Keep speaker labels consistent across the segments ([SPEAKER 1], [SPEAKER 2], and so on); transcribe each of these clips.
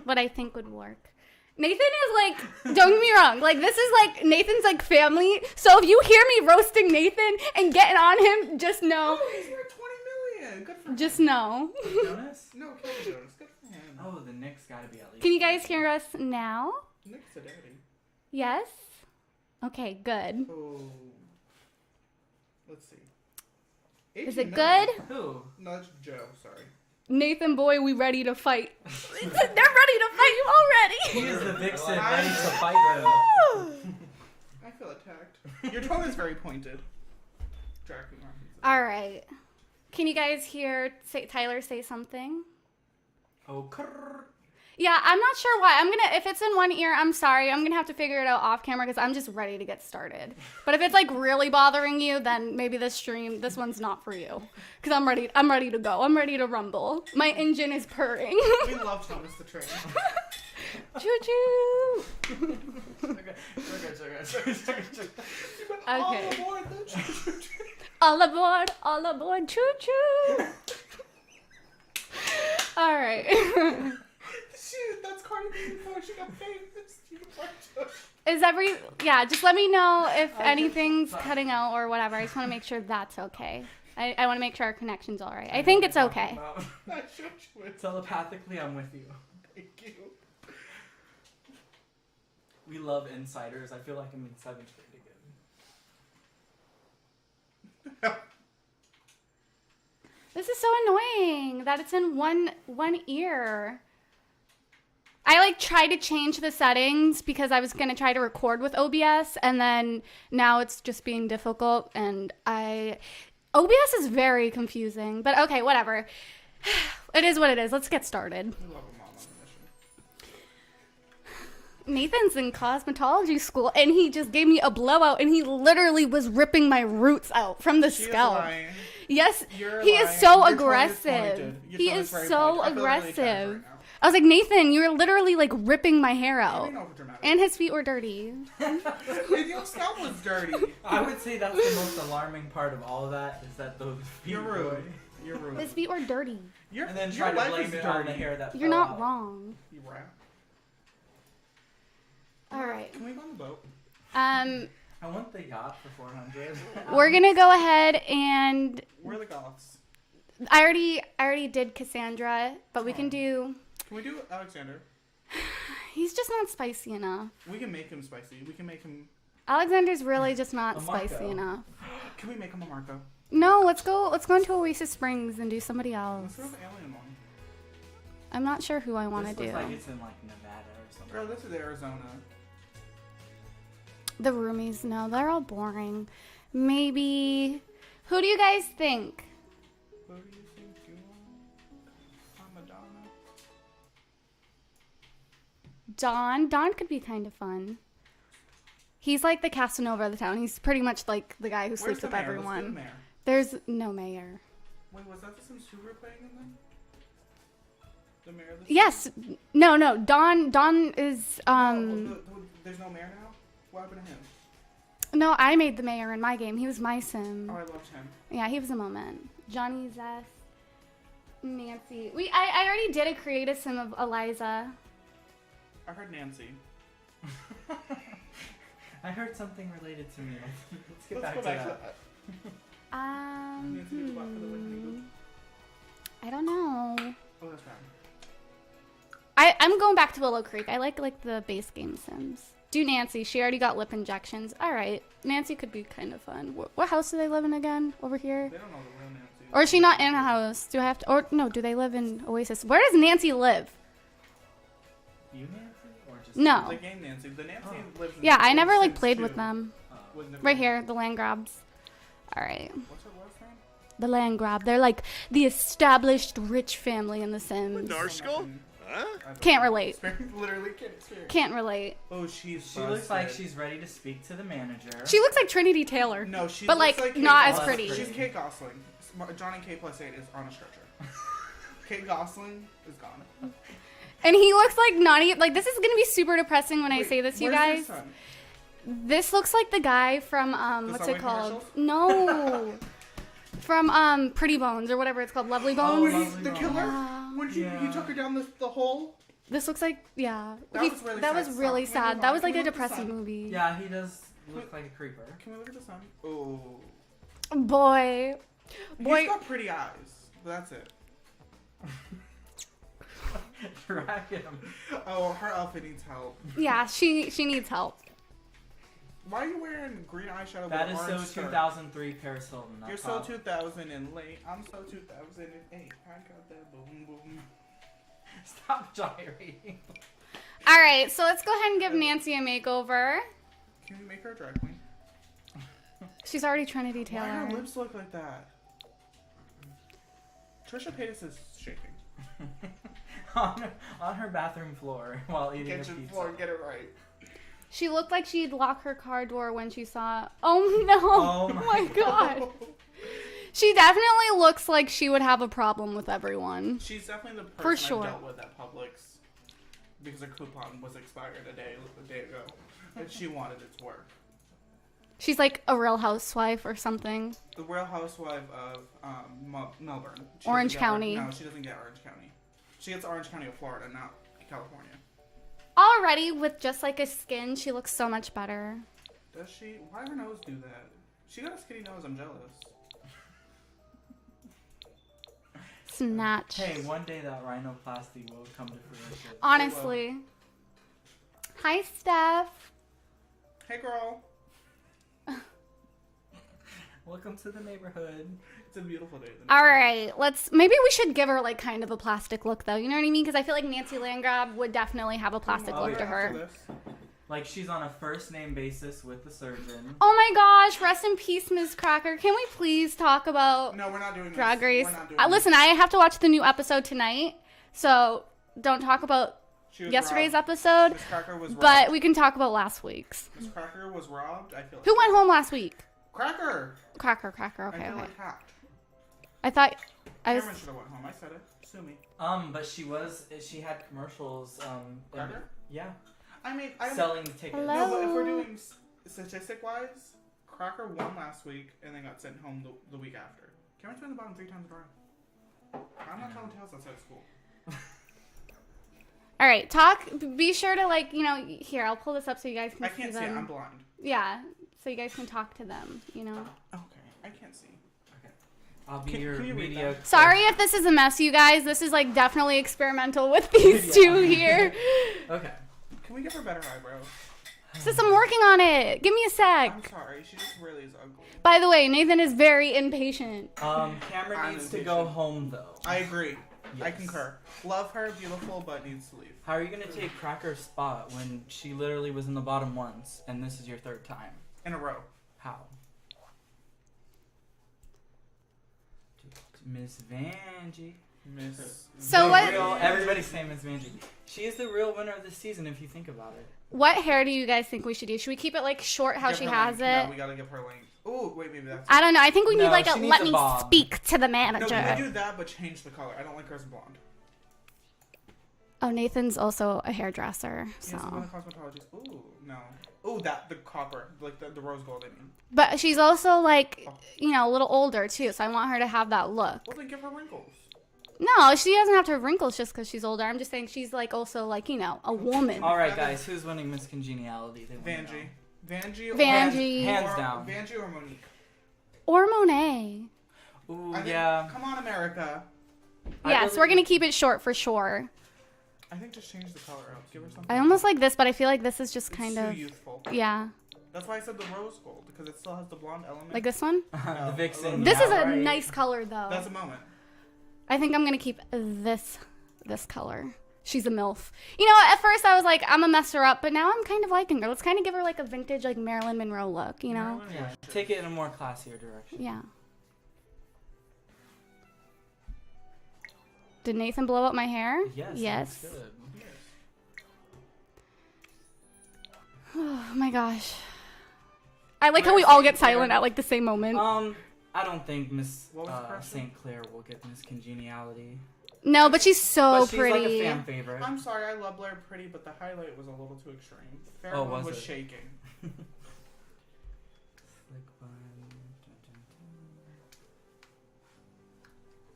[SPEAKER 1] what I think would work. Nathan is like, don't get me wrong, like this is like Nathan's like family. So if you hear me roasting Nathan and getting on him, just know.
[SPEAKER 2] Oh, he's worth 20 million. Good for him.
[SPEAKER 1] Just know.
[SPEAKER 3] Jonas?
[SPEAKER 2] No, Kelly Jonas. Good for him.
[SPEAKER 3] Oh, the Nick's gotta be at least.
[SPEAKER 1] Can you guys hear us now?
[SPEAKER 2] Nick's a daddy.
[SPEAKER 1] Yes? Okay, good.
[SPEAKER 2] Oh. Let's see.
[SPEAKER 1] Is
[SPEAKER 2] 18
[SPEAKER 1] it
[SPEAKER 2] million.
[SPEAKER 1] good?
[SPEAKER 3] Who?
[SPEAKER 2] No, that's Joe. Sorry.
[SPEAKER 1] Nathan, boy, we ready to fight. They're ready to fight you already.
[SPEAKER 3] He is the vixen
[SPEAKER 2] I-
[SPEAKER 3] ready to fight them.
[SPEAKER 2] I feel attacked. Your tone is very pointed. Drag queen arms.
[SPEAKER 1] All right. Can you guys hear Tyler say something?
[SPEAKER 3] Oh, crrr.
[SPEAKER 1] Yeah, I'm not sure why. If it's in one ear, I'm sorry. I'm gonna have to figure it out off camera because I'm just ready to get started. But if it's like really bothering you, then maybe this one's not for you. Because I'm ready to go. I'm ready to rumble. My engine is purring.
[SPEAKER 2] We love Thomas the Train.
[SPEAKER 1] Choo choo.
[SPEAKER 3] Okay.
[SPEAKER 2] All aboard the choo-choo-choo.
[SPEAKER 1] All aboard, choo choo. All right.
[SPEAKER 2] Shoot, that's Cardi B before she got famous.
[SPEAKER 1] Just let me know if anything's cutting out or whatever. I just want to make sure that's okay. I want to make sure our connection's all right. I think it's okay.
[SPEAKER 3] Telepathically, I'm with you.
[SPEAKER 2] Thank you.
[SPEAKER 3] We love insiders. I feel like I'm in 7th grade again.
[SPEAKER 1] This is so annoying that it's in one ear. I like tried to change the settings because I was going to try to record with OBS and then now it's just being difficult and OBS is very confusing, but okay, whatever. It is what it is. Let's get started.
[SPEAKER 2] We love a mom on a mission.
[SPEAKER 1] Nathan's in cosmetology school and he just gave me a blowout and he literally was ripping my roots out from the scalp.
[SPEAKER 2] Lying.
[SPEAKER 1] Yes,
[SPEAKER 2] You're
[SPEAKER 1] he
[SPEAKER 2] lying.
[SPEAKER 1] is so
[SPEAKER 2] Your tone is
[SPEAKER 1] aggressive.
[SPEAKER 2] pointed. Your
[SPEAKER 1] He
[SPEAKER 2] tone
[SPEAKER 1] is
[SPEAKER 2] very
[SPEAKER 1] so
[SPEAKER 2] pointed. I feel really
[SPEAKER 1] aggressive.
[SPEAKER 2] attacked right now.
[SPEAKER 1] I was like, Nathan, you're literally like ripping my hair out.
[SPEAKER 2] Maybe not dramatic.
[SPEAKER 1] And his feet were dirty.
[SPEAKER 2] Maybe your scalp was dirty.
[SPEAKER 3] I would say that's the most alarming part of all of that is that those feet
[SPEAKER 2] You're
[SPEAKER 3] were-
[SPEAKER 2] rude. You're rude.
[SPEAKER 1] His feet were dirty.
[SPEAKER 2] Your,
[SPEAKER 3] And then
[SPEAKER 2] your
[SPEAKER 3] try to
[SPEAKER 2] life
[SPEAKER 3] blame
[SPEAKER 2] is
[SPEAKER 3] it on the
[SPEAKER 2] dirty.
[SPEAKER 3] hair that
[SPEAKER 1] You're
[SPEAKER 3] fell
[SPEAKER 1] not
[SPEAKER 3] out.
[SPEAKER 1] wrong.
[SPEAKER 2] You rat.
[SPEAKER 1] All right.
[SPEAKER 2] Can we go on the boat?
[SPEAKER 3] I want the yacht for 400.
[SPEAKER 1] We're gonna go ahead and
[SPEAKER 2] We're the goths.
[SPEAKER 1] I already did Cassandra, but we can do.
[SPEAKER 2] Can we do Alexander?
[SPEAKER 1] He's just not spicy enough.
[SPEAKER 2] We can make him spicy. We can make him...
[SPEAKER 1] Alexander's really just not
[SPEAKER 3] A
[SPEAKER 1] spicy
[SPEAKER 3] Marco.
[SPEAKER 1] enough.
[SPEAKER 2] Can we make him a Marco?
[SPEAKER 1] No, let's go into Oasis Springs and do somebody else.
[SPEAKER 2] Let's go with Alien one.
[SPEAKER 1] I'm not sure who I want to
[SPEAKER 3] This looks
[SPEAKER 1] do.
[SPEAKER 3] like it's in like Nevada or something.
[SPEAKER 2] Girl, this is Arizona.
[SPEAKER 1] The roomies, no, they're all boring. Maybe. Who do you guys think?
[SPEAKER 2] Who do you think you are? Madonna.
[SPEAKER 1] Don could be kind of fun. He's like the Casanova of the town. He's pretty much like the guy who
[SPEAKER 2] Where's
[SPEAKER 1] sleeps
[SPEAKER 2] the
[SPEAKER 1] with
[SPEAKER 2] mayor? Let's do the
[SPEAKER 1] everyone.
[SPEAKER 2] mayor.
[SPEAKER 1] There's no mayor.
[SPEAKER 2] Wait, was that the Sims 2 we're playing in then? The mayor of the
[SPEAKER 1] Yes. No. Don is
[SPEAKER 2] there's no mayor now? What happened to him?
[SPEAKER 1] No, I made the mayor in my game. He was my sim.
[SPEAKER 2] Oh, I loved him.
[SPEAKER 1] Yeah, he was a moment. Johnny Zest. Nancy. I already did a creative sim of Eliza.
[SPEAKER 2] I heard Nancy.
[SPEAKER 3] I heard something related to me. Let's get
[SPEAKER 2] Let's
[SPEAKER 3] back
[SPEAKER 2] go
[SPEAKER 3] to
[SPEAKER 2] back
[SPEAKER 3] that.
[SPEAKER 2] to that. Nancy was black for the win,
[SPEAKER 1] I don't know.
[SPEAKER 2] Oh, that's bad.
[SPEAKER 1] I'm going back to Willow Creek. I like the base game sims. Do Nancy. She already got lip injections. All right. Nancy could be kind of fun. What house do they live in again? Over here?
[SPEAKER 2] They don't know the real Nancy.
[SPEAKER 1] Or is she not in a house? Do I have to? Or no, do they live in Oasis? Where does Nancy live?
[SPEAKER 3] You, Nancy? Or just
[SPEAKER 1] No.
[SPEAKER 2] The game Nancy. The Nancy lives in
[SPEAKER 1] Yeah, I never like
[SPEAKER 2] Sims
[SPEAKER 1] played
[SPEAKER 2] 2
[SPEAKER 1] with them.
[SPEAKER 2] with Nicole.
[SPEAKER 1] Right here, the land grabs. All right.
[SPEAKER 2] What's her last name?
[SPEAKER 1] The land grab. They're like the established rich family in The Sims.
[SPEAKER 4] Narskal? Huh?
[SPEAKER 1] Can't relate.
[SPEAKER 2] Literally can't experience.
[SPEAKER 1] Can't relate.
[SPEAKER 2] Oh, she's
[SPEAKER 3] She looks like she's ready to speak to the manager.
[SPEAKER 1] She looks like Trinity Taylor.
[SPEAKER 2] No, she
[SPEAKER 1] but
[SPEAKER 2] looks
[SPEAKER 1] like
[SPEAKER 2] Kate
[SPEAKER 1] not as
[SPEAKER 2] Gosling.
[SPEAKER 1] pretty.
[SPEAKER 2] She's Kate Gosling. Johnny K plus 8 is on a stretcher. Kate Gosling is gone.
[SPEAKER 1] And he looks like not even like this is gonna be super depressing when I say this, you
[SPEAKER 2] where's
[SPEAKER 1] guys.
[SPEAKER 2] your son?
[SPEAKER 1] This looks like the guy from what's it
[SPEAKER 2] Subway
[SPEAKER 1] called?
[SPEAKER 2] commercials?
[SPEAKER 1] No. From Pretty Bones or whatever it's called, Lovely
[SPEAKER 2] Oh,
[SPEAKER 1] Bones.
[SPEAKER 3] Lovely
[SPEAKER 2] the
[SPEAKER 3] Bones.
[SPEAKER 2] killer?
[SPEAKER 1] Yeah.
[SPEAKER 2] When he took her down the hole?
[SPEAKER 1] This looks like, yeah.
[SPEAKER 2] That was really
[SPEAKER 1] that
[SPEAKER 2] sad.
[SPEAKER 1] was really
[SPEAKER 2] Stop. Can we
[SPEAKER 1] sad.
[SPEAKER 2] move
[SPEAKER 1] That
[SPEAKER 2] on?
[SPEAKER 1] was like
[SPEAKER 2] Can
[SPEAKER 1] a
[SPEAKER 2] we look at the
[SPEAKER 1] depressing
[SPEAKER 2] sun?
[SPEAKER 1] movie.
[SPEAKER 3] Yeah, he does look like a creeper.
[SPEAKER 2] Can we look at the sun? Oh.
[SPEAKER 1] Boy.
[SPEAKER 2] He's got pretty eyes. But that's it.
[SPEAKER 3] Drag him.
[SPEAKER 2] Oh, her outfit needs help.
[SPEAKER 1] Yeah, she needs help.
[SPEAKER 2] Why are you wearing green eyeshadow
[SPEAKER 3] That
[SPEAKER 2] with
[SPEAKER 3] is
[SPEAKER 2] orange
[SPEAKER 3] so
[SPEAKER 2] skirt?
[SPEAKER 3] 2003 Paris Hilton.
[SPEAKER 2] You're so 2000 and late. I'm so 2008. I got that boom boom.
[SPEAKER 3] Stop gyrating.
[SPEAKER 1] All right, so let's go ahead and give Nancy a makeover.
[SPEAKER 2] Can we make her a drag queen?
[SPEAKER 1] She's already Trinity
[SPEAKER 2] Why
[SPEAKER 1] Taylor.
[SPEAKER 2] her lips look like that? Trisha Paytas is shaking.
[SPEAKER 3] on her bathroom floor while eating a
[SPEAKER 2] Kitchen
[SPEAKER 3] pizza.
[SPEAKER 2] floor, get it right.
[SPEAKER 1] She looked like she'd lock her car door when she saw. Oh no!
[SPEAKER 3] Oh
[SPEAKER 1] my god! She definitely looks like she would have a problem with everyone.
[SPEAKER 2] She's definitely the person
[SPEAKER 1] For sure.
[SPEAKER 2] I dealt with at Publix because her coupon was expired a day ago, and she wanted it to work.
[SPEAKER 1] She's like a Real Housewife or something.
[SPEAKER 2] The Real Housewife of Melbourne. She
[SPEAKER 1] Orange
[SPEAKER 2] doesn't get
[SPEAKER 1] County.
[SPEAKER 2] No, she doesn't get Orange County. She gets Orange County of Florida, not California.
[SPEAKER 1] Already with just like a skin, she looks so much better.
[SPEAKER 2] Does she? Why her nose do that? She got a skinny nose. I'm jealous.
[SPEAKER 1] Snatch.
[SPEAKER 3] Hey, one day that rhinoplasty will come to fruition.
[SPEAKER 1] Honestly. Hi, Steph.
[SPEAKER 2] Hey, girl.
[SPEAKER 3] Welcome to the neighborhood.
[SPEAKER 2] It's a beautiful day.
[SPEAKER 1] All right, maybe we should give her like kind of a plastic look though. You know what I mean? Because I feel like Nancy Landgrab would definitely have a plastic
[SPEAKER 3] Oh,
[SPEAKER 1] look
[SPEAKER 3] yeah,
[SPEAKER 1] to her.
[SPEAKER 2] After this.
[SPEAKER 3] Like she's on a first name basis with the surgeon.
[SPEAKER 1] Oh my gosh, rest in peace, Ms. Cracker. Can we please talk about
[SPEAKER 2] No, we're not doing
[SPEAKER 1] Drag
[SPEAKER 2] this.
[SPEAKER 1] Race?
[SPEAKER 2] We're not doing
[SPEAKER 1] Listen, I have to watch the new episode tonight, so don't talk about
[SPEAKER 2] She was
[SPEAKER 1] yesterday's
[SPEAKER 2] robbed.
[SPEAKER 1] episode,
[SPEAKER 2] Miss Cracker was robbed.
[SPEAKER 1] but we can talk about last week's.
[SPEAKER 2] Miss Cracker was robbed. I feel like
[SPEAKER 1] Who went home last week?
[SPEAKER 2] Cracker.
[SPEAKER 1] Cracker,
[SPEAKER 2] I
[SPEAKER 1] okay,
[SPEAKER 2] feel
[SPEAKER 1] okay.
[SPEAKER 2] like hacked.
[SPEAKER 1] I thought I was...
[SPEAKER 2] Cameron should have went home. I said it. Sue me.
[SPEAKER 3] But she had commercials,
[SPEAKER 2] Cracker?
[SPEAKER 3] yeah.
[SPEAKER 2] I mean,
[SPEAKER 3] Selling tickets.
[SPEAKER 1] Hello?
[SPEAKER 2] No, but if we're doing statistic-wise, Cracker won last week and then got sent home the week after. Cameron's been in the bottom 3 times in a row. I'm not telling tales outside of school.
[SPEAKER 1] All right, be sure to like, here, I'll pull this up so you guys can
[SPEAKER 2] I
[SPEAKER 1] see
[SPEAKER 2] can't see
[SPEAKER 1] them.
[SPEAKER 2] it. I'm blind.
[SPEAKER 1] Yeah, so you guys can talk to them,
[SPEAKER 2] Okay. I can't see.
[SPEAKER 3] I'll be
[SPEAKER 2] Can
[SPEAKER 3] your
[SPEAKER 2] you read
[SPEAKER 3] media.
[SPEAKER 2] that?
[SPEAKER 1] Sorry if this is a mess, you guys. This is like definitely experimental with these two here.
[SPEAKER 3] Okay.
[SPEAKER 2] Can we give her better eyebrows?
[SPEAKER 1] Sis, I'm working on it. Give me a sec.
[SPEAKER 2] I'm sorry. She just really is ugly.
[SPEAKER 1] By the way, Nathan is very impatient.
[SPEAKER 3] Cameron
[SPEAKER 2] I'm
[SPEAKER 3] needs to
[SPEAKER 2] impatient.
[SPEAKER 3] go home though.
[SPEAKER 2] I agree. I
[SPEAKER 3] Yes.
[SPEAKER 2] concur. Love her, beautiful, but needs to leave.
[SPEAKER 3] How are you gonna take Cracker's spot when she literally was in the bottom once and this is your third time?
[SPEAKER 2] In a row.
[SPEAKER 3] How? Miss Vanjie.
[SPEAKER 2] Miss.
[SPEAKER 1] So
[SPEAKER 3] The
[SPEAKER 1] what-
[SPEAKER 3] real- everybody's saying Miss Vanjie. She is the real winner of the season if you think about it.
[SPEAKER 1] What hair do you guys think we should do? Should we keep it like short how
[SPEAKER 2] Give
[SPEAKER 1] she
[SPEAKER 2] her
[SPEAKER 1] has
[SPEAKER 2] length.
[SPEAKER 1] it?
[SPEAKER 2] No, we gotta give her length. Ooh, wait, maybe that's.
[SPEAKER 1] I don't know. I think we need
[SPEAKER 3] No,
[SPEAKER 1] like a
[SPEAKER 3] she needs
[SPEAKER 1] let
[SPEAKER 3] a
[SPEAKER 1] me
[SPEAKER 3] bob.
[SPEAKER 1] speak to the
[SPEAKER 2] No,
[SPEAKER 1] manager.
[SPEAKER 2] can we do that, but change the color? I don't like hers blonde.
[SPEAKER 1] Oh, Nathan's also a hairdresser,
[SPEAKER 2] Yes, I'm
[SPEAKER 1] so.
[SPEAKER 2] going to cosmetologist. Ooh, no. Ooh, the copper, like the rose gold. I mean.
[SPEAKER 1] But she's also like, a little older too, so I want her to have that look.
[SPEAKER 2] Well, then give her wrinkles.
[SPEAKER 1] No, she doesn't have to have wrinkles just because she's older. I'm just saying she's like also like, a woman.
[SPEAKER 3] All right, guys, who's winning Miss Congeniality? They wanna
[SPEAKER 2] Vanjie.
[SPEAKER 3] know.
[SPEAKER 2] Vanjie.
[SPEAKER 1] Vanjie.
[SPEAKER 3] Hands
[SPEAKER 2] or,
[SPEAKER 3] down.
[SPEAKER 2] Vanjie or Monique.
[SPEAKER 1] Or Monet.
[SPEAKER 3] Ooh,
[SPEAKER 2] I think,
[SPEAKER 3] yeah.
[SPEAKER 2] Come on, America.
[SPEAKER 1] Yeah, so we're going to keep it short for sure.
[SPEAKER 2] I think just change the color out. Give her something.
[SPEAKER 1] I almost like this, but I feel like this is just
[SPEAKER 2] It's
[SPEAKER 1] kind
[SPEAKER 2] too
[SPEAKER 1] of,
[SPEAKER 2] youthful.
[SPEAKER 1] yeah.
[SPEAKER 2] That's why I said the rose gold, because it still has the blonde element.
[SPEAKER 1] Like this one?
[SPEAKER 3] The Vixen.
[SPEAKER 1] This
[SPEAKER 3] yeah,
[SPEAKER 1] is a
[SPEAKER 3] right.
[SPEAKER 1] nice color though.
[SPEAKER 2] That's a moment.
[SPEAKER 1] I think I'm going to keep this color. She's a MILF. At first I was like, I'm going to mess her up, but now I'm kind of liking her. Let's kind of give her like a vintage like Marilyn Monroe look,
[SPEAKER 2] Marilyn
[SPEAKER 3] Yeah,
[SPEAKER 2] Monroe.
[SPEAKER 3] take it in a more classier direction.
[SPEAKER 1] Yeah. Did Nathan blow up my hair?
[SPEAKER 3] Yes.
[SPEAKER 1] Yes.
[SPEAKER 3] That's good.
[SPEAKER 1] Oh my gosh. I like how we all get silent at like the same moment.
[SPEAKER 3] I don't think Miss
[SPEAKER 2] What was the question?
[SPEAKER 3] St. Clair will get Miss Congeniality.
[SPEAKER 1] No, but she's so
[SPEAKER 3] But she's
[SPEAKER 1] pretty.
[SPEAKER 3] like a fan favorite.
[SPEAKER 2] I'm sorry, I love Blair Pretty, but the highlight was a little too extreme. Fair
[SPEAKER 3] Oh,
[SPEAKER 2] one
[SPEAKER 3] was
[SPEAKER 2] was
[SPEAKER 3] it?
[SPEAKER 2] shaking.
[SPEAKER 3] Slick bun, dun,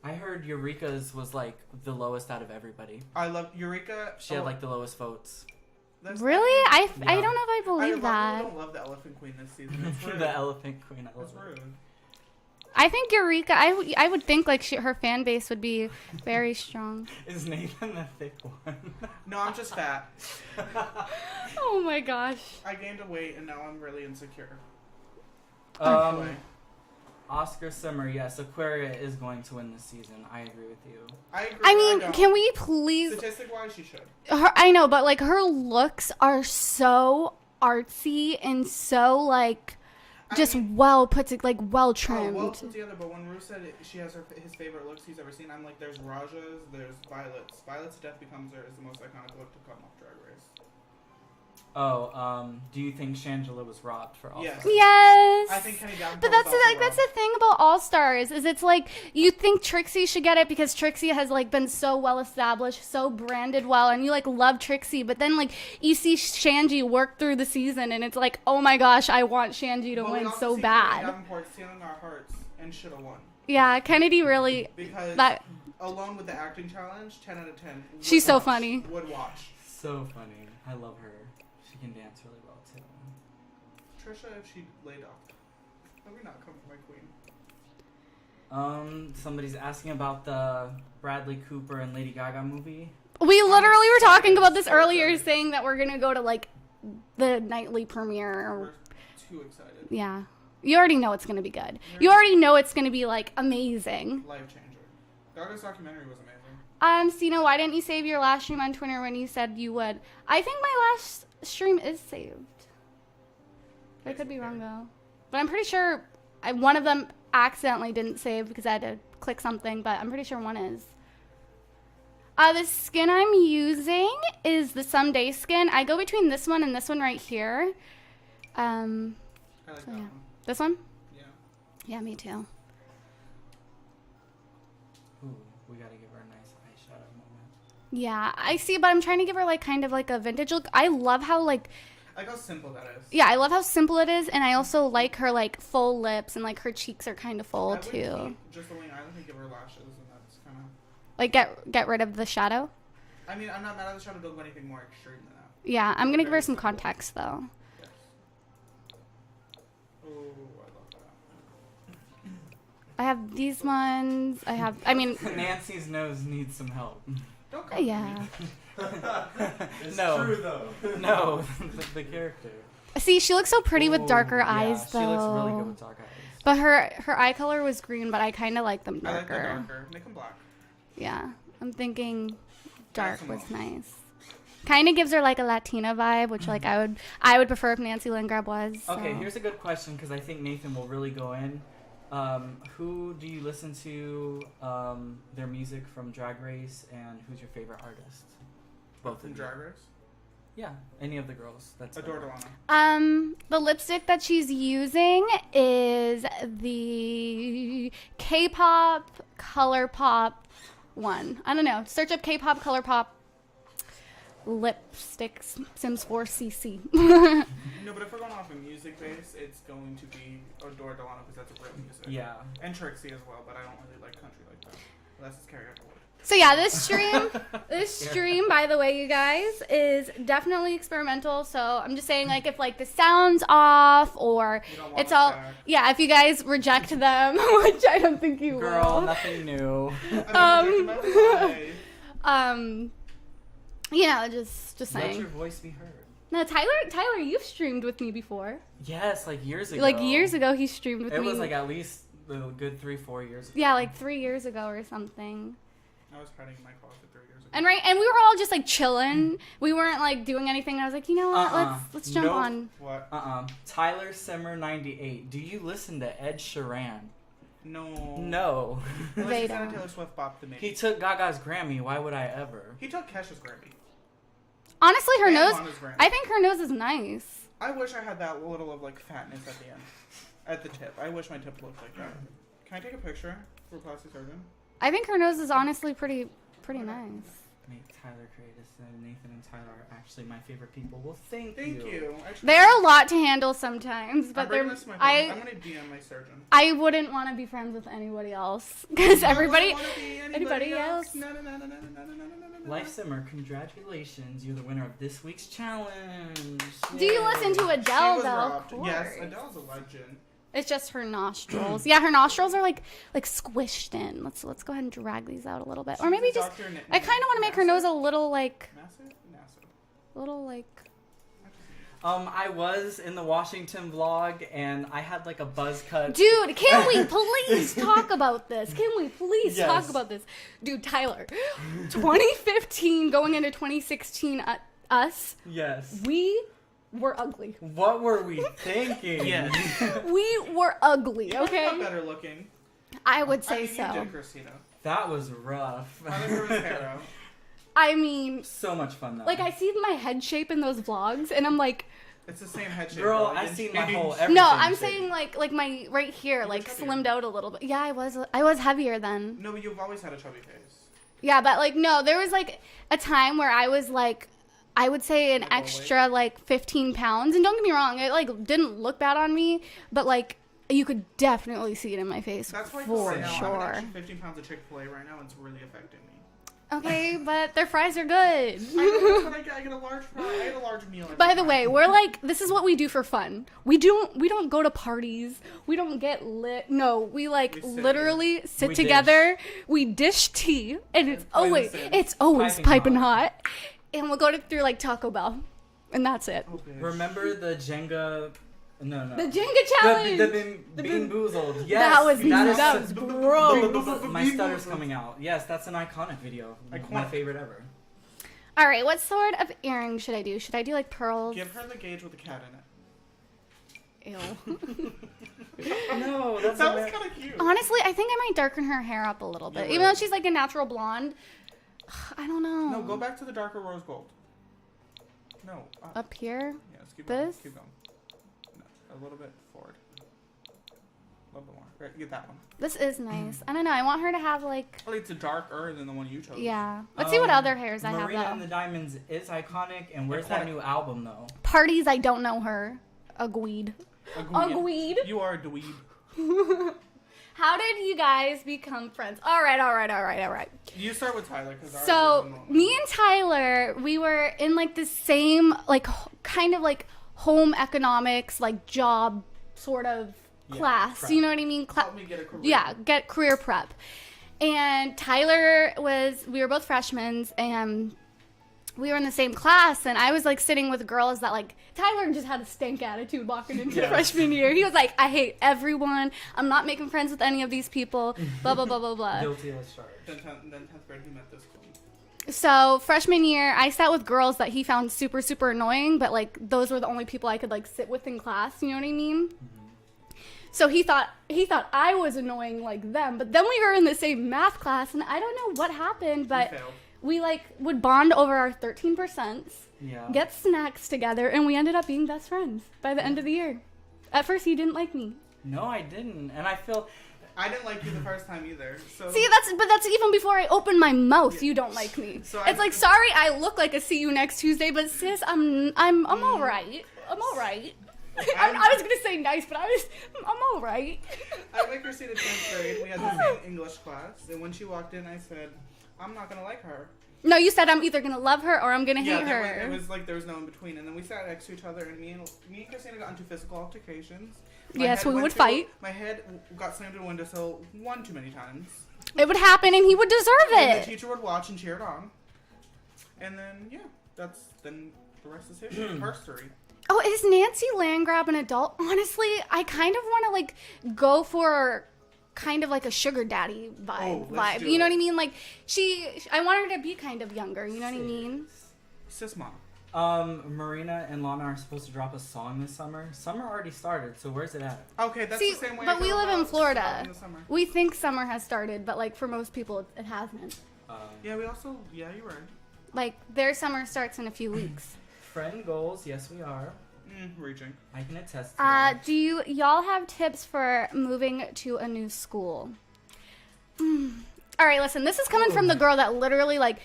[SPEAKER 3] dun, I heard Eureka's was like the lowest out of everybody.
[SPEAKER 2] I love Eureka.
[SPEAKER 3] She had like the lowest votes.
[SPEAKER 1] Really? I don't know if I
[SPEAKER 2] I
[SPEAKER 1] believe that.
[SPEAKER 2] don't love the Elephant Queen this season. It's rude.
[SPEAKER 3] The Elephant Queen. I
[SPEAKER 2] It's
[SPEAKER 3] love it.
[SPEAKER 2] rude.
[SPEAKER 1] I think Eureka. I would think like her fan base would be very strong.
[SPEAKER 3] Is Nathan the thick one?
[SPEAKER 2] No, I'm just fat.
[SPEAKER 1] Oh my gosh.
[SPEAKER 2] I gained a weight and now I'm really insecure.
[SPEAKER 3] Oscar Simmer, yes, Aquaria is going to win this season. I agree with you.
[SPEAKER 2] I agree.
[SPEAKER 1] I mean,
[SPEAKER 2] don't.
[SPEAKER 1] can we please?
[SPEAKER 2] Statistic-wise, she should.
[SPEAKER 1] I know, but like her looks are so artsy and so like just well put to, like well trimmed.
[SPEAKER 2] Well put together, but when Rue said she has his favorite looks he's ever seen, I'm like, there's Raja's, there's Violet's. Violet's Death Becomes Her is the most iconic look to come off Drag Race.
[SPEAKER 3] Oh, do you think Shangela was robbed for all
[SPEAKER 2] Yes.
[SPEAKER 1] Yes.
[SPEAKER 2] I think Kenny Davenport
[SPEAKER 1] But
[SPEAKER 2] was
[SPEAKER 1] that's
[SPEAKER 2] also
[SPEAKER 1] that's the thing about All Stars is it's like you think Trixie should get it because Trixie has like been so well established, so branded well, and you like love Trixie. But then like you see Shanji work through the season, and it's like, oh my gosh, I want Shanji to win so bad.
[SPEAKER 2] Kenny Davenport stealing our hearts and should have won.
[SPEAKER 1] Yeah, Kennedy really.
[SPEAKER 2] Because
[SPEAKER 1] that
[SPEAKER 2] along with the acting challenge, 10 out of 10.
[SPEAKER 1] She's so funny.
[SPEAKER 2] Would watch.
[SPEAKER 3] So funny. I love her. She can dance really well too.
[SPEAKER 2] Trisha, if she laid off, let me not come for my queen.
[SPEAKER 3] Somebody's asking about the Bradley Cooper and Lady Gaga movie.
[SPEAKER 1] We literally were talking about this
[SPEAKER 2] so
[SPEAKER 1] earlier,
[SPEAKER 2] excited.
[SPEAKER 1] saying that we're gonna go to like the nightly premiere.
[SPEAKER 2] We're too excited.
[SPEAKER 1] Yeah, you already know it's gonna be good. You already know it's gonna be like amazing.
[SPEAKER 2] Life changer. Gaga's documentary was amazing.
[SPEAKER 1] Stina, why didn't you save your last stream on Twitter when you said you would? I think my last stream is saved. I could be wrong though, but I'm pretty sure one of them accidentally didn't save because I had to click something, but I'm pretty sure one is. The skin I'm using is the Someday skin. I go between this one and this one right here.
[SPEAKER 2] I like that
[SPEAKER 1] yeah.
[SPEAKER 2] one.
[SPEAKER 1] This one?
[SPEAKER 2] Yeah.
[SPEAKER 1] Yeah, me too.
[SPEAKER 3] Ooh, we gotta give her a nice eyeshadow moment.
[SPEAKER 1] Yeah, I see, but I'm trying to give her like kind of like a vintage look. I love how like,
[SPEAKER 2] I like how simple that is.
[SPEAKER 1] yeah, I love how simple it is, and I also like her like full lips and like her cheeks are kind of full
[SPEAKER 2] I would
[SPEAKER 1] too.
[SPEAKER 2] keep just the Wing Island and give her lashes, and that's kind of.
[SPEAKER 1] Like get rid of the shadow.
[SPEAKER 2] I mean, I'm not mad at the shadow. Don't go anything more extreme than that.
[SPEAKER 1] Yeah, I'm gonna give her some context though.
[SPEAKER 2] Yes. Oh, I love that.
[SPEAKER 1] I have these ones. I mean,
[SPEAKER 3] Nancy's nose needs some help.
[SPEAKER 2] Don't come
[SPEAKER 1] yeah.
[SPEAKER 4] It's
[SPEAKER 3] No.
[SPEAKER 4] true though.
[SPEAKER 3] No, the character.
[SPEAKER 1] See, she looks so pretty with darker
[SPEAKER 3] Ooh,
[SPEAKER 1] eyes
[SPEAKER 3] yeah,
[SPEAKER 1] though.
[SPEAKER 3] She looks really good with dark eyes.
[SPEAKER 1] But her eye color was green, but I kind of like them
[SPEAKER 2] I like the
[SPEAKER 1] darker.
[SPEAKER 2] darker. Make them black.
[SPEAKER 1] Yeah, I'm thinking dark
[SPEAKER 2] That's
[SPEAKER 1] was
[SPEAKER 2] enough.
[SPEAKER 1] nice. Kind of gives her like a Latina vibe, which like I would prefer if Nancy LANDGRAAB was.
[SPEAKER 3] Okay,
[SPEAKER 1] so.
[SPEAKER 3] here's a good question because I think Nathan will really go in. Who do you listen to their music from Drag Race, and who's your favorite artist? Both
[SPEAKER 2] From
[SPEAKER 3] of you.
[SPEAKER 2] Drag Race.
[SPEAKER 3] Yeah, any of the girls. That's
[SPEAKER 2] Adore Delano.
[SPEAKER 1] The lipstick that she's using is the K-pop ColourPop one. I don't know. Search up K-pop ColourPop lipstick Sims 4 CC.
[SPEAKER 2] No, but if we're going off a music base, it's going to be Adore Delano because that's a great music.
[SPEAKER 3] Yeah.
[SPEAKER 2] And Trixie as well, but I don't really like country like that. Unless it's karaoke.
[SPEAKER 1] So yeah, this stream, by the way, you guys, is definitely experimental. So I'm just saying, like, if like the sound's off or
[SPEAKER 2] You don't want
[SPEAKER 1] it's
[SPEAKER 2] us
[SPEAKER 1] all,
[SPEAKER 2] back.
[SPEAKER 1] yeah, if you guys reject them, which I don't think you
[SPEAKER 3] Girl,
[SPEAKER 1] will.
[SPEAKER 3] nothing new.
[SPEAKER 1] You know, just
[SPEAKER 3] Let
[SPEAKER 1] saying.
[SPEAKER 3] your voice be heard.
[SPEAKER 1] No, Tyler, you've streamed with me before.
[SPEAKER 3] Yes, like years ago.
[SPEAKER 1] Like years ago, he streamed with
[SPEAKER 3] It
[SPEAKER 1] me.
[SPEAKER 3] was like at least a good 3-4 years ago.
[SPEAKER 1] Yeah, like 3 years ago or something.
[SPEAKER 2] I was hiding in my closet 3 years ago.
[SPEAKER 1] And we were all just like chilling. We weren't like doing anything. I was like, you know what? Let's jump
[SPEAKER 3] Nope.
[SPEAKER 1] on.
[SPEAKER 2] What?
[SPEAKER 3] Tyler Simmer 98. Do you listen to Ed Sheeran?
[SPEAKER 2] No.
[SPEAKER 3] No.
[SPEAKER 2] Unless
[SPEAKER 1] They
[SPEAKER 2] he's on a
[SPEAKER 1] don't.
[SPEAKER 2] Taylor Swift bop to me.
[SPEAKER 3] He took Gaga's Grammy. Why would I ever?
[SPEAKER 2] He took Kesha's Grammy.
[SPEAKER 1] Honestly, her
[SPEAKER 2] And
[SPEAKER 1] nose.
[SPEAKER 2] Lana's Grammy.
[SPEAKER 1] I think her nose is nice.
[SPEAKER 2] I wish I had that little of like fatness at the end. At the tip. I wish my tip looked like that. Can I take a picture for plastic surgeon?
[SPEAKER 1] I think her nose is honestly pretty nice.
[SPEAKER 3] make Tyler create this. And Nathan and Tyler are actually my favorite people. Well, thank
[SPEAKER 2] you. Actually,
[SPEAKER 1] They're a lot to handle sometimes, but
[SPEAKER 2] I'm bringing this to my phone. I'm gonna DM my surgeon.
[SPEAKER 1] I wouldn't want to be friends with anybody else because everybody else.
[SPEAKER 2] No.
[SPEAKER 3] Lifesimmer, congratulations! You're the winner of this week's challenge.
[SPEAKER 1] Do you listen to
[SPEAKER 2] She
[SPEAKER 1] Adele
[SPEAKER 2] was
[SPEAKER 1] though?
[SPEAKER 2] robbed.
[SPEAKER 1] Of course.
[SPEAKER 2] Yes, Adele's a legend.
[SPEAKER 1] It's just her nostrils. Yeah, her nostrils are like squished in. Let's go ahead and drag these out a little bit, or maybe
[SPEAKER 2] She's a
[SPEAKER 1] just.
[SPEAKER 2] doctor in
[SPEAKER 1] I kind of want to make her nose a little like.
[SPEAKER 3] I was in the Washington vlog and I had like a buzz cut.
[SPEAKER 1] Dude, can we please talk about this? Can we please
[SPEAKER 3] Yes.
[SPEAKER 1] talk about this? Dude, Tyler, 2015 going into 2016, us,
[SPEAKER 3] Yes.
[SPEAKER 1] we were ugly.
[SPEAKER 3] What were we thinking?
[SPEAKER 2] Yes.
[SPEAKER 1] We were ugly, okay?
[SPEAKER 2] I'm better looking.
[SPEAKER 1] I would say
[SPEAKER 2] I mean,
[SPEAKER 1] so.
[SPEAKER 2] You did, Christina.
[SPEAKER 3] That was rough.
[SPEAKER 2] I think it was hair out.
[SPEAKER 1] I mean,
[SPEAKER 3] So much fun though.
[SPEAKER 1] like I see my head shape in those vlogs, and I'm like,
[SPEAKER 2] It's the same head shape.
[SPEAKER 3] Girl,
[SPEAKER 2] though.
[SPEAKER 3] I seen my
[SPEAKER 2] It's-
[SPEAKER 3] whole everything.
[SPEAKER 1] no, I'm
[SPEAKER 3] shape.
[SPEAKER 1] saying like my right here,
[SPEAKER 2] You
[SPEAKER 1] like
[SPEAKER 2] were chubbier.
[SPEAKER 1] slimmed out a little bit. Yeah, I was heavier then.
[SPEAKER 2] No, but you've always had a chubby face.
[SPEAKER 1] Yeah, but like no, there was like a time where I was like, I would say an
[SPEAKER 2] Like,
[SPEAKER 1] extra like 15 pounds, and don't get me wrong, it like didn't look bad on me, but like you could definitely see it in my face
[SPEAKER 2] That's why
[SPEAKER 1] for
[SPEAKER 2] right now, I'm
[SPEAKER 1] sure.
[SPEAKER 2] actually 15 pounds of Chick-fil-A right now, and it's really affecting me.
[SPEAKER 1] Okay, but their fries are good.
[SPEAKER 2] I know, but I get a large fry. I get a large meal. every
[SPEAKER 1] By the
[SPEAKER 2] time.
[SPEAKER 1] way, we're like, this is what we do for fun. We don't go to parties. We don't get lit. No, we like
[SPEAKER 2] We sit
[SPEAKER 1] literally sit
[SPEAKER 3] We
[SPEAKER 1] together. We dish tea, and it's
[SPEAKER 2] play The
[SPEAKER 1] always
[SPEAKER 2] Sims.
[SPEAKER 1] piping
[SPEAKER 3] Piping
[SPEAKER 1] hot. And we'll go through like Taco Bell, and that's it.
[SPEAKER 2] Oh, bitch.
[SPEAKER 3] Remember the Jenga? No.
[SPEAKER 1] The Jenga challenge.
[SPEAKER 3] The Bean Boozled. Yes.
[SPEAKER 1] That was
[SPEAKER 3] is
[SPEAKER 1] gross.
[SPEAKER 3] My stutter's coming out. Yes, that's an iconic video. My
[SPEAKER 2] Iconic.
[SPEAKER 3] favorite ever.
[SPEAKER 1] All right, what sort of earring should I do? Should I do like pearls?
[SPEAKER 2] Give her the gauge with the cat in it.
[SPEAKER 1] Ew.
[SPEAKER 3] No, that's
[SPEAKER 2] That was kind of cute.
[SPEAKER 1] Honestly, I think I might darken her hair up a little bit,
[SPEAKER 2] You
[SPEAKER 1] even though
[SPEAKER 2] would.
[SPEAKER 1] she's like a natural blonde. I don't know.
[SPEAKER 2] No, go back to the darker rose gold. No.
[SPEAKER 1] Up here.
[SPEAKER 2] Yes, keep going.
[SPEAKER 1] This?
[SPEAKER 2] Keep going. No, a little bit forward. A little bit more. Right, get that one.
[SPEAKER 1] This is nice. I don't know. I want her to have like.
[SPEAKER 2] Well, it's a darker than the one you chose.
[SPEAKER 1] Yeah. Let's see what other hairs I
[SPEAKER 3] Marina
[SPEAKER 1] have
[SPEAKER 3] and
[SPEAKER 1] though.
[SPEAKER 3] the Diamonds is iconic, and where's that new album though?
[SPEAKER 1] Parties, I don't know her. A gweed.
[SPEAKER 2] A
[SPEAKER 1] A
[SPEAKER 2] dweeb.
[SPEAKER 1] gweed.
[SPEAKER 2] You are a dweeb.
[SPEAKER 1] How did you guys become friends? All right.
[SPEAKER 2] You start with Tyler, because
[SPEAKER 1] So me and Tyler, we were in like the same like kind of like home economics like job sort of
[SPEAKER 3] Yeah,
[SPEAKER 1] class.
[SPEAKER 3] prep.
[SPEAKER 1] You know what I mean?
[SPEAKER 2] help me get a career.
[SPEAKER 1] Yeah, get career prep. And Tyler we were both freshmen, and we were in the same class, and I was like sitting with girls that like Tyler just had a stank attitude walking into
[SPEAKER 3] Yes.
[SPEAKER 1] freshman year. He was like, I hate everyone. I'm not making friends with any of these people. Blah blah blah blah blah.
[SPEAKER 3] Guilty as charged.
[SPEAKER 2] Then 10th grade, he met this queen.
[SPEAKER 1] So freshman year, I sat with girls that he found super super annoying, but like those were the only people I could like sit with in class. You know what I mean? So he thought I was annoying like them, but then we were in the same math class, and I don't know what happened, but
[SPEAKER 2] You failed.
[SPEAKER 1] we like would bond over our 13%,
[SPEAKER 3] Yeah.
[SPEAKER 1] get snacks together, and we ended up being best friends by the end of the year. At first, he didn't like me.
[SPEAKER 3] No, I didn't, and I feel.
[SPEAKER 2] I didn't like you the first time either. So
[SPEAKER 1] See, that's even before I opened my mouth. You don't like me.
[SPEAKER 2] So
[SPEAKER 1] It's like, sorry, I look like a see you next Tuesday, but sis, I'm all right. I'm all right. I was gonna say nice, but I'm all right.
[SPEAKER 2] I met Christina 10th grade. We had the same English class, and when she walked in, I said, "I'm not gonna like her."
[SPEAKER 1] No, you said I'm either gonna love her or I'm gonna
[SPEAKER 2] Yeah,
[SPEAKER 1] hate
[SPEAKER 2] there
[SPEAKER 1] her.
[SPEAKER 2] was like there was no in between, and then we sat next to each other, and me and Christina got into physical altercations.
[SPEAKER 1] Yes,
[SPEAKER 2] head
[SPEAKER 1] we
[SPEAKER 2] went
[SPEAKER 1] would
[SPEAKER 2] to-
[SPEAKER 1] fight.
[SPEAKER 2] My head got slammed in a windowsill one too many times.
[SPEAKER 1] It would happen, and he would deserve
[SPEAKER 2] And the
[SPEAKER 1] it.
[SPEAKER 2] teacher would watch and cheer it on. And then then the rest is history.
[SPEAKER 1] Oh, is Nancy Landgrab an adult? Honestly, I kind of want to like go for kind of like a sugar daddy vibe.
[SPEAKER 2] do
[SPEAKER 1] You know
[SPEAKER 2] it.
[SPEAKER 1] what I mean? Like I want her to be kind of younger. You know what I mean?
[SPEAKER 2] Sis mom.
[SPEAKER 3] Marina and Lana are supposed to drop a song this summer. Summer already started, so where's it at?
[SPEAKER 2] Okay, that's
[SPEAKER 1] See,
[SPEAKER 2] the same way.
[SPEAKER 1] but
[SPEAKER 2] I
[SPEAKER 1] we
[SPEAKER 2] feel
[SPEAKER 1] live in
[SPEAKER 2] about
[SPEAKER 1] Florida.
[SPEAKER 2] stuff in the summer.
[SPEAKER 1] We think summer has started, but like for most people, it hasn't.
[SPEAKER 2] Yeah, you're right.
[SPEAKER 1] Like their summer starts in a few weeks.
[SPEAKER 3] Friend goals, yes we are.
[SPEAKER 2] Reaching.
[SPEAKER 3] I can attest to that.
[SPEAKER 1] Do y'all have tips for moving to a new school? All right, listen. This is coming from the girl that literally like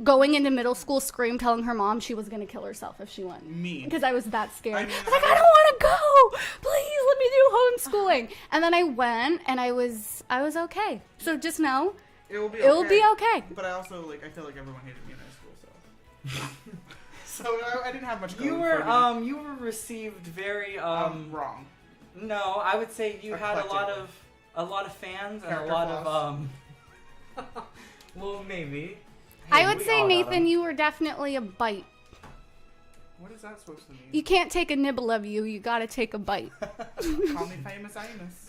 [SPEAKER 1] going into middle school scream telling her mom she was going to kill herself if she went.
[SPEAKER 2] Me.
[SPEAKER 1] Because I was that scared.
[SPEAKER 2] I
[SPEAKER 1] I
[SPEAKER 2] mean,
[SPEAKER 1] was like, I don't want to go. Please let me do homeschooling. And then I went and I was okay. So just know
[SPEAKER 2] It will be
[SPEAKER 1] okay.
[SPEAKER 2] But I also, like, I feel like everyone hated me in high school, so. So I didn't have much going
[SPEAKER 3] You
[SPEAKER 2] for me.
[SPEAKER 3] were you were received very
[SPEAKER 2] Wrong.
[SPEAKER 3] No, I would say you had
[SPEAKER 2] Eclectic.
[SPEAKER 3] a lot of fans and
[SPEAKER 2] Character
[SPEAKER 3] a lot
[SPEAKER 2] flaws.
[SPEAKER 3] of well, maybe.
[SPEAKER 1] I
[SPEAKER 3] Hey,
[SPEAKER 1] would
[SPEAKER 3] we
[SPEAKER 1] say,
[SPEAKER 3] all got 'em.
[SPEAKER 1] Nathan, you were definitely a bite.
[SPEAKER 2] What is that supposed to mean?
[SPEAKER 1] You can't take a nibble of you. You got to take a bite.
[SPEAKER 2] Call me famous Amos.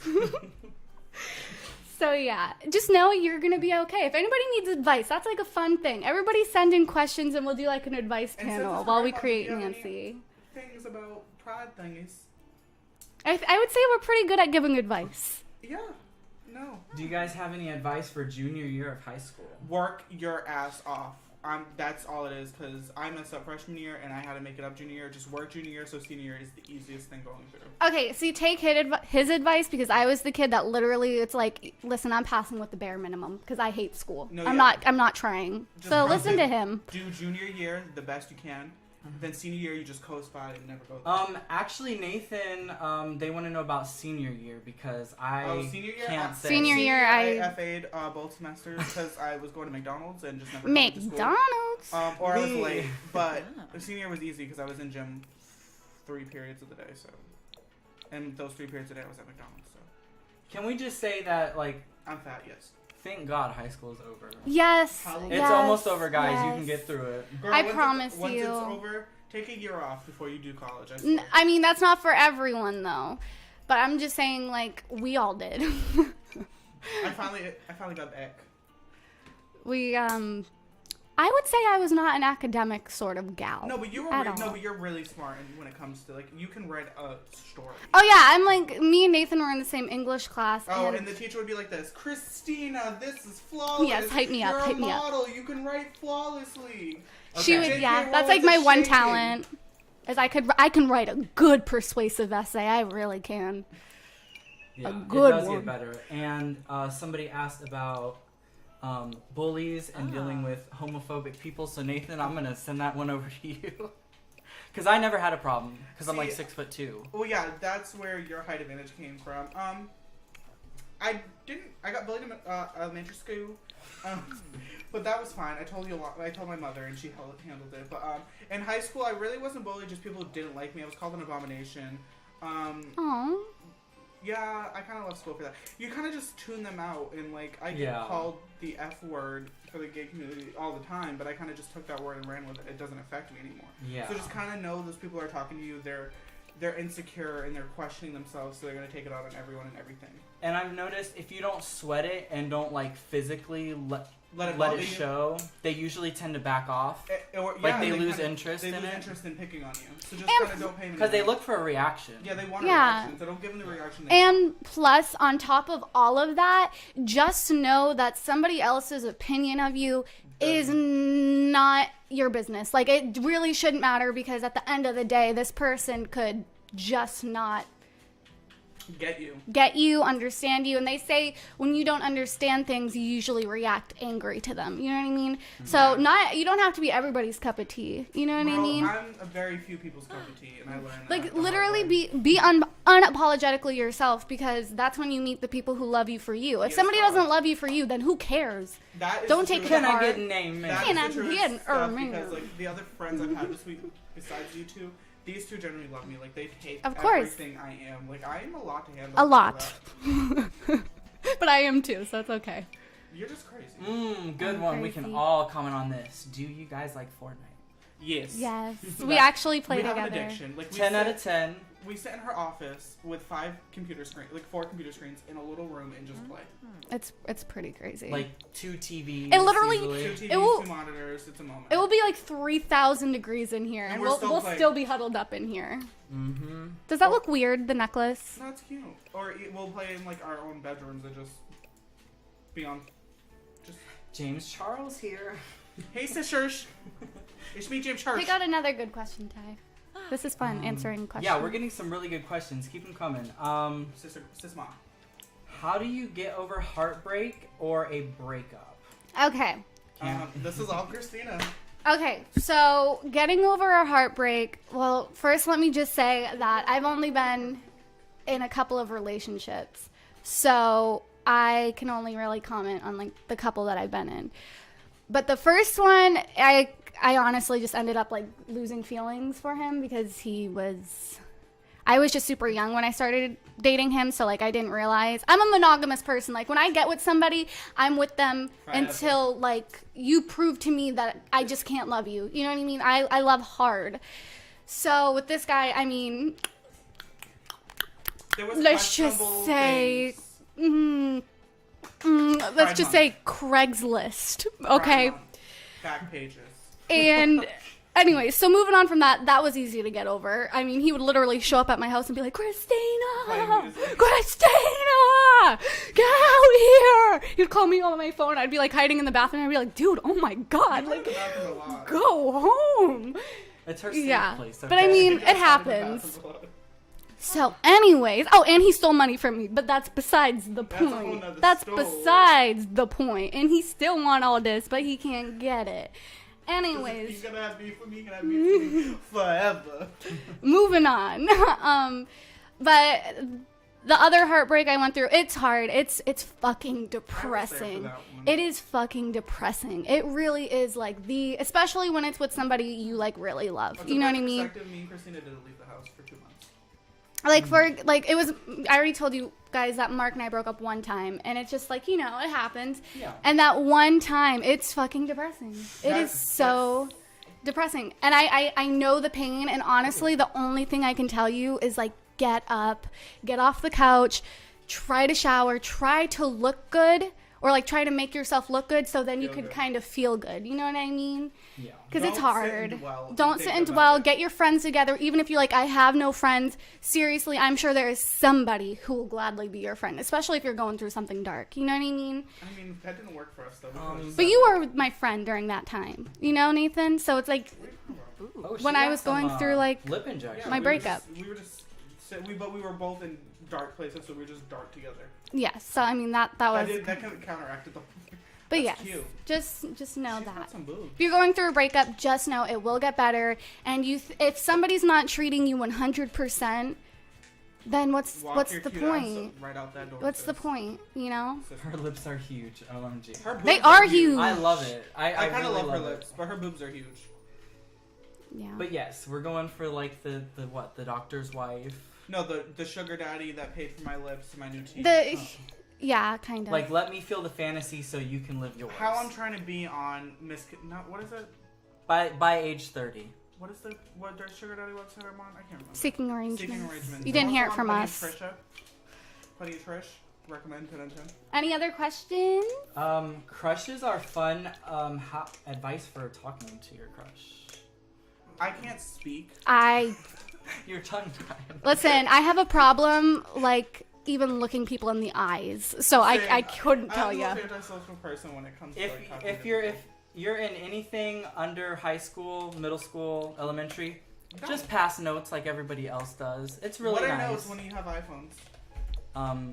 [SPEAKER 1] So yeah, just know you're gonna be okay. If anybody needs advice, that's like a fun thing. Everybody send in questions and we'll do like an advice
[SPEAKER 2] And since
[SPEAKER 1] panel
[SPEAKER 2] it's
[SPEAKER 1] while we
[SPEAKER 2] hard,
[SPEAKER 1] create
[SPEAKER 2] do you have any
[SPEAKER 1] Nancy.
[SPEAKER 2] Things about pride thingies.
[SPEAKER 1] I would say we're pretty good at giving advice.
[SPEAKER 2] Yeah. No.
[SPEAKER 3] Do you guys have any advice for junior year of high school?
[SPEAKER 2] Work your ass off. That's all it is, because I messed up freshman year and I had to make it up junior year. Just work junior year, so senior year is the easiest thing going through.
[SPEAKER 1] Okay, so you take his advice because I was the kid that literally it's like, listen, I'm passing with the bare minimum because I hate school.
[SPEAKER 2] No,
[SPEAKER 1] I'm
[SPEAKER 2] yeah.
[SPEAKER 1] not trying.
[SPEAKER 2] Just
[SPEAKER 1] So
[SPEAKER 2] run
[SPEAKER 1] listen
[SPEAKER 2] it.
[SPEAKER 1] to him.
[SPEAKER 2] Do junior year the best you can. Then senior year, you just coast by and never go there.
[SPEAKER 3] Actually, Nathan, they want to know about senior year because
[SPEAKER 2] Senior year?
[SPEAKER 3] can't say.
[SPEAKER 1] Senior year,
[SPEAKER 2] I FA'd both semesters because I was going to McDonald's and just never went to school.
[SPEAKER 1] McDonald's.
[SPEAKER 2] Or I was
[SPEAKER 3] Me.
[SPEAKER 2] late. But senior year was easy because I was in gym 3 periods of the day. So, and those 3 periods a day I was at McDonald's. So
[SPEAKER 3] Can we just say that, like,
[SPEAKER 2] I'm fat, yes.
[SPEAKER 3] thank God high school is over.
[SPEAKER 1] Yes.
[SPEAKER 2] It's
[SPEAKER 3] It's
[SPEAKER 1] yes,
[SPEAKER 3] almost over, guys. You can
[SPEAKER 1] yes.
[SPEAKER 3] get through it.
[SPEAKER 2] Girl,
[SPEAKER 1] I
[SPEAKER 2] once
[SPEAKER 1] promise
[SPEAKER 2] once
[SPEAKER 1] you.
[SPEAKER 2] it's over, take a year off before you do college. I swear.
[SPEAKER 1] I mean, that's not for everyone though. But I'm just saying, like, we all did.
[SPEAKER 2] I finally got the ick.
[SPEAKER 1] I would say I was not an academic sort of gal.
[SPEAKER 2] No, but you were
[SPEAKER 1] at all.
[SPEAKER 2] no, but you're really smart when it comes to, like, you can write a story.
[SPEAKER 1] Oh yeah, I'm like, me and Nathan were in the same English class.
[SPEAKER 2] Oh,
[SPEAKER 1] and
[SPEAKER 2] and the teacher would be like this, Christina, this is flawless.
[SPEAKER 1] Yes, hype me up,
[SPEAKER 2] You're
[SPEAKER 1] hype
[SPEAKER 2] a
[SPEAKER 1] me up.
[SPEAKER 2] model. You can write flawlessly.
[SPEAKER 1] she
[SPEAKER 3] Okay.
[SPEAKER 1] would,
[SPEAKER 2] J.K.
[SPEAKER 1] yeah, that's like
[SPEAKER 2] Rowling's
[SPEAKER 1] my
[SPEAKER 2] a
[SPEAKER 1] one
[SPEAKER 2] shaking.
[SPEAKER 1] talent. Is I can write a good persuasive essay. I really can.
[SPEAKER 3] Yeah,
[SPEAKER 1] good
[SPEAKER 3] it does
[SPEAKER 1] one.
[SPEAKER 3] get better. And somebody asked about bullies and dealing with homophobic people. So Nathan, I'm gonna send that one over to you because I never had a problem because I'm like
[SPEAKER 2] See,
[SPEAKER 3] 6'2".
[SPEAKER 2] Well, yeah, that's where your height advantage came from. I got bullied in elementary school, but that was fine. I told you a lot. I told my mother, and she handled it. But in high school, I really wasn't bullied. Just people didn't like me. I was called an abomination.
[SPEAKER 1] Aww.
[SPEAKER 2] Yeah, I kind of love school for that. You kind of just tune them out, and like I get
[SPEAKER 3] Yeah.
[SPEAKER 2] called the F word for the gay community all the time, but I kind of just took that word and ran with it. It doesn't affect me anymore.
[SPEAKER 3] Yeah.
[SPEAKER 2] So just kind of know those people are talking to you. They're insecure and they're questioning themselves, so they're gonna take it out on everyone and everything.
[SPEAKER 3] And I've noticed if you don't sweat it and don't like physically let
[SPEAKER 2] Let
[SPEAKER 3] it
[SPEAKER 2] bother you.
[SPEAKER 3] show, they usually tend to back off
[SPEAKER 2] Or,
[SPEAKER 3] Like,
[SPEAKER 2] yeah,
[SPEAKER 3] they lose
[SPEAKER 2] kinda-
[SPEAKER 3] interest
[SPEAKER 2] They
[SPEAKER 3] in
[SPEAKER 2] lose
[SPEAKER 3] it?
[SPEAKER 2] interest in picking on you. So just
[SPEAKER 1] And-
[SPEAKER 2] kind of don't pay them
[SPEAKER 3] because they
[SPEAKER 2] any
[SPEAKER 3] look for a reaction.
[SPEAKER 2] Yeah, they want a
[SPEAKER 1] Yeah.
[SPEAKER 2] reaction, so don't give them the reaction.
[SPEAKER 1] And plus, on top of all of that, just know that somebody else's opinion of you is not your business. Like, it really shouldn't matter because at the end of the day, this person could just not
[SPEAKER 2] get you.
[SPEAKER 1] understand you. And they say when you don't understand things, you usually react angry to them. You know what I mean? So you don't have to be everybody's cup of tea. You know what I
[SPEAKER 2] Well,
[SPEAKER 1] mean?
[SPEAKER 2] I'm a very few people's cup of tea, and I learned that
[SPEAKER 1] Like,
[SPEAKER 2] the hard
[SPEAKER 1] literally
[SPEAKER 2] way.
[SPEAKER 1] be unapologetically yourself because that's when you meet the people who love you for you. If
[SPEAKER 2] Yes,
[SPEAKER 1] somebody
[SPEAKER 2] God.
[SPEAKER 1] doesn't love you for you, then who cares?
[SPEAKER 2] That is
[SPEAKER 1] don't
[SPEAKER 2] the
[SPEAKER 1] take
[SPEAKER 2] truth.
[SPEAKER 1] it
[SPEAKER 3] Can I
[SPEAKER 1] hard.
[SPEAKER 3] get a name?
[SPEAKER 2] That
[SPEAKER 1] Can
[SPEAKER 2] is
[SPEAKER 1] I
[SPEAKER 2] the truest
[SPEAKER 1] get
[SPEAKER 2] stuff
[SPEAKER 1] me?
[SPEAKER 2] because, like, the other friends I've had this week, besides you two, these two generally love me. Like, they take
[SPEAKER 1] Of course.
[SPEAKER 2] everything I am. Like, I am a lot to handle.
[SPEAKER 1] A
[SPEAKER 2] for
[SPEAKER 1] lot.
[SPEAKER 2] that.
[SPEAKER 1] But I am too, so it's okay.
[SPEAKER 2] You're just crazy.
[SPEAKER 3] Good
[SPEAKER 1] I'm
[SPEAKER 3] one. We can
[SPEAKER 1] crazy.
[SPEAKER 3] all comment on this. Do you guys like Fortnite?
[SPEAKER 2] Yes.
[SPEAKER 1] Yes. We actually play
[SPEAKER 2] we have
[SPEAKER 1] together.
[SPEAKER 2] an addiction. Like,
[SPEAKER 3] 10 out of 10.
[SPEAKER 2] We sit in her office with 4 computer screens in a little room and just play.
[SPEAKER 1] It's pretty crazy.
[SPEAKER 3] Like 2 TVs.
[SPEAKER 1] It literally-
[SPEAKER 3] usually.
[SPEAKER 2] 2 TVs,
[SPEAKER 1] It will-
[SPEAKER 2] 2 monitors. It's a moment.
[SPEAKER 1] it will be like 3,000 degrees in here,
[SPEAKER 2] And
[SPEAKER 1] and
[SPEAKER 2] we're
[SPEAKER 1] we'll
[SPEAKER 2] still playing.
[SPEAKER 1] still be huddled up in here.
[SPEAKER 3] Mm-hmm.
[SPEAKER 1] Does that look weird, the necklace?
[SPEAKER 2] No, it's cute. Or we'll play in like our own bedrooms and just be on. Just
[SPEAKER 3] James Charles here.
[SPEAKER 2] hey sisters, it's me, James Church.
[SPEAKER 1] Pick out another good question, Ty. This is fun, answering questions.
[SPEAKER 3] Yeah, we're getting some really good questions. Keep them coming.
[SPEAKER 2] Sis mom.
[SPEAKER 3] How do you get over heartbreak or a breakup?
[SPEAKER 1] Okay.
[SPEAKER 2] This is all Christina.
[SPEAKER 1] Okay, so getting over a heartbreak. Well, first let me just say that I've only been in a couple of relationships, so I can only really comment on like the couple that I've been in. But the first one, I honestly just ended up like losing feelings for him because I was just super young when I started dating him, so like I didn't realize. I'm a monogamous person. Like when I get with somebody, I'm with them until like you prove to me that I just can't love you. You know what I mean? I love hard. So with this guy, I mean,
[SPEAKER 2] There was
[SPEAKER 1] let's just
[SPEAKER 2] questionable
[SPEAKER 1] say,
[SPEAKER 2] things.
[SPEAKER 1] let's just say Craigslist. Okay.
[SPEAKER 2] Pride Month. Back pages.
[SPEAKER 1] And anyway, so moving on from that, that was easy to get over. I mean, he would literally show up at my house and be like, Christina, get out here. He'd call me on my phone. I'd be like hiding in the bathroom. I'd be like, dude, oh my God, like, go home.
[SPEAKER 3] It's her safe
[SPEAKER 1] Yeah,
[SPEAKER 3] place.
[SPEAKER 1] but I mean, it happens. So anyways, oh, and he stole money from me, but that's besides the
[SPEAKER 2] That's a whole
[SPEAKER 1] point.
[SPEAKER 2] nother
[SPEAKER 1] That's
[SPEAKER 2] story.
[SPEAKER 1] besides the point. And he still want all this, but he can't get it. Anyways.
[SPEAKER 2] He's gonna have beef with me, he's gonna have beef with me forever.
[SPEAKER 1] Moving on. But the other heartbreak I went through, it's hard. It's fucking depressing.
[SPEAKER 2] that one.
[SPEAKER 1] It is fucking depressing. It really is like especially when it's with somebody you like really love.
[SPEAKER 2] What's
[SPEAKER 1] You know
[SPEAKER 2] a
[SPEAKER 1] what I
[SPEAKER 2] better
[SPEAKER 1] mean?
[SPEAKER 2] perspective, me and Christina didn't leave the house for 2 months.
[SPEAKER 1] It was, I already told you guys that Mark and I broke up one time, and it's just like, you know, it happens.
[SPEAKER 3] Yeah.
[SPEAKER 1] And that one time, it's fucking depressing. It is
[SPEAKER 2] That's-
[SPEAKER 1] so depressing. And I know the pain, and honestly, the only thing I can tell you is like, get up, get off the couch, try to shower, try to look good, or like try to make yourself look good so then you
[SPEAKER 2] Feel
[SPEAKER 1] could
[SPEAKER 2] good.
[SPEAKER 1] kind of feel good. You know what I mean?
[SPEAKER 3] Yeah.
[SPEAKER 1] Because it's
[SPEAKER 2] Don't sit
[SPEAKER 1] hard.
[SPEAKER 2] and dwell and
[SPEAKER 1] Don't
[SPEAKER 2] think
[SPEAKER 1] sit and
[SPEAKER 2] about
[SPEAKER 1] dwell.
[SPEAKER 2] it.
[SPEAKER 1] Get your friends together. Even if you're like, I have no friends. Seriously, I'm sure there is somebody who will gladly be your friend, especially if you're going through something dark. You know what I mean?
[SPEAKER 2] I mean, that didn't work for us though. because-
[SPEAKER 1] But you were my friend during that time. You know, Nathan? So it's like,
[SPEAKER 3] Oh, she
[SPEAKER 1] when I
[SPEAKER 3] got
[SPEAKER 1] was going through, like,
[SPEAKER 3] lip injection.
[SPEAKER 1] my
[SPEAKER 2] we were
[SPEAKER 1] breakup.
[SPEAKER 2] but we were both in dark places, so we were just dark together.
[SPEAKER 1] yes. So, I mean, that was,
[SPEAKER 2] That kind of counteracted the.
[SPEAKER 1] but
[SPEAKER 2] that's
[SPEAKER 1] yes,
[SPEAKER 2] cute.
[SPEAKER 1] just know
[SPEAKER 2] She's
[SPEAKER 1] that.
[SPEAKER 2] got some boobs.
[SPEAKER 1] If you're going through a breakup, just know it will get better. And if somebody's not treating you 100%, then what's
[SPEAKER 2] Walk your
[SPEAKER 1] the
[SPEAKER 2] cute ass
[SPEAKER 1] point?
[SPEAKER 2] right out that door.
[SPEAKER 1] What's the
[SPEAKER 2] sis.
[SPEAKER 1] point? You know?
[SPEAKER 2] Sis.
[SPEAKER 3] Her lips are huge. OMG.
[SPEAKER 2] Her boobs
[SPEAKER 1] They are
[SPEAKER 2] huge.
[SPEAKER 1] huge.
[SPEAKER 3] I love it.
[SPEAKER 2] I kind of
[SPEAKER 3] really
[SPEAKER 2] love her
[SPEAKER 3] it.
[SPEAKER 2] lips, but her boobs are huge.
[SPEAKER 1] Yeah.
[SPEAKER 3] But yes, we're going for like the doctor's wife.
[SPEAKER 2] No, the sugar daddy that paid for my lips and my new teeth.
[SPEAKER 1] Yeah, kind of.
[SPEAKER 3] Like, let me feel the fantasy so you can live yours.
[SPEAKER 2] How I'm trying to be on what is it?
[SPEAKER 3] by age 30.
[SPEAKER 2] What does sugar daddy website I'm on? I can't remember.
[SPEAKER 1] Seeking arrangements.
[SPEAKER 2] Seeking arrangements.
[SPEAKER 1] You didn't hear it
[SPEAKER 2] Also
[SPEAKER 1] from
[SPEAKER 2] on
[SPEAKER 1] us.
[SPEAKER 2] Plenty of Trish. Recommend 10 out of 10.
[SPEAKER 1] Any other questions?
[SPEAKER 3] Crushes are fun. Advice for talking to your crush.
[SPEAKER 2] I can't speak.
[SPEAKER 3] Your tongue tied.
[SPEAKER 1] Listen, I have a problem, like, even looking people in the eyes. So I couldn't tell you.
[SPEAKER 2] I'm the most antisocial person when it comes to like, talking
[SPEAKER 3] If
[SPEAKER 2] to
[SPEAKER 3] you're
[SPEAKER 2] people.
[SPEAKER 3] if you're in anything under high school, middle school, elementary, just pass notes like everybody else does. It's really
[SPEAKER 2] what
[SPEAKER 3] nice.
[SPEAKER 2] are notes when you have iPhones?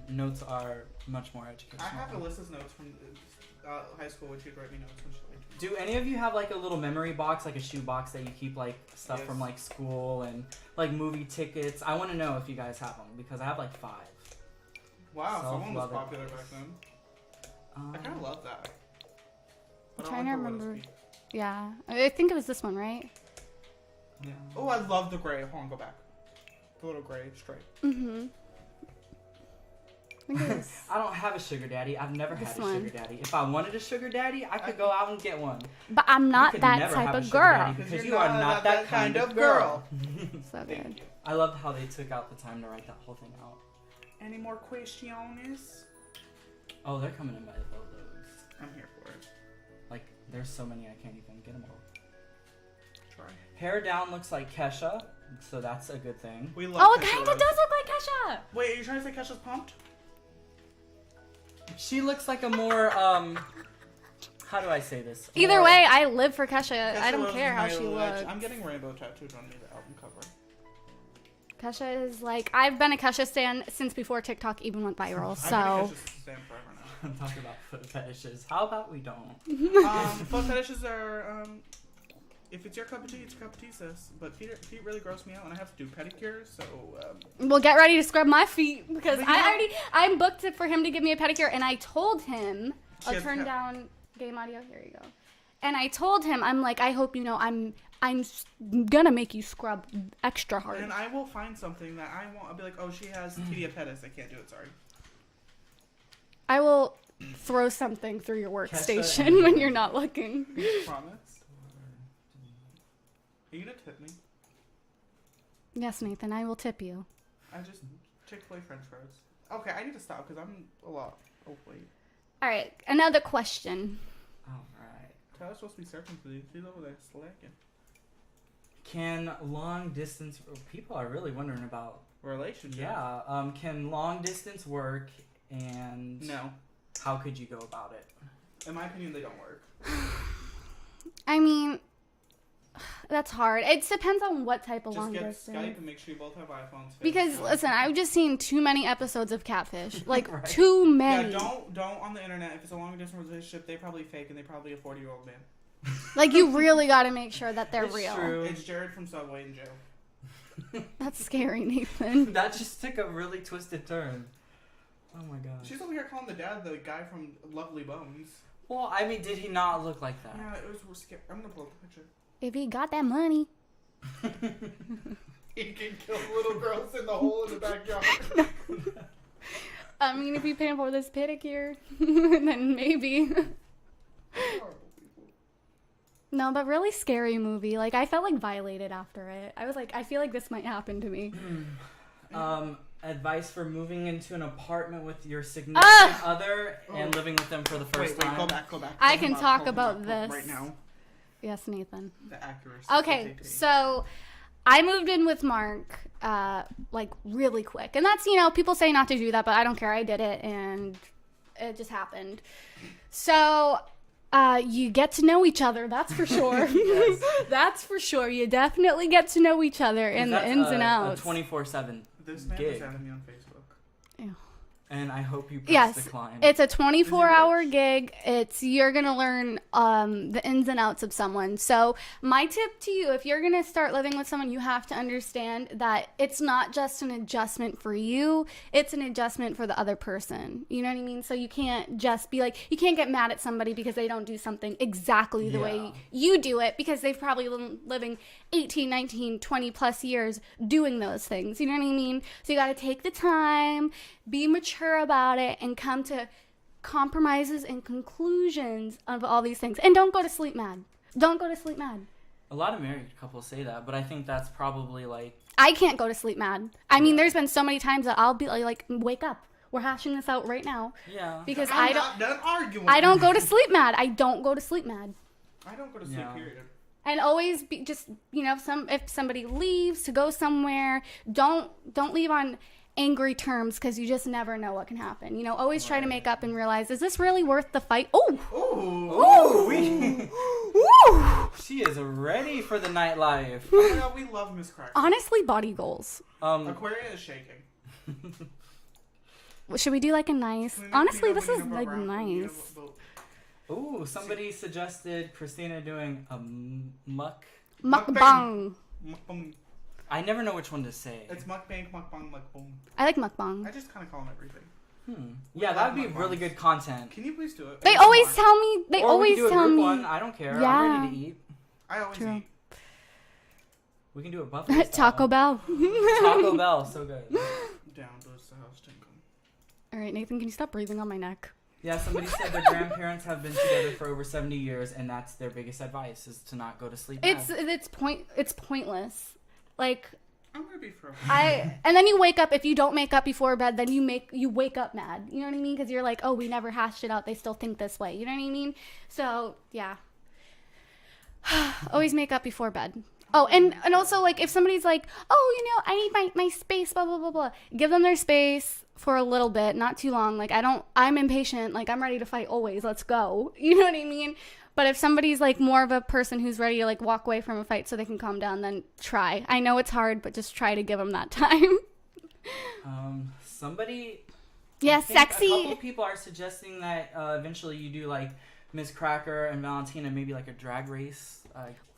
[SPEAKER 3] Notes are much more educational.
[SPEAKER 2] I have Alyssa's notes from high school when she'd write me notes and shit like that.
[SPEAKER 3] Do any of you have like a little memory box, like a shoe box that you keep like stuff
[SPEAKER 2] Yes.
[SPEAKER 3] from like school and like movie tickets? I want to know if you guys have them because I have like 5.
[SPEAKER 2] Wow, someone was
[SPEAKER 3] Self-love
[SPEAKER 2] popular
[SPEAKER 3] advice.
[SPEAKER 2] back then. I kind of love that.
[SPEAKER 1] I'm
[SPEAKER 2] I don't
[SPEAKER 1] trying to
[SPEAKER 2] like the Widows
[SPEAKER 1] remember.
[SPEAKER 2] Peak.
[SPEAKER 1] Yeah. I think it was this one, right?
[SPEAKER 3] Yeah.
[SPEAKER 2] Oh, I love the gray. Hold on, go back. The little gray straight.
[SPEAKER 1] Mm-hmm. I think it was.
[SPEAKER 3] I don't have a sugar daddy. I've never had
[SPEAKER 1] This
[SPEAKER 3] a
[SPEAKER 1] one.
[SPEAKER 3] sugar daddy. If I wanted a sugar daddy, I could go out and get one.
[SPEAKER 1] But I'm not
[SPEAKER 3] could
[SPEAKER 1] that
[SPEAKER 3] never
[SPEAKER 1] type
[SPEAKER 3] have a
[SPEAKER 1] of
[SPEAKER 3] sugar
[SPEAKER 1] girl.
[SPEAKER 3] daddy. Because you are not that kind of girl.
[SPEAKER 1] So
[SPEAKER 2] Thank
[SPEAKER 1] good.
[SPEAKER 2] you.
[SPEAKER 3] I loved how they took out the time to write that whole thing out.
[SPEAKER 2] Any more questions?
[SPEAKER 3] Oh, they're coming in by the loads.
[SPEAKER 2] I'm here for it.
[SPEAKER 3] Like, there's so many I can't even get them all.
[SPEAKER 2] Try.
[SPEAKER 3] Hair down looks like Kesha, so that's a good thing.
[SPEAKER 2] We love
[SPEAKER 1] Oh, it
[SPEAKER 2] Kesha
[SPEAKER 1] kind of
[SPEAKER 2] Rose.
[SPEAKER 1] does look like Kesha.
[SPEAKER 2] Wait, are you trying to say Kesha's pumped?
[SPEAKER 3] She looks like a more, how do I say this?
[SPEAKER 1] Either
[SPEAKER 3] More-
[SPEAKER 1] way, I live for Kesha.
[SPEAKER 2] Kesha
[SPEAKER 1] I don't
[SPEAKER 2] Rose
[SPEAKER 1] care
[SPEAKER 2] is
[SPEAKER 1] how
[SPEAKER 2] my
[SPEAKER 1] she
[SPEAKER 2] leg-
[SPEAKER 1] looks.
[SPEAKER 2] I'm getting rainbow tattooed on me, the album cover.
[SPEAKER 1] Kesha is like, I've been a Kesha stan since before TikTok even went viral.
[SPEAKER 2] I've been
[SPEAKER 1] So
[SPEAKER 2] a Kesha stan forever now.
[SPEAKER 3] talk about foot fetishes. How about we don't?
[SPEAKER 2] Foot fetishes are, if it's your cup of tea, it's your cup of tea, sis. But feet really gross me out, and I have to do pedicures, so,
[SPEAKER 1] Well, get ready to scrub my feet, because
[SPEAKER 2] But you
[SPEAKER 1] I'm booked for him to give me a pedicure, and I told him,
[SPEAKER 2] She
[SPEAKER 1] I'll
[SPEAKER 2] has
[SPEAKER 1] turn
[SPEAKER 2] pe-
[SPEAKER 1] down game audio, here you go. And I told him, I'm like, I hope you know I'm gonna make you scrub extra hard.
[SPEAKER 2] and I will find something that I want. I'll be like, oh, she has tibial pedis. I can't do it, sorry.
[SPEAKER 1] I will throw something through your
[SPEAKER 3] Catch
[SPEAKER 1] workstation
[SPEAKER 3] that.
[SPEAKER 1] when you're not looking.
[SPEAKER 2] Promise? Are you gonna tip me?
[SPEAKER 1] Yes, Nathan, I will tip you.
[SPEAKER 2] I just Chick-fil-A French fries. Okay, I need to stop because I'm a lot. Oh, wait.
[SPEAKER 1] All right, another question.
[SPEAKER 3] All right.
[SPEAKER 2] Tyler's supposed to be searching for these. She's over there slacking.
[SPEAKER 3] Can long distance people are really wondering about?
[SPEAKER 2] Relationship.
[SPEAKER 3] Yeah. Can long distance work, and
[SPEAKER 2] No.
[SPEAKER 3] how could you go about it?
[SPEAKER 2] In my opinion, they don't work.
[SPEAKER 1] I mean, that's hard. It depends on what type of
[SPEAKER 2] Just
[SPEAKER 1] long
[SPEAKER 2] get
[SPEAKER 1] distance.
[SPEAKER 2] Skype and make sure you both have iPhones.
[SPEAKER 1] Because
[SPEAKER 2] FaceTime.
[SPEAKER 1] listen, I've just seen too many episodes of Catfish. Like
[SPEAKER 3] Right.
[SPEAKER 1] too many.
[SPEAKER 2] Yeah, don't on the internet. If it's a long distance relationship, they probably fake and they probably a 40-year-old man.
[SPEAKER 1] Like you really got to make sure that they're
[SPEAKER 3] It's
[SPEAKER 1] real.
[SPEAKER 3] true.
[SPEAKER 2] It's Jared from Subway and Joe.
[SPEAKER 1] That's scary, Nathan.
[SPEAKER 3] That just took a really twisted turn. Oh my god.
[SPEAKER 2] She's over here calling the dad the guy from Lovely Bones.
[SPEAKER 3] Well, I mean, did he not look like that?
[SPEAKER 2] Yeah, it was scary. I'm gonna pull up the picture.
[SPEAKER 1] If he got that money.
[SPEAKER 2] He can kill little girls in the hole in the backyard.
[SPEAKER 1] I mean, if you pay for this pedicure, then maybe.
[SPEAKER 2] Horrible people.
[SPEAKER 1] No, but really scary movie. Like I felt like violated after it. I was like, I feel like this might happen to me.
[SPEAKER 3] Advice for moving into an apartment with your significant other and
[SPEAKER 2] Oh.
[SPEAKER 3] living with them for the first
[SPEAKER 2] Wait,
[SPEAKER 3] time.
[SPEAKER 2] go back.
[SPEAKER 1] I can talk
[SPEAKER 2] Hold
[SPEAKER 1] about
[SPEAKER 2] on,
[SPEAKER 1] this.
[SPEAKER 2] right now.
[SPEAKER 1] Yes, Nathan.
[SPEAKER 2] The accuracy.
[SPEAKER 1] Okay, so I moved in with Mark, like really quick. And that's, people say not to do that, but I don't care. I did it and it just happened. So, you get to know each other. That's for sure.
[SPEAKER 3] Yes.
[SPEAKER 1] That's for sure. You definitely get to know each other and the
[SPEAKER 3] That's
[SPEAKER 1] ins and
[SPEAKER 3] a
[SPEAKER 1] outs.
[SPEAKER 3] 24/7
[SPEAKER 2] This man
[SPEAKER 3] gig.
[SPEAKER 2] was having me on Facebook.
[SPEAKER 3] And I hope you press
[SPEAKER 1] Yes,
[SPEAKER 3] decline.
[SPEAKER 1] it's a 24-hour
[SPEAKER 2] rich?
[SPEAKER 1] gig. You're gonna learn the ins and outs of someone. So my tip to you, if you're gonna start living with someone, you have to understand that it's not just an adjustment for you; it's an adjustment for the other person. You know what I mean? So you can't just be like, you can't get mad at somebody because they don't do something exactly the way you do it, because they've probably been living 18, 19, 20 plus years doing those things. You know what I mean? So you got to take the time, be mature about it, and come to compromises and conclusions of all these things. And don't go to sleep mad. Don't go to sleep mad.
[SPEAKER 3] A lot of married couples say that, but I think that's probably like...
[SPEAKER 1] I can't go to sleep mad. I mean, there's been so many times that I'll be like, wake up. We're hashing this out right now.
[SPEAKER 3] Yeah.
[SPEAKER 1] Because
[SPEAKER 2] I'm not done arguing.
[SPEAKER 1] I don't go to sleep mad. I don't go to sleep mad.
[SPEAKER 2] I don't go to sleep.
[SPEAKER 3] Yeah.
[SPEAKER 2] Period.
[SPEAKER 1] And always be just, if somebody leaves to go somewhere, don't leave on angry terms, because you just never know what can happen. Always try to make up and realize, is this really worth the fight? Oh,
[SPEAKER 2] Ooh.
[SPEAKER 3] Ooh! She is ready for the nightlife.
[SPEAKER 2] Oh my god, we love Miss Cracker.
[SPEAKER 1] honestly, body goals.
[SPEAKER 2] Aquaria is shaking.
[SPEAKER 1] Should we do like a nice?
[SPEAKER 2] Can we make
[SPEAKER 1] honestly,
[SPEAKER 2] peanut
[SPEAKER 1] this is
[SPEAKER 2] butter
[SPEAKER 1] like
[SPEAKER 2] brown?
[SPEAKER 1] nice.
[SPEAKER 3] Ooh, somebody suggested Christina doing a
[SPEAKER 1] Mukbang.
[SPEAKER 2] Mukbang.
[SPEAKER 3] I never know which one to say.
[SPEAKER 2] It's mukbang, mukbang, mukbang.
[SPEAKER 1] I like mukbang.
[SPEAKER 2] I just kind of call them everything.
[SPEAKER 3] Yeah, that would be really good content.
[SPEAKER 2] Can you please do it?
[SPEAKER 1] They
[SPEAKER 2] Come
[SPEAKER 1] always
[SPEAKER 2] on.
[SPEAKER 1] tell me. They
[SPEAKER 3] Or we
[SPEAKER 1] always
[SPEAKER 3] can do a
[SPEAKER 1] tell
[SPEAKER 3] group
[SPEAKER 1] me.
[SPEAKER 3] one. I don't care.
[SPEAKER 1] Yeah.
[SPEAKER 3] I'm ready to eat.
[SPEAKER 2] I always
[SPEAKER 1] True.
[SPEAKER 2] eat.
[SPEAKER 3] We can do a buffet
[SPEAKER 1] Taco Bell.
[SPEAKER 3] Taco Bell, so good.
[SPEAKER 2] Down goes the house tinkle.
[SPEAKER 1] All right, Nathan, can you stop breathing on my neck?
[SPEAKER 3] Yeah, somebody said their grandparents have been together for over 70 years, and that's their biggest advice, is to not go to sleep.
[SPEAKER 1] It's
[SPEAKER 3] mad.
[SPEAKER 1] it's pointless. Like
[SPEAKER 2] I'm gonna be for.
[SPEAKER 1] and then you wake up, if you don't make up before bed, then you wake up mad. You know what I mean? Because you're like, oh, we never hashed it out. They still think this way. You know what I mean? So yeah, always make up before bed. Oh, and also, like, if somebody's like, oh, I need my space, blah blah blah blah, give them their space for a little bit, not too long. Like, I'm impatient. Like, I'm ready to fight always. Let's go. You know what I mean? But if somebody's like more of a person who's ready to like walk away from a fight so they can calm down, then try. I know it's hard, but just try to give them that time.
[SPEAKER 3] Somebody
[SPEAKER 1] Yeah,
[SPEAKER 3] I think
[SPEAKER 1] sexy.
[SPEAKER 3] A couple people are suggesting that eventually you do like Miss Cracker and Valentina, maybe like a drag race.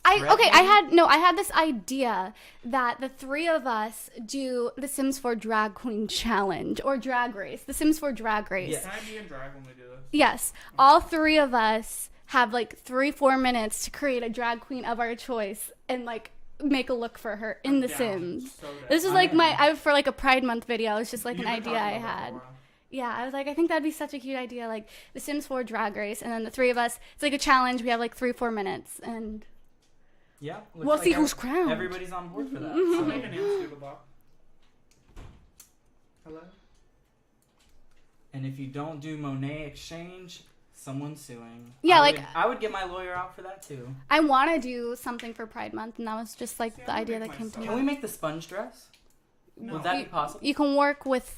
[SPEAKER 1] I had this idea that the three of us do the Sims 4 drag queen challenge or drag race. The Sims 4 drag race.
[SPEAKER 3] Yeah.
[SPEAKER 2] Can I be in drag when we do this?
[SPEAKER 1] Yes. All three of us have like 3-4 minutes to create a drag queen of our choice and like make a look for her in The
[SPEAKER 2] Down.
[SPEAKER 1] Sims.
[SPEAKER 2] So down.
[SPEAKER 1] This is like for like a Pride Month video. It's just like
[SPEAKER 2] You've
[SPEAKER 1] an
[SPEAKER 2] been
[SPEAKER 1] idea
[SPEAKER 2] talking
[SPEAKER 1] I
[SPEAKER 2] about that for a
[SPEAKER 1] had.
[SPEAKER 2] while.
[SPEAKER 1] Yeah, I was like, I think that'd be such a cute idea, like the Sims 4 drag race, and then the three of us, it's like a challenge. We have like 3-4 minutes, and
[SPEAKER 3] Yeah.
[SPEAKER 1] we'll see who's crowned.
[SPEAKER 3] Everybody's on board for that.
[SPEAKER 2] I'll
[SPEAKER 3] So.
[SPEAKER 2] make an answer about. Hello?
[SPEAKER 3] And if you don't do Monet Exchange, someone's suing.
[SPEAKER 1] Yeah,
[SPEAKER 3] I would get my lawyer out for that too.
[SPEAKER 1] I want to do something for Pride Month, and that was just like
[SPEAKER 2] See,
[SPEAKER 1] the
[SPEAKER 2] I'm
[SPEAKER 1] idea
[SPEAKER 2] gonna
[SPEAKER 1] that
[SPEAKER 2] make
[SPEAKER 1] came to me.
[SPEAKER 3] Can we make the sponge dress?
[SPEAKER 2] No.
[SPEAKER 3] Would that be possible?
[SPEAKER 1] You can work with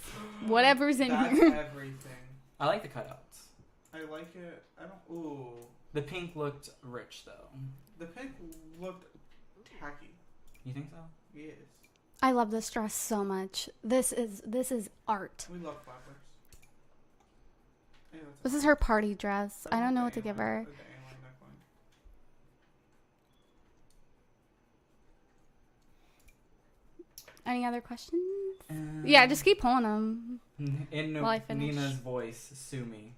[SPEAKER 1] whatever's in
[SPEAKER 2] That's
[SPEAKER 1] here.
[SPEAKER 2] everything.
[SPEAKER 3] I like the cutouts.
[SPEAKER 2] I like it. I don't. Ooh.
[SPEAKER 3] The pink looked rich though.
[SPEAKER 2] The pink looked tacky.
[SPEAKER 3] You think so?
[SPEAKER 2] Yes.
[SPEAKER 1] I love this dress so much. This is art.
[SPEAKER 2] We love flowers. Yeah,
[SPEAKER 1] This is her party dress. I don't know what to give her.
[SPEAKER 2] The A-line neckline.
[SPEAKER 1] Any other questions? Yeah, just keep pulling them.
[SPEAKER 3] In
[SPEAKER 1] While I finish.
[SPEAKER 3] Nina's voice, sue me.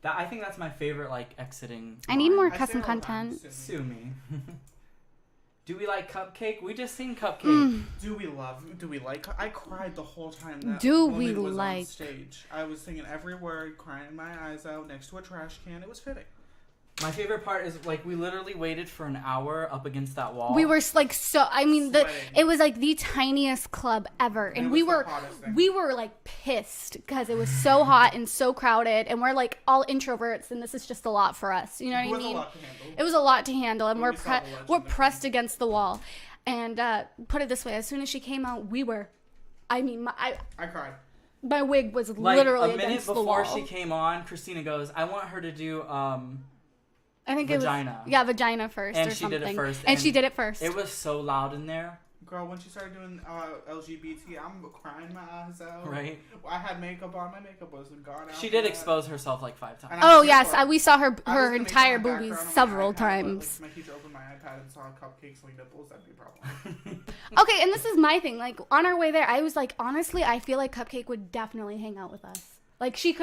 [SPEAKER 3] I think that's my favorite, like, exiting.
[SPEAKER 1] I need
[SPEAKER 3] line.
[SPEAKER 1] more
[SPEAKER 2] I say
[SPEAKER 1] custom
[SPEAKER 2] all the time,
[SPEAKER 1] content.
[SPEAKER 3] Sue me. Do we like Cupcake? We just seen Cupcake.
[SPEAKER 2] Do we like? I cried the whole time that
[SPEAKER 1] Do
[SPEAKER 2] woman
[SPEAKER 1] we
[SPEAKER 2] was on
[SPEAKER 1] like-
[SPEAKER 2] stage. I was singing every word, crying my eyes out next to a trash can. It was fitting.
[SPEAKER 3] My favorite part is, like, we literally waited for an hour up against that wall.
[SPEAKER 1] We were like
[SPEAKER 2] Sweating.
[SPEAKER 1] it was like the tiniest club ever, and
[SPEAKER 2] it
[SPEAKER 1] we
[SPEAKER 2] was the
[SPEAKER 1] were
[SPEAKER 2] hottest thing.
[SPEAKER 1] we were like pissed because it was so hot and so crowded, and we're like all introverts, and this is just a lot for us. You know what
[SPEAKER 2] It
[SPEAKER 1] I
[SPEAKER 2] was a
[SPEAKER 1] mean?
[SPEAKER 2] lot to handle.
[SPEAKER 1] It was a lot to handle, and
[SPEAKER 2] When
[SPEAKER 1] we're
[SPEAKER 2] we saw the legend
[SPEAKER 1] we're
[SPEAKER 2] of it.
[SPEAKER 1] pressed against the wall. And put it this way: as soon as she came out, we were. I mean,
[SPEAKER 2] I cried.
[SPEAKER 1] my wig was
[SPEAKER 3] like,
[SPEAKER 1] literally
[SPEAKER 3] a minute
[SPEAKER 1] against the
[SPEAKER 3] before
[SPEAKER 1] wall.
[SPEAKER 3] she came on, Christina goes, I want her to do,
[SPEAKER 1] I think
[SPEAKER 3] vagina.
[SPEAKER 1] it was vagina first,
[SPEAKER 3] And
[SPEAKER 1] or
[SPEAKER 3] she did
[SPEAKER 1] something.
[SPEAKER 3] it first,
[SPEAKER 1] and she
[SPEAKER 3] and
[SPEAKER 1] did it first.
[SPEAKER 3] it was so loud in there,
[SPEAKER 2] Girl, when she started doing LGBT, I'm crying my eyes out.
[SPEAKER 3] right?
[SPEAKER 2] I had makeup on. My makeup wasn't gone out.
[SPEAKER 3] She did
[SPEAKER 2] yet.
[SPEAKER 3] expose herself like 5 times.
[SPEAKER 2] And I'm
[SPEAKER 1] Oh
[SPEAKER 2] here
[SPEAKER 1] yes,
[SPEAKER 2] for it.
[SPEAKER 1] we saw her
[SPEAKER 2] I was
[SPEAKER 1] her
[SPEAKER 2] gonna make
[SPEAKER 1] entire
[SPEAKER 2] my
[SPEAKER 1] boobies
[SPEAKER 2] background on my
[SPEAKER 1] several
[SPEAKER 2] iPad,
[SPEAKER 1] times.
[SPEAKER 2] But, like, if my teacher opened my iPad and saw cupcakes like nipples, that'd be a problem.
[SPEAKER 1] Okay, and this is my thing. Like on our way there, I was like, honestly, I feel like Cupcake would definitely hang out with us. Like she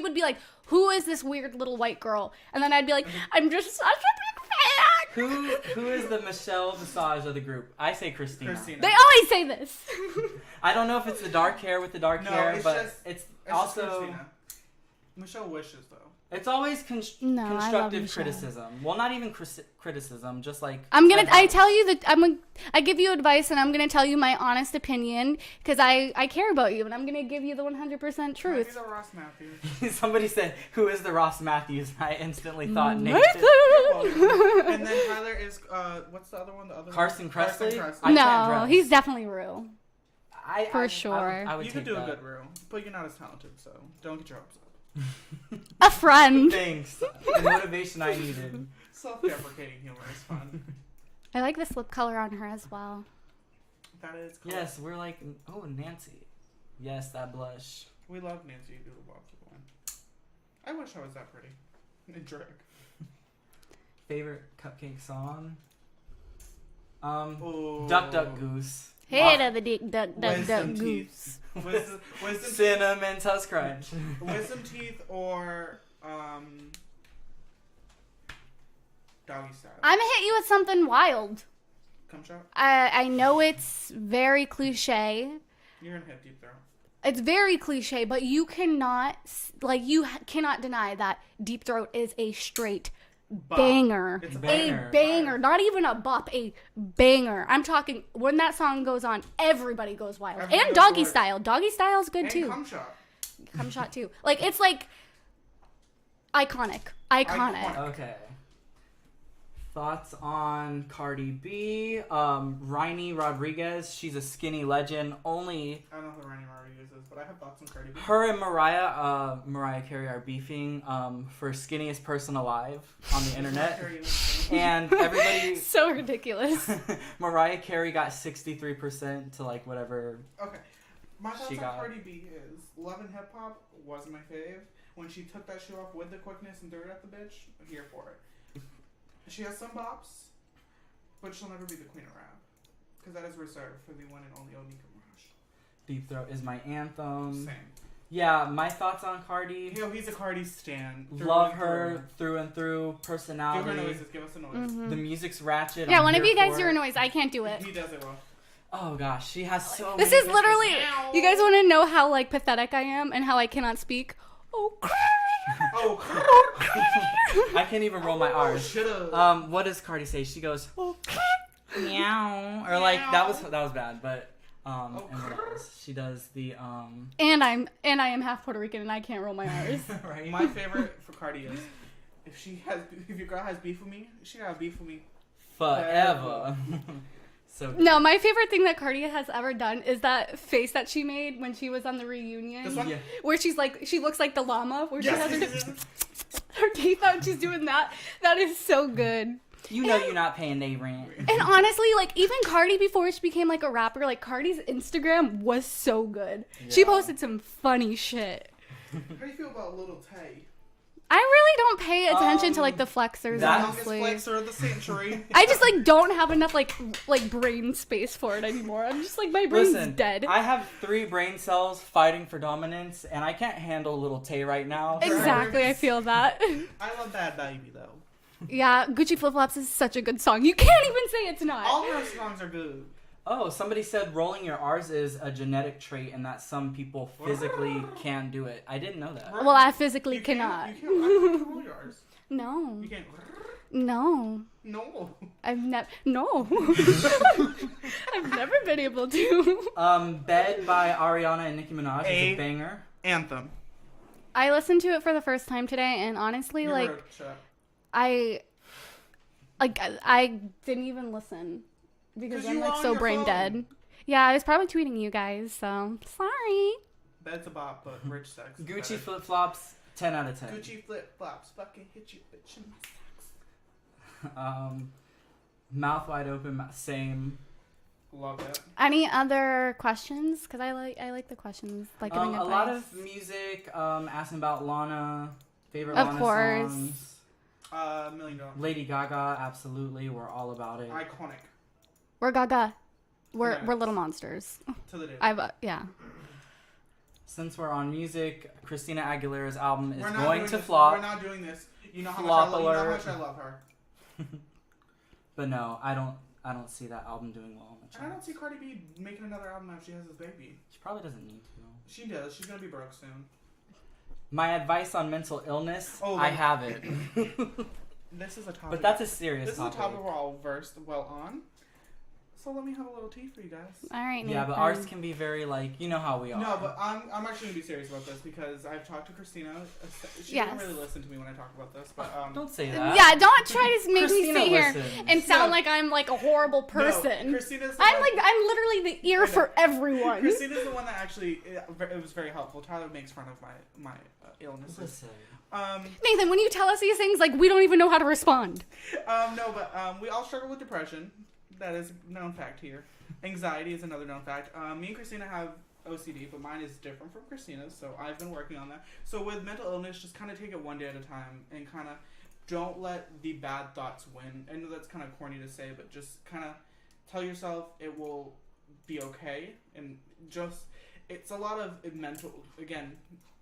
[SPEAKER 1] would be like, who is this weird little white girl? And then I'd be like, I'm just such a big fan.
[SPEAKER 3] Who is the Michelle Visage of the group? I say Christina.
[SPEAKER 2] Christina.
[SPEAKER 1] They always say this.
[SPEAKER 3] I don't know if it's the dark hair with the dark
[SPEAKER 2] No,
[SPEAKER 3] hair,
[SPEAKER 2] it's
[SPEAKER 3] but
[SPEAKER 2] just-
[SPEAKER 3] it's
[SPEAKER 2] It's
[SPEAKER 3] also
[SPEAKER 2] just Christina. Michelle wishes though.
[SPEAKER 3] it's always
[SPEAKER 1] No, I love
[SPEAKER 3] constructive
[SPEAKER 1] Michelle.
[SPEAKER 3] criticism. Well, not even criticism, just like
[SPEAKER 1] I tell you that I give you advice, and I'm gonna tell you my honest opinion because I care about you, and I'm gonna give you the 100%
[SPEAKER 2] Maybe
[SPEAKER 1] truth.
[SPEAKER 2] the Ross Matthews.
[SPEAKER 3] Somebody said, "Who is the Ross Matthews?" I instantly thought Nathan.
[SPEAKER 2] And then Tyler is what's the other one? The other
[SPEAKER 3] Carson Kressley?
[SPEAKER 2] Kressley.
[SPEAKER 3] I can't
[SPEAKER 1] No,
[SPEAKER 3] dress.
[SPEAKER 1] he's definitely real. For
[SPEAKER 3] I
[SPEAKER 1] sure.
[SPEAKER 3] I would
[SPEAKER 2] You can
[SPEAKER 3] take
[SPEAKER 2] do a
[SPEAKER 3] that.
[SPEAKER 2] good room, but you're not as talented, so don't get your hopes up.
[SPEAKER 1] A friend.
[SPEAKER 3] Thanks. The motivation I needed.
[SPEAKER 2] Self-deprecating humor is fun.
[SPEAKER 1] I like this lip color on her as well.
[SPEAKER 2] That is cool.
[SPEAKER 3] Yes, we're like, oh, Nancy. Yes, that blush.
[SPEAKER 2] We love Nancy Doodlebop. I wish I was that pretty. In drag.
[SPEAKER 3] Favorite Cupcake song?
[SPEAKER 2] Ooh.
[SPEAKER 3] Duck Duck Goose.
[SPEAKER 1] Head of the dick, duck, duck, duck,
[SPEAKER 2] Wisdom
[SPEAKER 1] goose.
[SPEAKER 2] teeth. Wisdom teeth.
[SPEAKER 3] Cinnamon Toast Crunch.
[SPEAKER 2] Wisdom teeth or doggy style.
[SPEAKER 1] I'm gonna hit you with something wild.
[SPEAKER 2] Come shot.
[SPEAKER 1] I know it's very cliche.
[SPEAKER 2] You're gonna hit deep throat.
[SPEAKER 1] It's very cliche, but you cannot cannot deny that Deep Throat is a straight banger.
[SPEAKER 2] It's a
[SPEAKER 3] banger.
[SPEAKER 1] A banger, not even a bop, a banger. I'm talking when that song goes on, everybody goes wild.
[SPEAKER 2] Everybody
[SPEAKER 1] And
[SPEAKER 2] goes
[SPEAKER 1] Doggy
[SPEAKER 2] wild.
[SPEAKER 1] Style. Doggy Style's good
[SPEAKER 2] And
[SPEAKER 1] too.
[SPEAKER 2] come shot.
[SPEAKER 1] Come shot too. Like it's like iconic.
[SPEAKER 3] Okay. Thoughts on Cardi B? Rainy Rodriguez. She's a skinny legend. Only
[SPEAKER 2] I don't know who Randy Rodriguez is, but I have thoughts on Cardi B.
[SPEAKER 3] her and Mariah Carey are beefing for skinniest person alive on the internet. And everybody,
[SPEAKER 1] So ridiculous.
[SPEAKER 3] Mariah Carey got 63% to like whatever.
[SPEAKER 2] Okay. My thoughts
[SPEAKER 3] She
[SPEAKER 2] on
[SPEAKER 3] got-
[SPEAKER 2] Cardi B is Love and Hip Hop was my fave. When she took that shoe off with the quickness and threw it at the bitch, I'm here for it. She has some bops, but she'll never be the queen of rap. Because that is reserved for the one and only Onika Marsh.
[SPEAKER 3] Deep Throat is my anthem.
[SPEAKER 2] Same.
[SPEAKER 3] Yeah, my thoughts on Cardi.
[SPEAKER 2] Yo, he's a Cardi stan.
[SPEAKER 3] Love her through and through.
[SPEAKER 2] Give
[SPEAKER 3] Personality.
[SPEAKER 2] her noises. Give us a noise.
[SPEAKER 3] The music's ratchet.
[SPEAKER 1] Yeah,
[SPEAKER 3] I'm
[SPEAKER 1] one of
[SPEAKER 3] here
[SPEAKER 1] you guys
[SPEAKER 3] for
[SPEAKER 1] do a
[SPEAKER 3] it.
[SPEAKER 1] noise. I can't do it.
[SPEAKER 2] He does it well.
[SPEAKER 3] Oh gosh, she has so.
[SPEAKER 1] This
[SPEAKER 3] many
[SPEAKER 1] is literally.
[SPEAKER 2] Ow.
[SPEAKER 1] You guys want to know how like pathetic I am and how I cannot speak? Oh.
[SPEAKER 2] Oh,
[SPEAKER 3] I can't even roll my R's.
[SPEAKER 2] should've.
[SPEAKER 3] What does Cardi say? She goes meow, or like that was bad, but and what else? She does the
[SPEAKER 1] And I am half Puerto Rican and I can't roll my R's.
[SPEAKER 3] right.
[SPEAKER 2] My favorite for Cardi is if your girl has beef with me, she gotta have beef with me.
[SPEAKER 3] Forever. So good.
[SPEAKER 1] No, my favorite thing that Cardi has ever done is that face that she made when she was on the reunion,
[SPEAKER 2] This one?
[SPEAKER 3] Yeah.
[SPEAKER 1] where she looks like the llama, where she has
[SPEAKER 2] Yes.
[SPEAKER 1] her teeth out and she's doing that. That is so good.
[SPEAKER 3] You know you're not paying they rent.
[SPEAKER 1] And honestly, like even Cardi before she became like a rapper, like Cardi's Instagram was so good. She
[SPEAKER 3] Yeah.
[SPEAKER 1] posted some funny shit.
[SPEAKER 2] How do you feel about Little Tay?
[SPEAKER 1] I really don't pay attention to like the flexors,
[SPEAKER 3] That-
[SPEAKER 2] Longest
[SPEAKER 1] honestly.
[SPEAKER 2] flexor of the century.
[SPEAKER 1] I just like don't have enough like brain space for it anymore. I'm just like my brain's
[SPEAKER 3] Listen,
[SPEAKER 1] dead.
[SPEAKER 3] I have 3 brain cells fighting for dominance, and I can't handle little Tay right now.
[SPEAKER 1] Exactly, I feel that.
[SPEAKER 2] I love Bad Baby though.
[SPEAKER 1] Yeah, Gucci Flip Flops is such a good song. You can't even say it's not.
[SPEAKER 2] All her songs are good.
[SPEAKER 3] Oh, somebody said rolling your R's is a genetic trait, and that some people physically can do it. I didn't know that.
[SPEAKER 1] Well, I physically
[SPEAKER 2] You
[SPEAKER 1] cannot.
[SPEAKER 2] You can't. I can roll yours.
[SPEAKER 1] No,
[SPEAKER 2] You can't.
[SPEAKER 1] no,
[SPEAKER 2] No.
[SPEAKER 1] I've never. No, I've never been able to.
[SPEAKER 3] Bed by Ariana and Nicki Minaj is
[SPEAKER 2] A-
[SPEAKER 3] a banger.
[SPEAKER 2] Anthem.
[SPEAKER 1] I listened to it for the first time today, and honestly,
[SPEAKER 2] You're
[SPEAKER 1] like
[SPEAKER 2] rude. Shut up.
[SPEAKER 1] I didn't even listen because
[SPEAKER 2] 'Cause
[SPEAKER 1] I'm
[SPEAKER 2] you were
[SPEAKER 1] like
[SPEAKER 2] on
[SPEAKER 1] so
[SPEAKER 2] your
[SPEAKER 1] brain
[SPEAKER 2] phone.
[SPEAKER 1] dead. Yeah, I was probably tweeting you guys, so sorry.
[SPEAKER 2] Bed's a bop, but rich sex. is
[SPEAKER 3] Gucci
[SPEAKER 2] better.
[SPEAKER 3] flip flops, 10 out of 10.
[SPEAKER 2] Gucci flip flops. Fucking hit you, bitch. In my socks.
[SPEAKER 3] Mouth wide open, same.
[SPEAKER 2] Love it.
[SPEAKER 1] Any other questions? Because I like the questions, like giving
[SPEAKER 3] A
[SPEAKER 1] advice.
[SPEAKER 3] lot of music, asking about Lana, favorite
[SPEAKER 1] Of
[SPEAKER 3] Lana
[SPEAKER 1] course.
[SPEAKER 3] songs.
[SPEAKER 2] $1 million.
[SPEAKER 3] Lady Gaga, absolutely, we're all about it.
[SPEAKER 2] Iconic.
[SPEAKER 1] We're Gaga. We're
[SPEAKER 2] Yeah.
[SPEAKER 1] little monsters.
[SPEAKER 2] To the day.
[SPEAKER 1] Yeah.
[SPEAKER 3] Since we're on music, Christina Aguilera's album is
[SPEAKER 2] We're not
[SPEAKER 3] going
[SPEAKER 2] doing
[SPEAKER 3] to
[SPEAKER 2] this.
[SPEAKER 3] flop.
[SPEAKER 2] We're not doing this. You know how
[SPEAKER 3] Flop
[SPEAKER 2] much I love. You know how
[SPEAKER 3] alert.
[SPEAKER 2] much I love her.
[SPEAKER 3] But no, I don't see that album doing well on the
[SPEAKER 2] And I don't
[SPEAKER 3] charts.
[SPEAKER 2] see Cardi B making another album after she has this baby.
[SPEAKER 3] She probably doesn't need to.
[SPEAKER 2] She does. She's gonna be broke soon.
[SPEAKER 3] My advice on mental illness,
[SPEAKER 2] Oh,
[SPEAKER 3] I
[SPEAKER 2] like-
[SPEAKER 3] have it.
[SPEAKER 2] This is a topic.
[SPEAKER 3] But that's a serious
[SPEAKER 2] This is a
[SPEAKER 3] topic.
[SPEAKER 2] topic we're all versed well on. So let me have a little tea for you guys.
[SPEAKER 1] All right.
[SPEAKER 3] Yeah, but
[SPEAKER 1] Nathan.
[SPEAKER 3] ours can be very like, you know how we are.
[SPEAKER 2] No, but I'm actually gonna be serious about this because I've talked to Christina. She
[SPEAKER 1] Yes.
[SPEAKER 2] doesn't really listen to me when I talk about this, but
[SPEAKER 3] Don't say that.
[SPEAKER 1] Yeah, don't try to make me
[SPEAKER 3] Christina
[SPEAKER 1] sit here
[SPEAKER 3] listens.
[SPEAKER 1] and sound
[SPEAKER 2] No.
[SPEAKER 1] like I'm like a horrible person.
[SPEAKER 2] No, Christina's the
[SPEAKER 1] I'm
[SPEAKER 2] one-
[SPEAKER 1] literally the ear for everyone.
[SPEAKER 2] Christina's the one that actually it was very helpful. Tyler makes fun of my illnesses.
[SPEAKER 3] Listen.
[SPEAKER 1] Nathan, when you tell us these things, like we don't even know how to respond.
[SPEAKER 2] No, but we all struggle with depression. That is a known fact here. Anxiety is another known fact. Me and Christina have OCD, but mine is different from Christina's, so I've been working on that. So with mental illness, just kind of take it one day at a time and kind of don't let the bad thoughts win. I know that's kind of corny to say, but just kind of tell yourself it will be okay. And just, it's a lot of mental, again,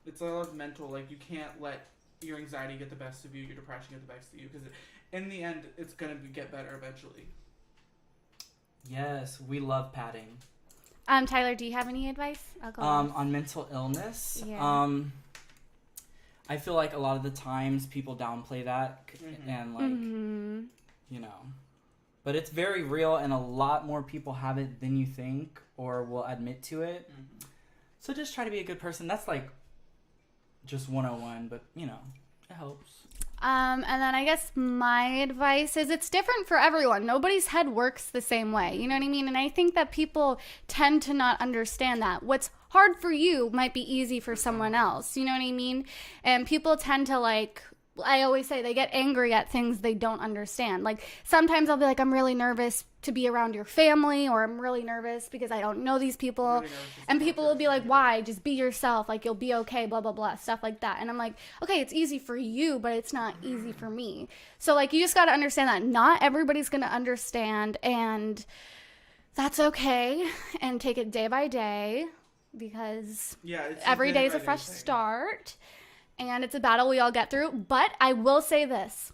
[SPEAKER 2] it's a lot of mental, like you can't let your anxiety get the best of you, your depression get the best of you, because in the end, it's going to get better eventually.
[SPEAKER 3] Yes, we love padding.
[SPEAKER 1] Tyler, do you have any advice? I'll go.
[SPEAKER 3] On mental illness,
[SPEAKER 1] Yeah.
[SPEAKER 3] I feel like a lot of the times people downplay that
[SPEAKER 2] Mhm.
[SPEAKER 3] and like,
[SPEAKER 1] Mm-hmm.
[SPEAKER 3] you know, but it's very real and a lot more people have it than you think or will admit to it. So just try to be a good person. That's like just 101, but you know, it helps.
[SPEAKER 1] And then I guess my advice is it's different for everyone. Nobody's head works the same way. You know what I mean? And I think that people tend to not understand that. What's hard for you might be easy for someone else. You know what I mean? And people tend to like I always say they get angry at things they don't understand. Like sometimes I'll be like, I'm really nervous to be around your family, or I'm really nervous because I don't know these people. And people will be like, why? Just be yourself. Like you'll be okay, blah, blah, blah, stuff like that. And I'm like, okay, it's easy for you, but it's not easy for me. So like, you just got to understand that not everybody's going to understand, and that's okay. And take it day by day, because every day is a fresh start. And it's a battle we all get through. But I will say this.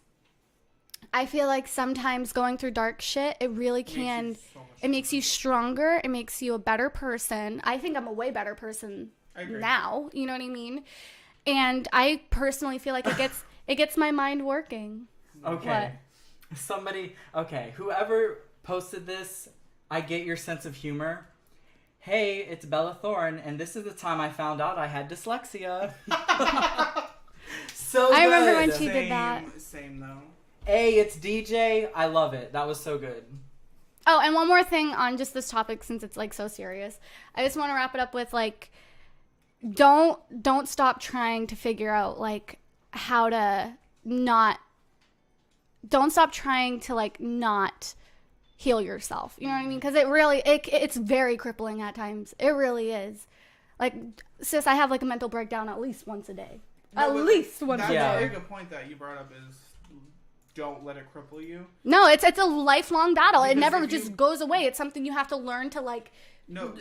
[SPEAKER 1] I feel like sometimes going through dark shit, it really can, it makes you stronger. It makes you a better person. I think I'm a way better person now. You know what I mean? And I personally feel like it gets my mind working.
[SPEAKER 3] Okay. Whoever posted this, I get your sense of humor. Hey, it's Bella Thorne, and this is the time I found out I had dyslexia. So
[SPEAKER 1] I remember
[SPEAKER 3] good.
[SPEAKER 1] when she did that.
[SPEAKER 2] Same though.
[SPEAKER 3] Hey, it's DJ. I love it. That was so good.
[SPEAKER 1] Oh, and one more thing on just this topic, since it's like so serious. I just want to wrap it up with like, don't stop trying to figure out like how to not. Don't stop trying to like not heal yourself. You know what I mean? Because it really, it's very crippling at times. It really is. Like, sis, I have like a mental breakdown at least once a day.
[SPEAKER 2] No,
[SPEAKER 1] at least once a day.
[SPEAKER 2] That's a very good point that you brought up is don't let it cripple you.
[SPEAKER 1] No, it's a lifelong battle.
[SPEAKER 2] Because
[SPEAKER 1] it never just goes away. It's something you have to learn to like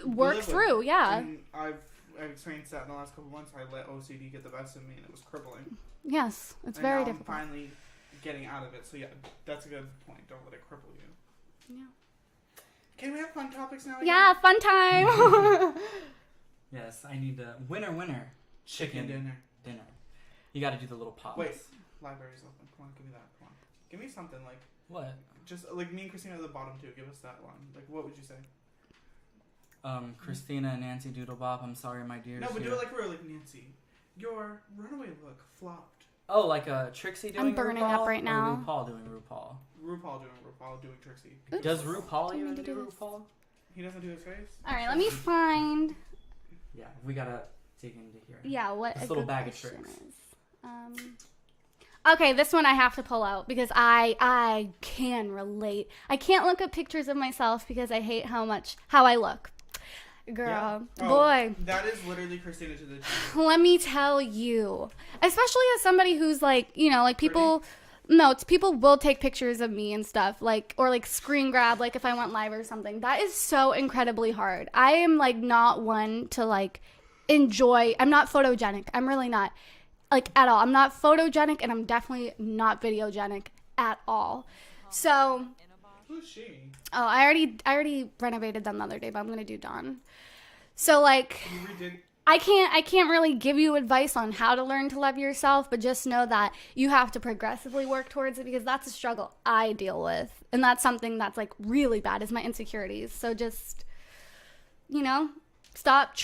[SPEAKER 1] work through. Yeah.
[SPEAKER 2] And I've experienced that in the last couple months. I let OCD get the best of me, and it was crippling.
[SPEAKER 1] Yes, it's
[SPEAKER 2] and
[SPEAKER 1] very
[SPEAKER 2] now
[SPEAKER 1] difficult.
[SPEAKER 2] I'm finally getting out of it. So yeah, that's a good point. Don't let it cripple you.
[SPEAKER 1] Yeah.
[SPEAKER 2] Can we have fun topics now? Again?
[SPEAKER 1] Yeah, fun time.
[SPEAKER 3] Yes, I need to winner. Chicken
[SPEAKER 2] dinner.
[SPEAKER 3] You got to do the little pops.
[SPEAKER 2] Wait, library's open. Come on, give me that. Come on, give me something like.
[SPEAKER 3] What?
[SPEAKER 2] Just like me and Christina at the bottom too. Give us that one. Like, what would you say?
[SPEAKER 3] Christina, Nancy Doodlebop. I'm sorry, my dear.
[SPEAKER 2] No, but do it like we're like Nancy. Your runaway look flopped.
[SPEAKER 3] Oh, like a Trixie doing
[SPEAKER 1] I'm burning
[SPEAKER 3] RuPaul,
[SPEAKER 1] up right now.
[SPEAKER 3] Or RuPaul doing RuPaul.
[SPEAKER 2] RuPaul doing Trixie.
[SPEAKER 1] Oops.
[SPEAKER 3] Does RuPaul
[SPEAKER 1] Didn't mean
[SPEAKER 3] even
[SPEAKER 1] to
[SPEAKER 3] do
[SPEAKER 1] do this.
[SPEAKER 3] RuPaul?
[SPEAKER 2] He doesn't do his face.
[SPEAKER 1] All right, let me find.
[SPEAKER 3] Yeah, we gotta dig into here.
[SPEAKER 1] Yeah, what
[SPEAKER 3] This
[SPEAKER 1] a
[SPEAKER 3] little
[SPEAKER 1] good
[SPEAKER 3] bag of
[SPEAKER 1] question
[SPEAKER 3] tricks.
[SPEAKER 1] is. Okay, this one I have to pull out because I can relate. I can't look at pictures of myself because I hate how I look. Girl, boy.
[SPEAKER 2] That is literally Christina to the G.
[SPEAKER 1] Let me tell you, especially as somebody who's like, you know, like people, no, it's people will take pictures of me and stuff, like, or like screen grab, like if I went live or something. That is so incredibly hard. I am like not one to like enjoy. I'm not photogenic. I'm really not, like, at all. I'm not photogenic, and I'm definitely not videogenic at all. So,
[SPEAKER 2] Who's she?
[SPEAKER 1] oh, I already renovated them the other day, but I'm gonna do Dawn. So like,
[SPEAKER 2] You redid.
[SPEAKER 1] I can't really give you advice on how to learn to love yourself, but just know that you have to progressively work towards it, because that's a struggle I deal with, and that's something that's like really bad is my insecurities. So just, you know, stop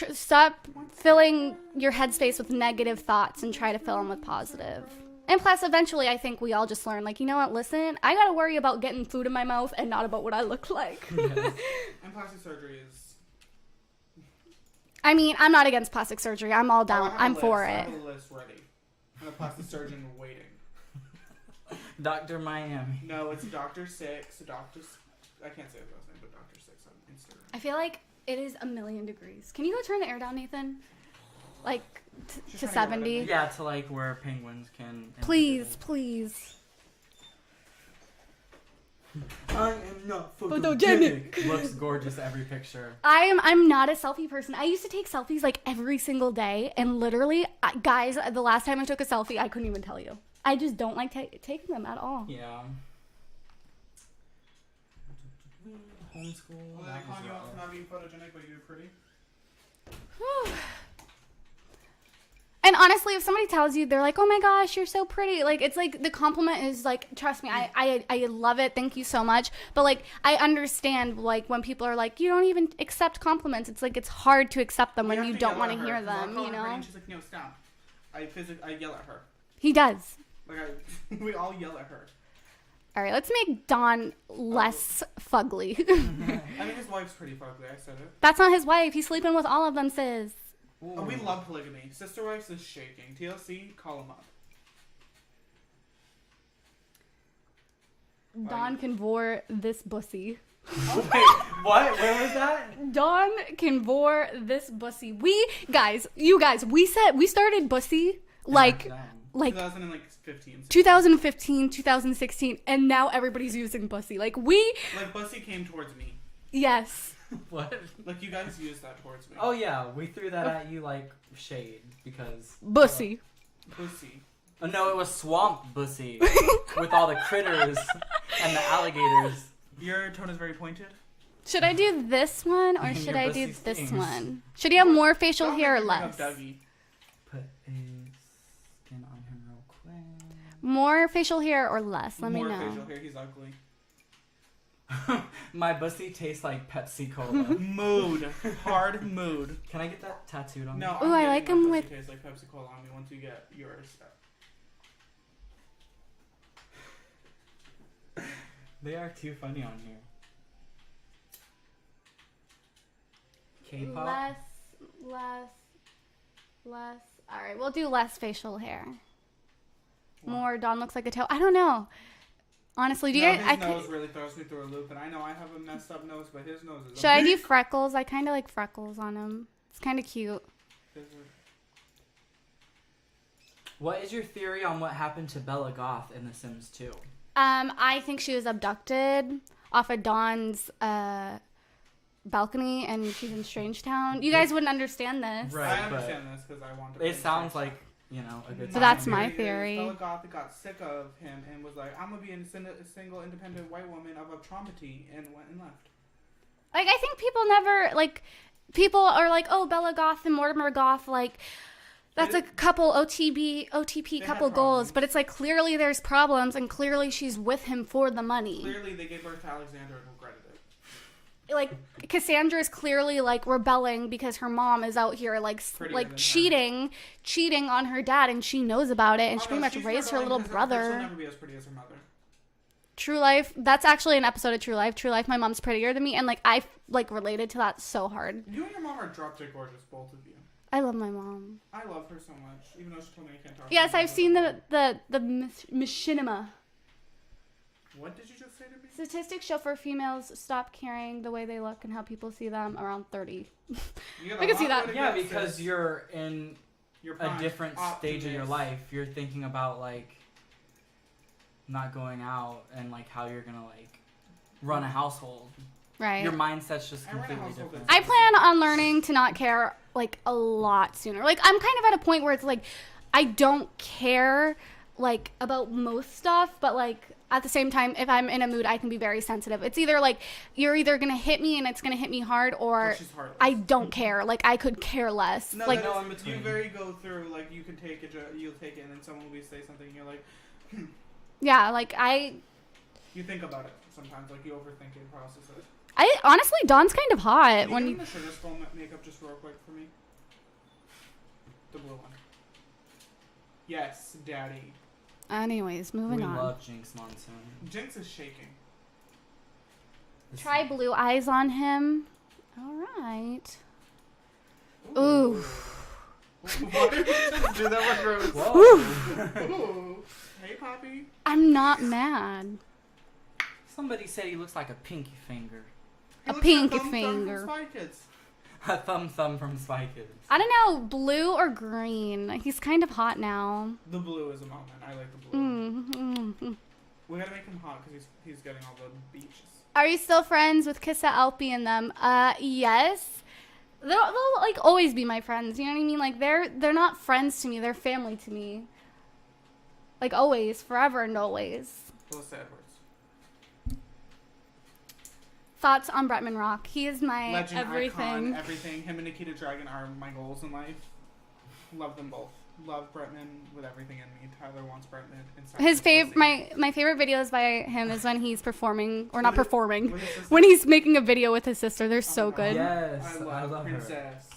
[SPEAKER 1] filling your headspace with negative thoughts and try to fill them with positive. And plus, eventually, I think we all just learn, like, you know what, listen, I gotta worry about getting food in my mouth and not about what I look like.
[SPEAKER 3] Yes.
[SPEAKER 2] And plastic surgery is.
[SPEAKER 1] I mean, I'm not against plastic surgery. I'm all down. I'm for
[SPEAKER 2] I
[SPEAKER 1] it.
[SPEAKER 2] have a list ready. And a plastic surgeon waiting.
[SPEAKER 3] Dr. Miami.
[SPEAKER 2] No, it's Dr. Six. I can't say his last name, but Dr. Six on Instagram.
[SPEAKER 1] I feel like it is 1,000,000 degrees. Can you go turn the air down, Nathan? Like,
[SPEAKER 2] She's
[SPEAKER 1] to
[SPEAKER 2] trying to get rid of
[SPEAKER 1] 70?
[SPEAKER 2] me.
[SPEAKER 3] Yeah, to like where penguins can.
[SPEAKER 1] Please, please.
[SPEAKER 3] I am not
[SPEAKER 1] Photogenic.
[SPEAKER 3] Looks gorgeous every picture.
[SPEAKER 1] I'm not a selfie person. I used to take selfies like every single day, and literally, guys, the last time I took a selfie, I couldn't even tell you. I just don't like taking them at all.
[SPEAKER 3] Yeah. Homeschool.
[SPEAKER 2] Well, then I call you out for not being photogenic, but you're pretty.
[SPEAKER 1] And honestly, if somebody tells you, they're like, oh my gosh, you're so pretty. Like, it's like the compliment is like, trust me, I love it. Thank you so much. But like, I understand like when people are like, you don't even accept compliments. It's like, it's hard to accept them when you don't want to hear them, you know?
[SPEAKER 2] And she's like, no, stop. I yell at her.
[SPEAKER 1] He does.
[SPEAKER 2] Like, we all yell at her.
[SPEAKER 1] All right, let's make Don less fugly.
[SPEAKER 2] I mean, his wife's pretty fugly. I said it.
[SPEAKER 1] That's not his wife. He's sleeping with all of them, sis.
[SPEAKER 2] Oh, we love polygamy. Sister wives is shaking. TLC, call him up.
[SPEAKER 1] Dawn can vor this bussy.
[SPEAKER 3] Wait, what? Where was that?
[SPEAKER 1] Dawn can vor this bussy. You guys, we started bussy like
[SPEAKER 2] 2015.
[SPEAKER 1] 2015, 2016, and now everybody's using bussy.
[SPEAKER 2] Like bussy came towards me.
[SPEAKER 1] Yes.
[SPEAKER 3] What?
[SPEAKER 2] Like you guys used that towards me.
[SPEAKER 3] Oh yeah, we threw that at you like shade because
[SPEAKER 1] Bussy.
[SPEAKER 2] Bussy.
[SPEAKER 3] Oh, no, it was swamp bussy with all the critters and the alligators.
[SPEAKER 2] Your tone is very pointed.
[SPEAKER 1] Should I do this one or
[SPEAKER 3] And
[SPEAKER 1] should
[SPEAKER 3] your
[SPEAKER 1] I do
[SPEAKER 3] bussy
[SPEAKER 1] this
[SPEAKER 3] stings.
[SPEAKER 1] one? Should he have more facial
[SPEAKER 2] Don't
[SPEAKER 1] hair or
[SPEAKER 2] make me bring
[SPEAKER 1] less?
[SPEAKER 2] up Dougie.
[SPEAKER 3] Put a skin on him real quick.
[SPEAKER 1] More facial hair or less? Let me
[SPEAKER 2] More
[SPEAKER 1] know.
[SPEAKER 2] facial hair. He's ugly.
[SPEAKER 3] My bussy tastes like Pepsi Cola.
[SPEAKER 2] Mood. Hard mood.
[SPEAKER 3] Can I get that tattooed on me?
[SPEAKER 2] No.
[SPEAKER 1] Ooh, I like him with.
[SPEAKER 2] Tastes like Pepsi Cola on me once you get yours.
[SPEAKER 3] They are too funny on here. K-pop?
[SPEAKER 1] Less. All right, we'll do less facial hair. More Dawn looks like a toe. I don't know. Honestly, do you guys?
[SPEAKER 2] His nose really throws me through a loop, and I know I have a messed up nose, but his nose is.
[SPEAKER 1] Should I do freckles? I kind of like freckles on him. It's kind of cute.
[SPEAKER 3] What is your theory on what happened to Bella Goth in The Sims 2?
[SPEAKER 1] I think she was abducted off of Dawn's balcony, and she's in Strangetown. You guys wouldn't understand this.
[SPEAKER 3] Right.
[SPEAKER 2] I understand this because I want to.
[SPEAKER 3] It sounds like, you know, a good
[SPEAKER 1] So
[SPEAKER 3] time.
[SPEAKER 1] that's my theory.
[SPEAKER 2] Bella Goth got sick of him and was like, "I'm gonna be a single, independent white woman of a traumedy," and went and left.
[SPEAKER 1] Like, I think people never, like, people are like, oh, Bella Goth and Mortimer Goth, like, that's a couple OTP couple
[SPEAKER 2] had
[SPEAKER 1] goals.
[SPEAKER 2] problems.
[SPEAKER 1] But it's like, clearly there's problems, and clearly she's with him for the money.
[SPEAKER 2] Clearly, they gave birth to Alexander and regretted it.
[SPEAKER 1] Like, Cassandra is clearly, like, rebelling because her mom is out here, like,
[SPEAKER 2] Prettier than her.
[SPEAKER 1] cheating on her dad, and she knows about it, and she
[SPEAKER 2] Oh,
[SPEAKER 1] pretty
[SPEAKER 2] no,
[SPEAKER 1] much
[SPEAKER 2] she's
[SPEAKER 1] raised her
[SPEAKER 2] rebelling
[SPEAKER 1] little
[SPEAKER 2] because She'll
[SPEAKER 1] brother.
[SPEAKER 2] never be as pretty as her mother.
[SPEAKER 1] True Life, that's actually an episode of True Life. True Life, my mom's prettier than me, and, like, I, like, related to that so hard.
[SPEAKER 2] You and your mom are drop dead gorgeous, both of you.
[SPEAKER 1] I love my mom.
[SPEAKER 2] I love her so much, even though she told me I can't talk.
[SPEAKER 1] Yes,
[SPEAKER 2] to her.
[SPEAKER 1] I've seen the machinima.
[SPEAKER 2] What did you just say to me?
[SPEAKER 1] Statistics show for females stop caring the way they look and how people see them around 30.
[SPEAKER 2] You got
[SPEAKER 1] I
[SPEAKER 2] a
[SPEAKER 1] can see
[SPEAKER 2] lot
[SPEAKER 1] that.
[SPEAKER 2] more to
[SPEAKER 3] Yeah,
[SPEAKER 2] go,
[SPEAKER 3] because
[SPEAKER 2] sis.
[SPEAKER 3] you're in
[SPEAKER 2] You're
[SPEAKER 3] a
[SPEAKER 2] prime.
[SPEAKER 3] different stage of your
[SPEAKER 2] Optimist.
[SPEAKER 3] life. You're thinking about, like, not going out and, like, how you're gonna, like, run a household.
[SPEAKER 1] Right.
[SPEAKER 3] Your mindset's just
[SPEAKER 2] I run a
[SPEAKER 3] completely
[SPEAKER 2] household
[SPEAKER 3] different.
[SPEAKER 1] I plan on learning to not care, like, a lot sooner. Like, I'm kind of at a point where it's like, I don't care, like, about most stuff, but, like, at the same time, if I'm in a mood, I can be very sensitive. It's either, like, you're either going to hit me and it's going to hit me hard, or
[SPEAKER 2] She's heartless.
[SPEAKER 1] I don't care. Like, I could care less.
[SPEAKER 2] No,
[SPEAKER 1] like,
[SPEAKER 2] that
[SPEAKER 3] no
[SPEAKER 2] is-
[SPEAKER 3] in between.
[SPEAKER 2] you very go through, like, you can take it, you'll take it, and then someone will say something, and you're like,
[SPEAKER 1] yeah, like,
[SPEAKER 2] you think about it sometimes, like, you overthink it and process it.
[SPEAKER 1] honestly, Dawn's kind of hot.
[SPEAKER 2] Can you
[SPEAKER 1] When
[SPEAKER 2] give
[SPEAKER 1] you,
[SPEAKER 2] me the sugar skull makeup just real quick for me? The blue one. Yes, daddy.
[SPEAKER 1] anyways, moving
[SPEAKER 3] we
[SPEAKER 1] on.
[SPEAKER 3] love Jinx Monsoon.
[SPEAKER 2] Jinx is shaking.
[SPEAKER 3] This
[SPEAKER 1] Try
[SPEAKER 3] is-
[SPEAKER 1] blue eyes on him. All right. Ooh.
[SPEAKER 2] Why did you just do that with Rose?
[SPEAKER 3] Whoa.
[SPEAKER 2] Ooh. Hey, Poppy.
[SPEAKER 1] I'm not mad.
[SPEAKER 3] Somebody said he looks like a pinky finger.
[SPEAKER 2] He
[SPEAKER 1] A
[SPEAKER 2] looks like
[SPEAKER 1] pinky
[SPEAKER 2] Thumb
[SPEAKER 1] finger.
[SPEAKER 2] from Spy Kids.
[SPEAKER 3] A thumb from Spy Kids.
[SPEAKER 1] I don't know, blue or green. He's kind of hot now.
[SPEAKER 2] The blue is a moment. I like the blue.
[SPEAKER 1] Mm-hmm.
[SPEAKER 2] We gotta make him hot because he's getting all the beaches.
[SPEAKER 1] Are you still friends with Kissa, Alpi, and them? Yes. They'll like always be my friends. You know what I mean? Like they're not friends to me. They're family to me. Like always, forever and always.
[SPEAKER 2] Those sad words.
[SPEAKER 1] Thoughts on Bretman Rock? He is my
[SPEAKER 2] Legend,
[SPEAKER 1] everything.
[SPEAKER 2] icon, everything. Him and Nikita Dragon are my goals in life. Love them both. Love Bretman with everything in me. Tyler wants Bretman. Inside
[SPEAKER 1] His
[SPEAKER 2] pussy.
[SPEAKER 1] my favorite videos by him is when he's performing or not
[SPEAKER 2] With his-
[SPEAKER 1] performing.
[SPEAKER 2] with his sister?
[SPEAKER 1] When he's making a video with his sister. They're
[SPEAKER 2] Oh
[SPEAKER 1] so
[SPEAKER 2] my God.
[SPEAKER 1] good.
[SPEAKER 3] Yes,
[SPEAKER 2] I love
[SPEAKER 3] her.
[SPEAKER 2] Princess.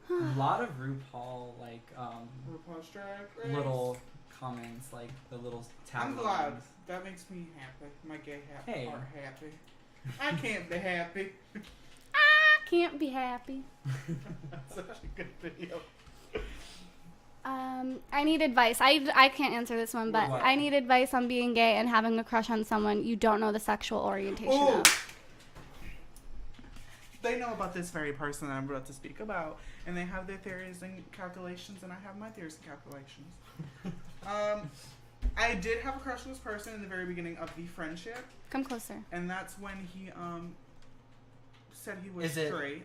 [SPEAKER 3] A lot of RuPaul, like,
[SPEAKER 2] RuPaul's Drag Race.
[SPEAKER 3] little comments, like the little taglines.
[SPEAKER 2] I'm glad. That makes me happy. My gay
[SPEAKER 3] Hey.
[SPEAKER 2] heart happy. I can't be happy.
[SPEAKER 1] I can't be happy.
[SPEAKER 2] Such a good video.
[SPEAKER 1] I need advice. I can't answer this one, but
[SPEAKER 3] What?
[SPEAKER 1] I need advice on being gay and having a crush on someone you don't know the sexual orientation
[SPEAKER 2] Ooh.
[SPEAKER 1] of.
[SPEAKER 2] They know about this very person that I'm about to speak about, and they have their theories and calculations, and I have my theories and calculations. I did have a crush on this person in the very beginning of the friendship,
[SPEAKER 1] Come closer.
[SPEAKER 2] and that's when he said he was
[SPEAKER 3] Is it-
[SPEAKER 2] straight.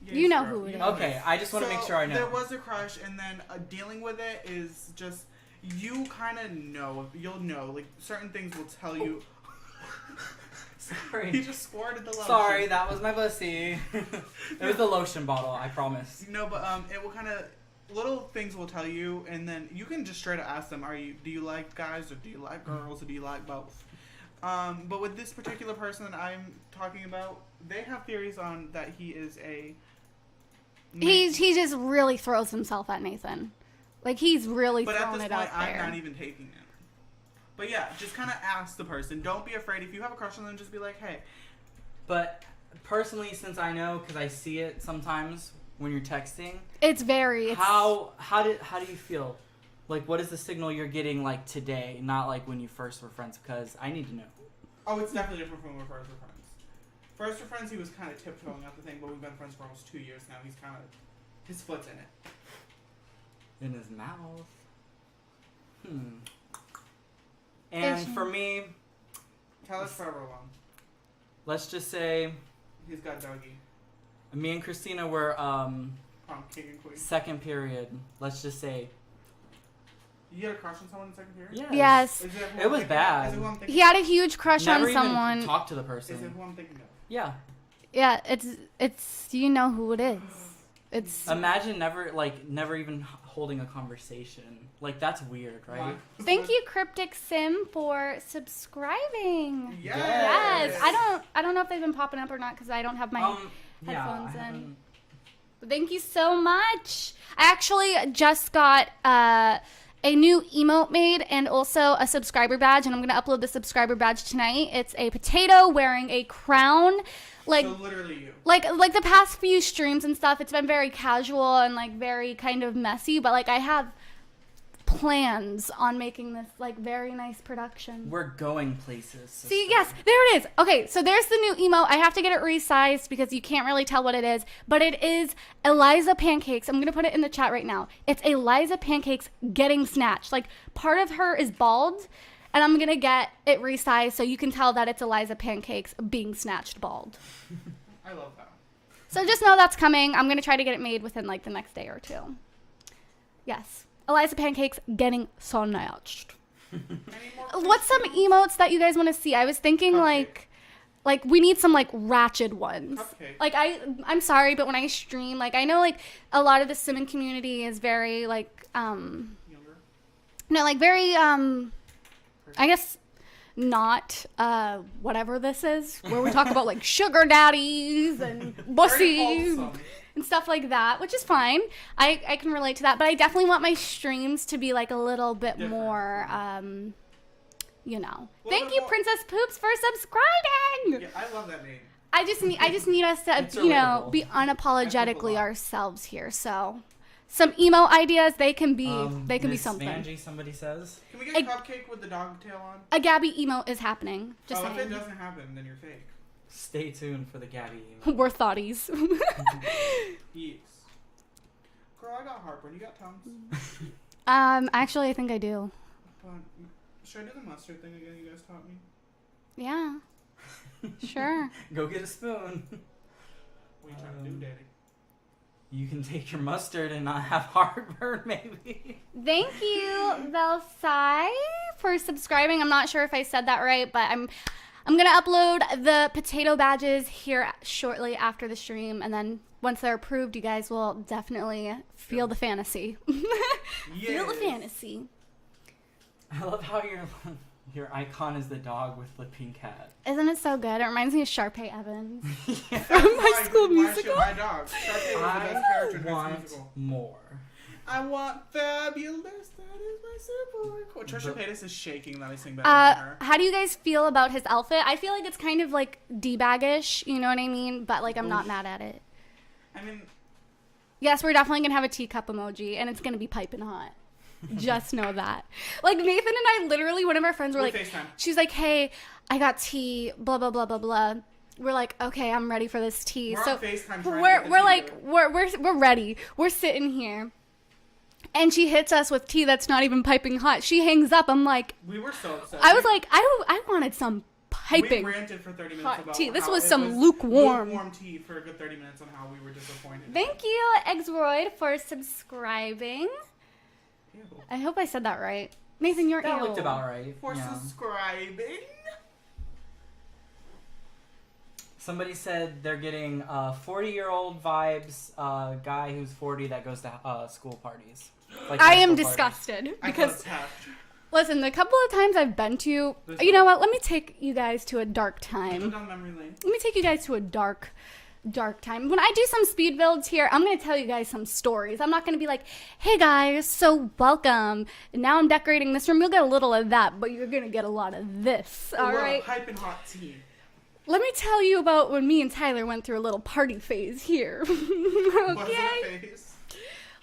[SPEAKER 2] Yeah,
[SPEAKER 1] You
[SPEAKER 2] he's
[SPEAKER 1] know
[SPEAKER 2] straight.
[SPEAKER 1] who it
[SPEAKER 2] You
[SPEAKER 1] is.
[SPEAKER 2] know
[SPEAKER 3] Okay, I just want to make sure I know.
[SPEAKER 2] There was a crush, and then dealing with it is just, you kind of know. You'll know. Like, certain things will tell you. He
[SPEAKER 3] Sorry.
[SPEAKER 2] just squirted the lotion.
[SPEAKER 3] Sorry, that was my pussy. It was the lotion bottle, I promise.
[SPEAKER 2] No, but it will kind of, little things will tell you, and then you can just straight up ask them, do you like guys, or do you like girls, or do you like both? But with this particular person that I'm talking about, they have theories on that he is a...
[SPEAKER 1] He just really throws himself at Nathan. Like, he's really
[SPEAKER 2] But at
[SPEAKER 1] throwing
[SPEAKER 2] this
[SPEAKER 1] it
[SPEAKER 2] point,
[SPEAKER 1] out there.
[SPEAKER 2] I'm not even taking it. But yeah, just kind of ask the person. Don't be afraid. If you have a crush on them, just be like, hey.
[SPEAKER 3] But personally, since I know, because I see it sometimes when you're texting,
[SPEAKER 1] It's very...
[SPEAKER 3] how do you feel? Like, what is the signal you're getting, like, today, not like when you first were friends? Because I need to know.
[SPEAKER 2] Oh, it's definitely different from when we're first were friends. First were friends, he was kind of tiptoeing out the thing, but we've been friends for almost 2 years now. He's kind of... His foot's in it.
[SPEAKER 3] In his mouth. And for me,
[SPEAKER 2] Tell us forever long.
[SPEAKER 3] let's just say,
[SPEAKER 2] He's got doggy.
[SPEAKER 3] me and Christina were
[SPEAKER 2] Prom king and queen.
[SPEAKER 3] second period. Let's just say,
[SPEAKER 2] You had a crush on someone in second period?
[SPEAKER 1] Yes.
[SPEAKER 2] Is it who
[SPEAKER 3] It
[SPEAKER 2] I'm
[SPEAKER 3] was
[SPEAKER 2] thinking
[SPEAKER 3] bad.
[SPEAKER 2] Of? Is it who I'm thinking
[SPEAKER 1] He had a huge crush
[SPEAKER 3] never
[SPEAKER 1] on
[SPEAKER 3] even
[SPEAKER 1] someone.
[SPEAKER 3] talk to the
[SPEAKER 2] Is it
[SPEAKER 3] person.
[SPEAKER 2] who I'm thinking of?
[SPEAKER 3] Yeah.
[SPEAKER 1] Yeah, it's you know who it is. It's
[SPEAKER 3] Imagine never even holding a conversation. Like, that's weird, right?
[SPEAKER 1] Thank you, Cryptic Sim, for subscribing.
[SPEAKER 2] Yes.
[SPEAKER 1] Yes. I don't know if they've been popping up or not because I don't have my headphones
[SPEAKER 3] I
[SPEAKER 1] in.
[SPEAKER 3] haven't-
[SPEAKER 1] Thank you so much. I actually just got a new emote made and also a subscriber badge, and I'm gonna upload the subscriber badge tonight. It's a potato wearing a crown, like
[SPEAKER 2] So literally you.
[SPEAKER 1] like the past few streams and stuff. It's been very casual and like very kind of messy, but like I have plans on making this like very nice production.
[SPEAKER 3] We're going places.
[SPEAKER 1] See, yes, there it is. Okay, so there's the new emote. I have to get it resized because you can't really tell what it is, but it is Eliza Pancakes. I'm going to put it in the chat right now. It's Eliza Pancakes getting snatched. Like, part of her is bald, and I'm going to get it resized so you can tell that it's Eliza Pancakes being snatched bald.
[SPEAKER 2] I love that.
[SPEAKER 1] So just know that's coming. I'm going to try to get it made within, like, the next day or two. Yes. Eliza Pancakes getting snatched.
[SPEAKER 2] Any more
[SPEAKER 1] What's some emotes that you guys want to see? I was thinking
[SPEAKER 2] Cupcake.
[SPEAKER 1] like we need some like ratchet ones.
[SPEAKER 2] Cupcake.
[SPEAKER 1] Like I'm sorry, but when I stream, like I know like a lot of the Simon community is very like
[SPEAKER 2] Younger?
[SPEAKER 1] no, like very I guess not whatever this is, where we talk about like sugar daddies and
[SPEAKER 2] Very
[SPEAKER 1] bussies
[SPEAKER 2] wholesome.
[SPEAKER 1] and stuff like that, which is fine. I can relate to that, but I definitely want my streams to be like a little bit
[SPEAKER 2] Different.
[SPEAKER 1] more you know.
[SPEAKER 2] Little
[SPEAKER 1] Thank
[SPEAKER 2] bit
[SPEAKER 1] you,
[SPEAKER 2] more-
[SPEAKER 1] Princess Poops, for subscribing.
[SPEAKER 2] Yeah, I love that name.
[SPEAKER 1] I just need us to
[SPEAKER 3] It's
[SPEAKER 1] you know
[SPEAKER 3] relatable.
[SPEAKER 1] be unapologetically
[SPEAKER 2] lot.
[SPEAKER 1] ourselves here. So some emo ideas, they can be be
[SPEAKER 3] Miss
[SPEAKER 1] something.
[SPEAKER 3] Vanjie, somebody says.
[SPEAKER 2] Can we get a cupcake with the dog tail on?
[SPEAKER 1] A Gabby emo is happening. Just
[SPEAKER 2] Oh, if it
[SPEAKER 1] saying.
[SPEAKER 2] doesn't happen, then you're fake.
[SPEAKER 3] Stay tuned for the Gabby email.
[SPEAKER 1] We're thoughties.
[SPEAKER 2] Yes. Girl, I got heartburn. You got Tums?
[SPEAKER 1] Actually, I think I do.
[SPEAKER 2] But should I do the mustard thing again you guys taught me?
[SPEAKER 1] Yeah. Sure.
[SPEAKER 3] Go get a spoon.
[SPEAKER 2] What are you trying to do, Daddy?
[SPEAKER 3] You can take your mustard and not have heartburn, maybe.
[SPEAKER 1] Thank you, Velsai, for subscribing. I'm not sure if I said that right, but I'm gonna upload the potato badges here shortly after the stream, and then once they're approved, you guys will definitely feel the fantasy. Feel the
[SPEAKER 2] Yes.
[SPEAKER 1] fantasy.
[SPEAKER 3] I love how your icon is the dog with the pink hat.
[SPEAKER 1] Isn't it so good? It reminds me of Sharpay Evans.
[SPEAKER 2] That's
[SPEAKER 1] From My
[SPEAKER 2] why
[SPEAKER 1] School
[SPEAKER 2] my
[SPEAKER 1] Musical?
[SPEAKER 2] My dog. Sharpay was the best character in High School
[SPEAKER 3] want
[SPEAKER 2] Musical.
[SPEAKER 3] more.
[SPEAKER 2] I want fabulous. That is my super cool. Trisha Paytas is shaking that I sing better than her.
[SPEAKER 1] How do you guys feel about his outfit? I feel like it's kind of like D-baggish, you know what I mean? But like I'm not
[SPEAKER 2] Oof.
[SPEAKER 1] mad at it.
[SPEAKER 2] I mean,
[SPEAKER 1] Yes, we're definitely going to have a teacup emoji, and it's going to be piping hot. Just know that. Like, Nathan and I literally, one of our friends were like,
[SPEAKER 2] FaceTime.
[SPEAKER 1] she's like, hey, I got tea, blah, blah, blah, blah, blah. We're like, okay, I'm ready for this tea.
[SPEAKER 2] We're
[SPEAKER 1] so
[SPEAKER 2] on FaceTime trying to
[SPEAKER 1] we're
[SPEAKER 2] get the
[SPEAKER 1] we're
[SPEAKER 2] tea
[SPEAKER 1] like,
[SPEAKER 2] going.
[SPEAKER 1] we're ready. We're sitting here. And she hits us with tea that's not even piping hot. She hangs up. I'm like,
[SPEAKER 2] We were so upset.
[SPEAKER 1] I was like, I wanted some piping.
[SPEAKER 2] We ranted for 30 minutes
[SPEAKER 1] hot
[SPEAKER 2] about
[SPEAKER 1] tea. This
[SPEAKER 2] how
[SPEAKER 1] was
[SPEAKER 2] it
[SPEAKER 1] some lukewarm.
[SPEAKER 2] lukewarm tea for a good 30 minutes on how we were disappointed.
[SPEAKER 1] Thank you, Exroid, for subscribing.
[SPEAKER 2] Ew.
[SPEAKER 1] I hope I said that right. Nathan, you're
[SPEAKER 3] That
[SPEAKER 1] ill.
[SPEAKER 3] looked about right.
[SPEAKER 2] For
[SPEAKER 3] Yeah.
[SPEAKER 2] subscribing.
[SPEAKER 3] Somebody said they're getting 40-year-old vibes, guy who's 40 that goes to school parties. Like
[SPEAKER 1] I
[SPEAKER 3] high
[SPEAKER 1] am
[SPEAKER 3] school parties.
[SPEAKER 1] disgusted
[SPEAKER 2] I
[SPEAKER 1] because
[SPEAKER 2] felt attacked.
[SPEAKER 1] listen, the couple of times I've been to,
[SPEAKER 2] There's
[SPEAKER 1] you
[SPEAKER 2] no-
[SPEAKER 1] know what? Let me take you guys to a dark
[SPEAKER 2] Go
[SPEAKER 1] time.
[SPEAKER 2] down memory lane.
[SPEAKER 1] Let me take you guys to a dark time. When I do some speed builds here, I'm going to tell you guys some stories. I'm not going to be like, hey guys, so welcome. Now I'm decorating this room. You'll get a little of that, but you're going to get a lot of this. All right.
[SPEAKER 2] Piping hot tea.
[SPEAKER 1] Let me tell you about when me and Tyler went through a little party phase here.
[SPEAKER 2] What's
[SPEAKER 1] Okay.
[SPEAKER 2] in face?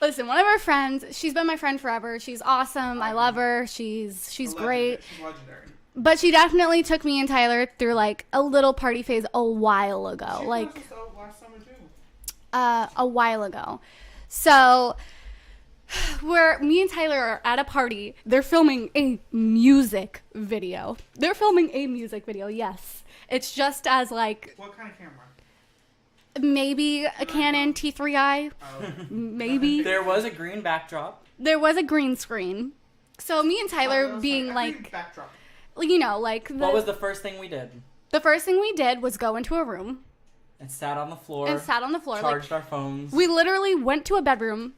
[SPEAKER 1] Listen, one of our friends, she's been my friend forever. She's awesome. I love her. She's great.
[SPEAKER 2] She's legendary.
[SPEAKER 1] But she definitely took me and Tyler through like a little party phase a while ago.
[SPEAKER 2] She
[SPEAKER 1] Like
[SPEAKER 2] was out last summer too.
[SPEAKER 1] a while ago. So me and Tyler are at a party. They're filming a music video. Yes. It's just as like
[SPEAKER 2] What kind of camera?
[SPEAKER 1] maybe a Canon T3i,
[SPEAKER 2] Oh.
[SPEAKER 1] maybe.
[SPEAKER 3] There was a green backdrop.
[SPEAKER 1] There was a green screen. So me and Tyler
[SPEAKER 2] Oh,
[SPEAKER 1] being
[SPEAKER 2] I
[SPEAKER 1] like,
[SPEAKER 2] think backdrop.
[SPEAKER 1] you know, like
[SPEAKER 3] What was the first thing we did?
[SPEAKER 1] the first thing we did was go into a room
[SPEAKER 3] And sat on the floor.
[SPEAKER 1] and sat on the floor. Like,
[SPEAKER 3] Charged our phones.
[SPEAKER 1] we literally went to a bedroom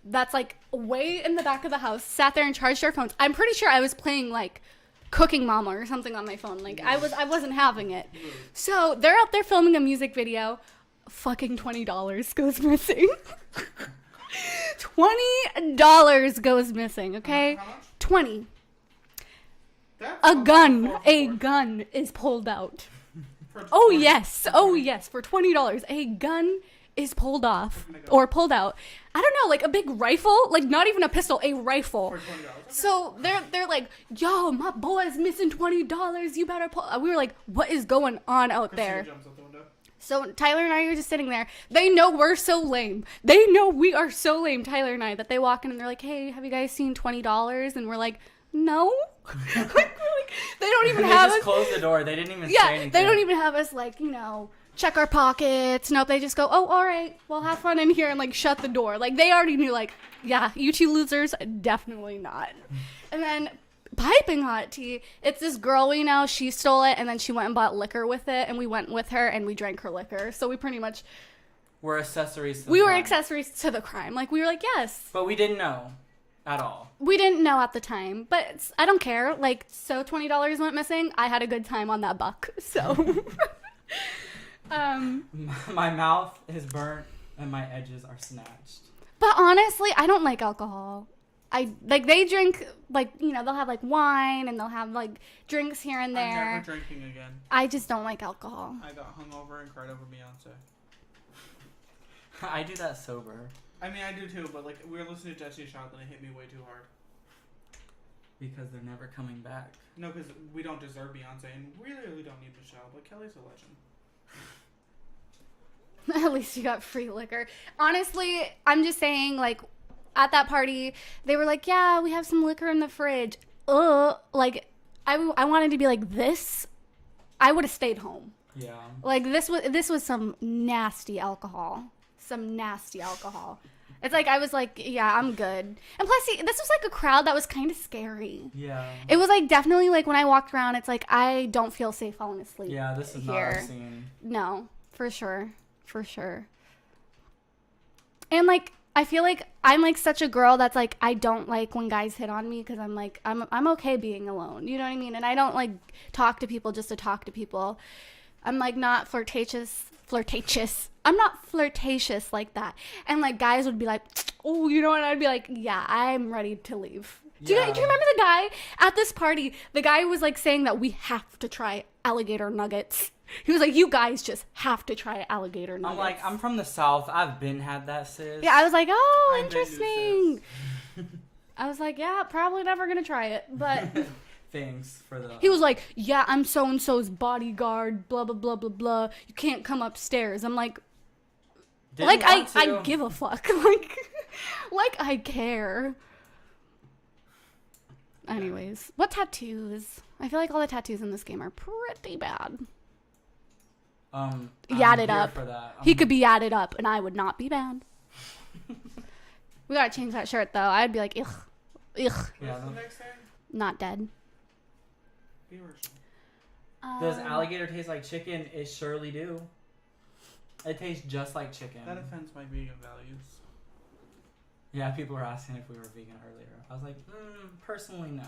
[SPEAKER 1] that's like way in the back of the house, sat there and charged our phones. I'm pretty sure I was playing like Cooking Mama or something on my phone. Like I wasn't having it. So they're out there filming a music video. Fucking $20 goes missing. $20 goes missing, okay?
[SPEAKER 2] How much?
[SPEAKER 1] 20.
[SPEAKER 2] That's
[SPEAKER 1] A gun
[SPEAKER 2] $4.
[SPEAKER 1] is pulled out.
[SPEAKER 2] For
[SPEAKER 1] Oh
[SPEAKER 2] 20.
[SPEAKER 1] yes, for $20, a gun is pulled off
[SPEAKER 2] Oh my God.
[SPEAKER 1] or pulled out. I don't know, like a big rifle, like not even a pistol, a rifle.
[SPEAKER 2] For $20.
[SPEAKER 1] So they're like, yo, my boy's missing $20. You better pull. We were like, what is going on out
[SPEAKER 2] Christina
[SPEAKER 1] there?
[SPEAKER 2] jumps out the window.
[SPEAKER 1] So Tyler and I are just sitting there. They know we're so lame. They know we are so lame, Tyler and I, that they walk in and they're like, hey, have you guys seen $20? And we're like, no. Like, we're like, they don't even
[SPEAKER 3] they
[SPEAKER 1] have
[SPEAKER 3] just
[SPEAKER 1] us.
[SPEAKER 3] closed the door. They didn't even say
[SPEAKER 1] Yeah,
[SPEAKER 3] anything.
[SPEAKER 1] they don't even have us like, check our pockets. Nope, they just go, oh, all right, well, have fun in here and like shut the door. Like they already knew, like, yeah, you two losers, definitely not. And then piping hot tea, it's this girl we know, she stole it and then she went and bought liquor with it and we went with her and we drank her liquor. So we pretty much,
[SPEAKER 3] We're accessories to the
[SPEAKER 1] we were
[SPEAKER 3] crime.
[SPEAKER 1] accessories to the crime. Like we were like, yes.
[SPEAKER 3] But we didn't know at all.
[SPEAKER 1] We didn't know at the time, but I don't care. Like, so $20 went missing. I had a good time on that buck. So,
[SPEAKER 3] My mouth is burnt and my edges are snatched.
[SPEAKER 1] but honestly, I don't like alcohol. They drink, like, they'll have like wine and they'll have like drinks here and
[SPEAKER 2] I'm
[SPEAKER 1] there.
[SPEAKER 2] never drinking again.
[SPEAKER 1] I just don't like alcohol.
[SPEAKER 2] I got hungover and cried over Beyonce.
[SPEAKER 3] I do that sober.
[SPEAKER 2] I mean, I do too, but like we were listening to Destiny's Child and it hit me way too hard.
[SPEAKER 3] Because they're never coming back.
[SPEAKER 2] No, because we don't deserve Beyonce and we really don't need Michelle, but Kelly's a legend.
[SPEAKER 1] At least you got free liquor. Honestly, I'm just saying, like, at that party, they were like, yeah, we have some liquor in the fridge. Like, I wanted to be like, this, I would have stayed home.
[SPEAKER 3] Yeah.
[SPEAKER 1] Like, this was some nasty alcohol. It's like, I was like, yeah, I'm good. And plus, see, this was like a crowd that was kind of scary.
[SPEAKER 3] Yeah.
[SPEAKER 1] It was like, definitely, like, when I walked around, it's like, I don't feel safe falling asleep.
[SPEAKER 3] Yeah, this is not
[SPEAKER 1] here.
[SPEAKER 3] our scene.
[SPEAKER 1] No, for sure. And like, I feel like I'm like such a girl that's like, I don't like when guys hit on me because I'm like, I'm okay being alone. You know what I mean? And I don't like talk to people just to talk to people. I'm like not flirtatious. I'm not flirtatious like that. And like guys would be like, oh, you know what? I'd be like, yeah, I'm ready to leave. Do you remember the guy at this party? The guy was like saying that we have to try alligator nuggets. He was like, you guys just have to try alligator nuggets.
[SPEAKER 3] I'm like, I'm from the South. I've had that, sis.
[SPEAKER 1] Yeah, I was like, oh,
[SPEAKER 2] I've been to
[SPEAKER 1] interesting. I was like, yeah, probably never gonna try it, but
[SPEAKER 3] Thanks for the.
[SPEAKER 1] he was like, yeah, I'm so and so's bodyguard, blah blah blah blah blah. You can't come upstairs. I'm like,
[SPEAKER 3] Didn't
[SPEAKER 1] I
[SPEAKER 3] want to.
[SPEAKER 1] give a fuck, like I care. Anyways, what tattoos? I feel like all the tattoos in this game are pretty bad.
[SPEAKER 3] I'm
[SPEAKER 1] Yadded
[SPEAKER 3] here
[SPEAKER 1] up.
[SPEAKER 3] For that.
[SPEAKER 1] He could be yadded up, and I would not be bad. We gotta change that shirt though. I'd be like, ugh,
[SPEAKER 3] Yeah.
[SPEAKER 2] What's the next thing?
[SPEAKER 1] not dead.
[SPEAKER 2] Viewers.
[SPEAKER 3] Does alligator taste like chicken? It surely do. It tastes just like chicken.
[SPEAKER 2] That offends my vegan values.
[SPEAKER 3] Yeah, people were asking if we were vegan earlier. I was like, personally, no.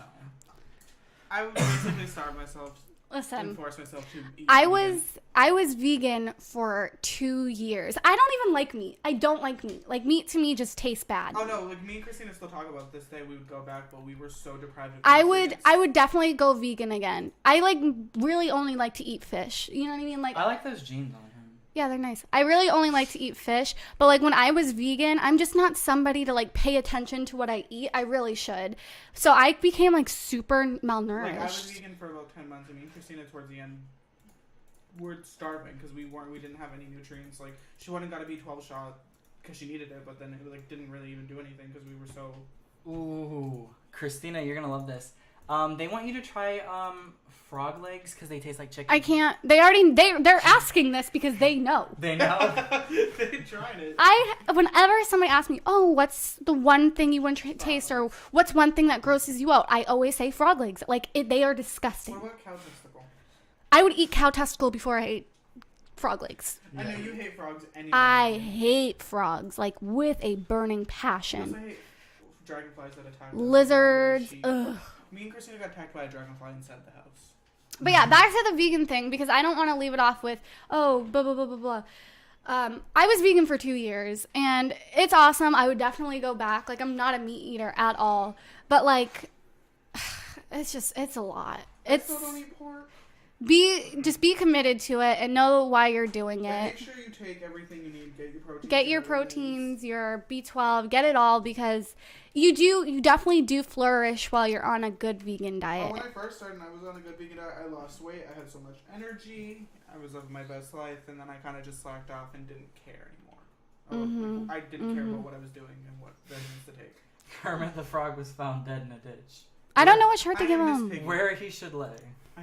[SPEAKER 2] I would basically starve myself
[SPEAKER 1] Listen,
[SPEAKER 2] and force myself to eat
[SPEAKER 1] I
[SPEAKER 2] vegan.
[SPEAKER 1] was vegan for 2 years. I don't even like meat. I don't like meat. Like meat to me just tastes bad.
[SPEAKER 2] Oh no, like me and Christina still talk about this day. We would go back, but we were so deprived of
[SPEAKER 1] I
[SPEAKER 2] nutrients.
[SPEAKER 1] would definitely go vegan again. I like really only like to eat fish. You know what I mean? Like
[SPEAKER 3] I like those jeans on him.
[SPEAKER 1] yeah, they're nice. I really only like to eat fish, but like when I was vegan, I'm just not somebody to like pay attention to what I eat. I really should. So I became like super malnourished.
[SPEAKER 2] Like I was vegan for about 10 months. I mean, Christina towards the end, we're starving because we didn't have any nutrients. Like she went and got a B12 shot because she needed it, but then it like didn't really even do anything because we were so.
[SPEAKER 3] Ooh, Christina, you're gonna love this. They want you to try frog legs because they taste like chicken.
[SPEAKER 1] I can't. They're asking this because they know.
[SPEAKER 3] They know.
[SPEAKER 2] They tried it.
[SPEAKER 1] Whenever somebody asks me, oh, what's the one thing you wouldn't taste, or what's one thing that grosses you out, I always say frog legs. Like they are disgusting.
[SPEAKER 2] What about cow testicle?
[SPEAKER 1] I would eat cow testicle before I ate frog legs.
[SPEAKER 2] I know you hate frogs anyway.
[SPEAKER 1] I hate frogs, like with a burning
[SPEAKER 2] You
[SPEAKER 1] passion.
[SPEAKER 2] also hate dragonflies that attack. us.
[SPEAKER 1] Lizards,
[SPEAKER 2] She-
[SPEAKER 1] ugh.
[SPEAKER 2] Me and Christina got attacked by a dragonfly inside the house.
[SPEAKER 1] But yeah, back to the vegan thing because I don't want to leave it off with, oh, blah, blah, blah, blah, blah. I was vegan for 2 years and it's awesome. I would definitely go back. Like, I'm not a meat eater at all. But, like, it's a lot.
[SPEAKER 2] I still don't eat pork.
[SPEAKER 1] Just be committed to it and know why you're doing
[SPEAKER 2] But
[SPEAKER 1] it.
[SPEAKER 2] make sure you take everything you need. Get your proteins.
[SPEAKER 1] Get your
[SPEAKER 2] whatever it is.
[SPEAKER 1] proteins, your B12, get it all because you definitely do flourish while you're on a good vegan diet.
[SPEAKER 2] When I first started and I was on a good vegan diet, I lost weight. I had so much energy. I was living my best life, and then I kind of just slacked off and didn't care anymore. I didn't care about what I was doing and what vitamins to take.
[SPEAKER 3] Kermit the Frog was found dead in a ditch.
[SPEAKER 1] I don't know what shirt to
[SPEAKER 2] I
[SPEAKER 1] give
[SPEAKER 2] am
[SPEAKER 1] him.
[SPEAKER 2] this piggy.
[SPEAKER 3] Where he should lay.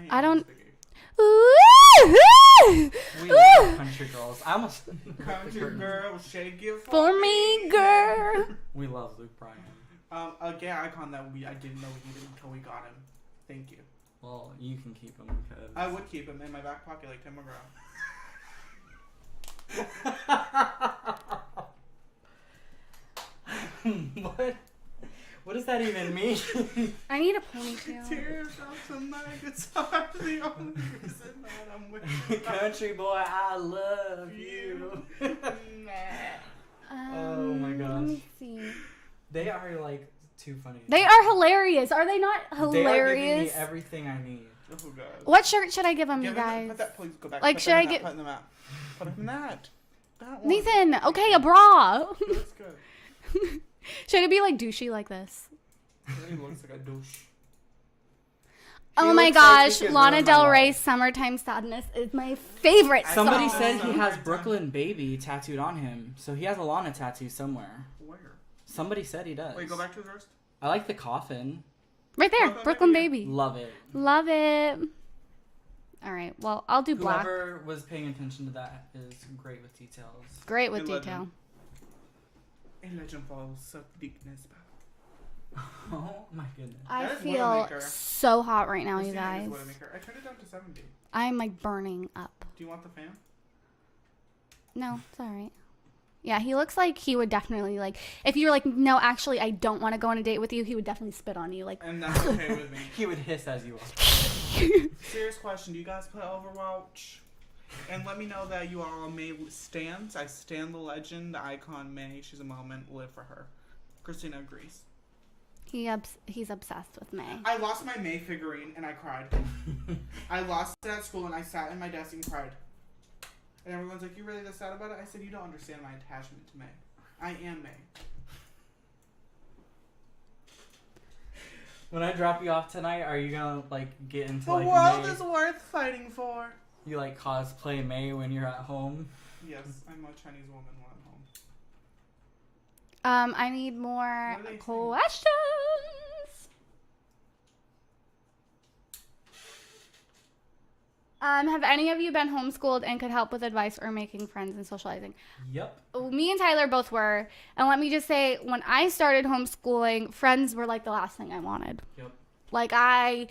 [SPEAKER 1] I don't-
[SPEAKER 2] this piggy.
[SPEAKER 3] We love country girls. I almost.
[SPEAKER 2] Country girl, shake it
[SPEAKER 1] For me, girl.
[SPEAKER 3] We love Luke Bryan.
[SPEAKER 2] A gay icon that I didn't know we needed until we got him. Thank you.
[SPEAKER 3] Well, you can keep him because.
[SPEAKER 2] I would keep him in my back pocket like Tim McGraw.
[SPEAKER 3] What? What does that even mean?
[SPEAKER 1] I need a ponytail.
[SPEAKER 2] Tears out of my guitar, the only reason that I'm with you.
[SPEAKER 3] Country boy, I love you. Oh my gosh.
[SPEAKER 1] Let me see.
[SPEAKER 3] They are like too funny.
[SPEAKER 1] They are hilarious. Are they not
[SPEAKER 3] They are giving me
[SPEAKER 1] hilarious?
[SPEAKER 3] everything I need.
[SPEAKER 2] Oh god.
[SPEAKER 1] What shirt should I give them,
[SPEAKER 2] Give
[SPEAKER 1] you
[SPEAKER 2] him
[SPEAKER 1] guys?
[SPEAKER 2] put that, please go back.
[SPEAKER 1] Like,
[SPEAKER 2] put
[SPEAKER 1] should
[SPEAKER 2] them
[SPEAKER 1] I
[SPEAKER 2] in that,
[SPEAKER 1] get-
[SPEAKER 2] Put them out. Put them in that. That one.
[SPEAKER 1] Nathan, okay, a bra.
[SPEAKER 2] Looks good.
[SPEAKER 1] Should it be like douchey like this?
[SPEAKER 2] He looks like a douche.
[SPEAKER 1] Oh
[SPEAKER 3] He
[SPEAKER 1] my
[SPEAKER 3] looks like
[SPEAKER 1] gosh,
[SPEAKER 3] he could
[SPEAKER 1] Lana
[SPEAKER 3] ruin my
[SPEAKER 1] Del
[SPEAKER 3] life.
[SPEAKER 1] Rey's Summertime Sadness is my favorite song.
[SPEAKER 3] Somebody
[SPEAKER 2] saw
[SPEAKER 3] said he
[SPEAKER 2] some-
[SPEAKER 3] has Brooklyn Baby tattooed on him, so he has a Lana tattoo somewhere.
[SPEAKER 2] Where?
[SPEAKER 3] Somebody said he does.
[SPEAKER 2] Wait, go back to the first.
[SPEAKER 3] I like the coffin.
[SPEAKER 1] Right there,
[SPEAKER 2] Brooklyn
[SPEAKER 1] Brooklyn
[SPEAKER 2] Baby.
[SPEAKER 1] Baby.
[SPEAKER 3] Love it.
[SPEAKER 1] Love it. All right, well, I'll do black.
[SPEAKER 3] Whoever was paying attention to that is great with details.
[SPEAKER 1] Great with
[SPEAKER 2] Good
[SPEAKER 1] detail.
[SPEAKER 2] legend. A legend falls so deepness.
[SPEAKER 3] Oh my goodness.
[SPEAKER 1] I
[SPEAKER 2] That is
[SPEAKER 1] feel
[SPEAKER 2] Widowmaker.
[SPEAKER 1] so hot right now, you
[SPEAKER 2] Christina
[SPEAKER 1] guys.
[SPEAKER 2] is Widowmaker. I turned it down to 70.
[SPEAKER 1] I'm like burning up.
[SPEAKER 2] Do you want the fan?
[SPEAKER 1] No, it's all right. Yeah, he looks like he would definitely like if you were like, no, actually, I don't want to go on a date with you. He would definitely spit on you. Like,
[SPEAKER 2] And that's okay with me.
[SPEAKER 3] He would hiss as you walk.
[SPEAKER 2] Serious question. Do you guys play Overwatch? And let me know that you are on May stands. I stand the legend, the icon May. She's a moment. Live for her. Christina agrees.
[SPEAKER 1] He's obsessed with May.
[SPEAKER 2] I lost my May figurine and I cried. I lost it at school and I sat in my desk and cried. And everyone's like, "You really that sad about it?" I said, "You don't understand my attachment to May. I am May."
[SPEAKER 3] When I drop you off tonight, are you gonna like get into
[SPEAKER 2] The
[SPEAKER 3] like
[SPEAKER 2] world
[SPEAKER 3] May?
[SPEAKER 2] is worth fighting for.
[SPEAKER 3] You like cosplay May when you're at home?
[SPEAKER 2] Yes, I'm a Chinese woman when I'm home.
[SPEAKER 1] I need more
[SPEAKER 2] What are they saying?
[SPEAKER 1] questions. Have any of you been homeschooled and could help with advice or making friends and socializing?
[SPEAKER 3] Yep.
[SPEAKER 1] Me and Tyler both were. And let me just say, when I started homeschooling, friends were like the last thing I wanted.
[SPEAKER 3] Yep.
[SPEAKER 1] Like I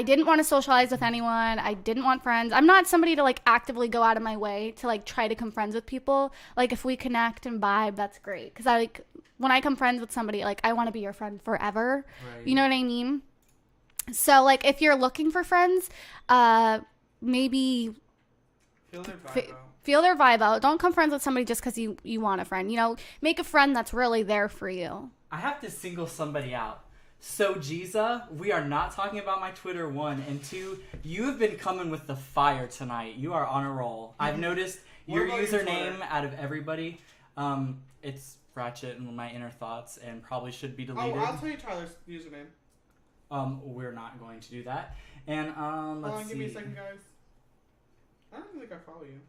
[SPEAKER 1] didn't want to socialize with anyone. I didn't want friends. I'm not somebody to like actively go out of my way to like try to become friends with people. Like if we connect and vibe, that's great. Cause when I become friends with somebody, like I want to be your friend forever.
[SPEAKER 3] Right.
[SPEAKER 1] You know what I mean? So like if you're looking for friends, maybe
[SPEAKER 2] Feel their vibe out.
[SPEAKER 1] feel their vibe out. Don't come friends with somebody just because you want a friend. You know, make a friend that's really there for you.
[SPEAKER 3] I have to single somebody out. So, Giza, we are not talking about my Twitter, 1. And 2, you have been coming with the fire tonight. You are on a roll. I've noticed your
[SPEAKER 2] What about your
[SPEAKER 3] username
[SPEAKER 2] Twitter?
[SPEAKER 3] out of everybody. It's Ratchet in my inner thoughts and probably should be
[SPEAKER 2] Oh,
[SPEAKER 3] deleted.
[SPEAKER 2] I'll tell you Tyler's username.
[SPEAKER 3] We're not going to do that. And
[SPEAKER 2] Hold
[SPEAKER 3] let's
[SPEAKER 2] on,
[SPEAKER 3] see.
[SPEAKER 2] give me a second, guys. I don't think I follow you.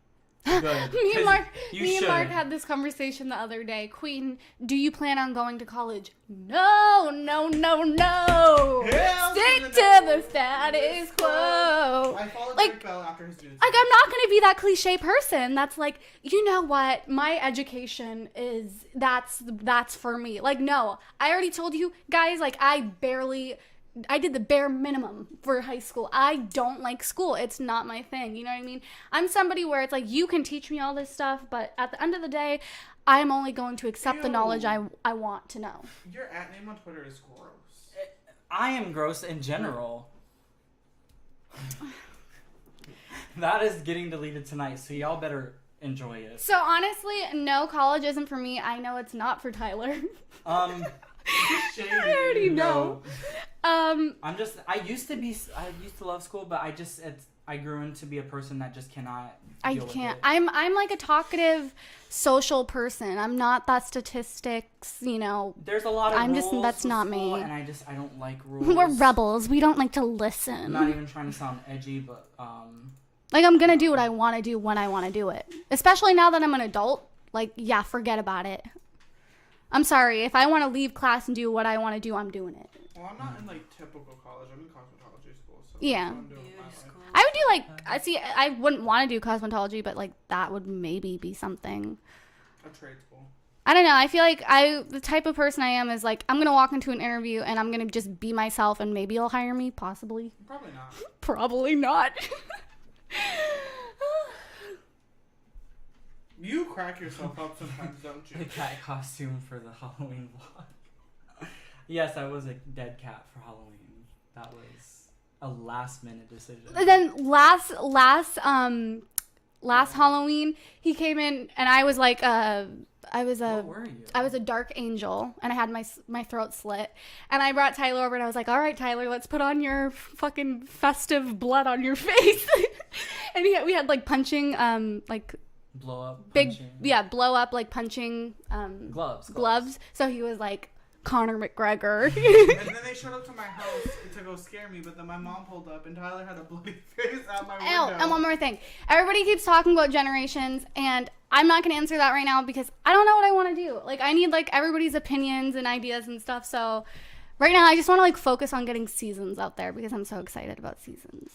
[SPEAKER 3] Good.
[SPEAKER 1] Me
[SPEAKER 3] 'Cause
[SPEAKER 1] and Mark
[SPEAKER 3] should.
[SPEAKER 1] had this conversation the other day. Queen, do you plan on going to college? No.
[SPEAKER 2] Hell
[SPEAKER 1] Stick
[SPEAKER 2] no.
[SPEAKER 1] to the status quo.
[SPEAKER 2] I followed
[SPEAKER 1] Like-
[SPEAKER 2] Drake Bell after his dudes.
[SPEAKER 1] Like, I'm not going to be that cliche person that's like, you know what, my education is, that's for me. Like, no, I already told you guys, like, I did the bare minimum for high school. I don't like school. It's not my thing. You know what I mean? I'm somebody where it's like, you can teach me all this stuff, but at the end of the day, I'm only going to accept the
[SPEAKER 2] Ew.
[SPEAKER 1] knowledge I want to know.
[SPEAKER 2] Your at name on Twitter is gross.
[SPEAKER 3] I am gross in general. That is getting deleted tonight, so y'all better enjoy it.
[SPEAKER 1] So honestly, no, college isn't for me. I know it's not for Tyler.
[SPEAKER 2] Shady.
[SPEAKER 1] I already know.
[SPEAKER 3] I used to love school, but I grew into be a person that just cannot
[SPEAKER 1] I
[SPEAKER 3] deal with
[SPEAKER 1] can't.
[SPEAKER 3] it.
[SPEAKER 1] I'm like a talkative, social person. I'm not that statistics, you know.
[SPEAKER 3] There's a lot of rules
[SPEAKER 1] That's
[SPEAKER 3] with
[SPEAKER 1] not
[SPEAKER 3] school,
[SPEAKER 1] me.
[SPEAKER 3] and I don't like rules.
[SPEAKER 1] We're rebels. We don't like to
[SPEAKER 3] I'm
[SPEAKER 1] listen.
[SPEAKER 3] not even trying to sound edgy, but
[SPEAKER 1] Like, I'm gonna do what I want to do when I want to do it. Especially now that I'm an adult. Like, yeah, forget about it. I'm sorry. If I want to leave class and do what I want to do, I'm doing it.
[SPEAKER 2] Well, I'm not in like typical college. I'm in cosmetology school. So
[SPEAKER 1] Yeah.
[SPEAKER 2] that's what I'm doing with my life.
[SPEAKER 1] I would do like, I wouldn't want to do cosmetology, but like that would maybe be something.
[SPEAKER 2] A trade school.
[SPEAKER 1] I don't know. I feel like the type of person I am is like, I'm going to walk into an interview and I'm going to just be myself and maybe you'll hire me. Possibly.
[SPEAKER 2] Probably not.
[SPEAKER 1] Probably not.
[SPEAKER 2] You crack yourself up sometimes, don't
[SPEAKER 3] the
[SPEAKER 2] you?
[SPEAKER 3] cat costume for the Halloween vlog. Yes, I was a dead cat for Halloween. That was a last minute decision.
[SPEAKER 1] And then last Halloween, he came in and I was like,
[SPEAKER 3] What were you?
[SPEAKER 1] I was a dark angel and I had my throat slit and I brought Tyler over and I was like, all right, Tyler, let's put on your fucking festive blood on your face. And we had like punching, like
[SPEAKER 3] Blow up.
[SPEAKER 1] big,
[SPEAKER 3] punching.
[SPEAKER 1] yeah, blow up, like punching, gloves. So he was like Conor McGregor.
[SPEAKER 2] And then they showed up to my house to go scare me, but then my mom pulled up and Tyler had a bloody face out my window.
[SPEAKER 1] Oh, and one more thing. Everybody keeps talking about generations, and I'm not going to answer that right now because I don't know what I want to do. Like, I need, like, everybody's opinions and ideas and stuff. So right now, I just want to, like, focus on getting seasons out there because I'm so excited about seasons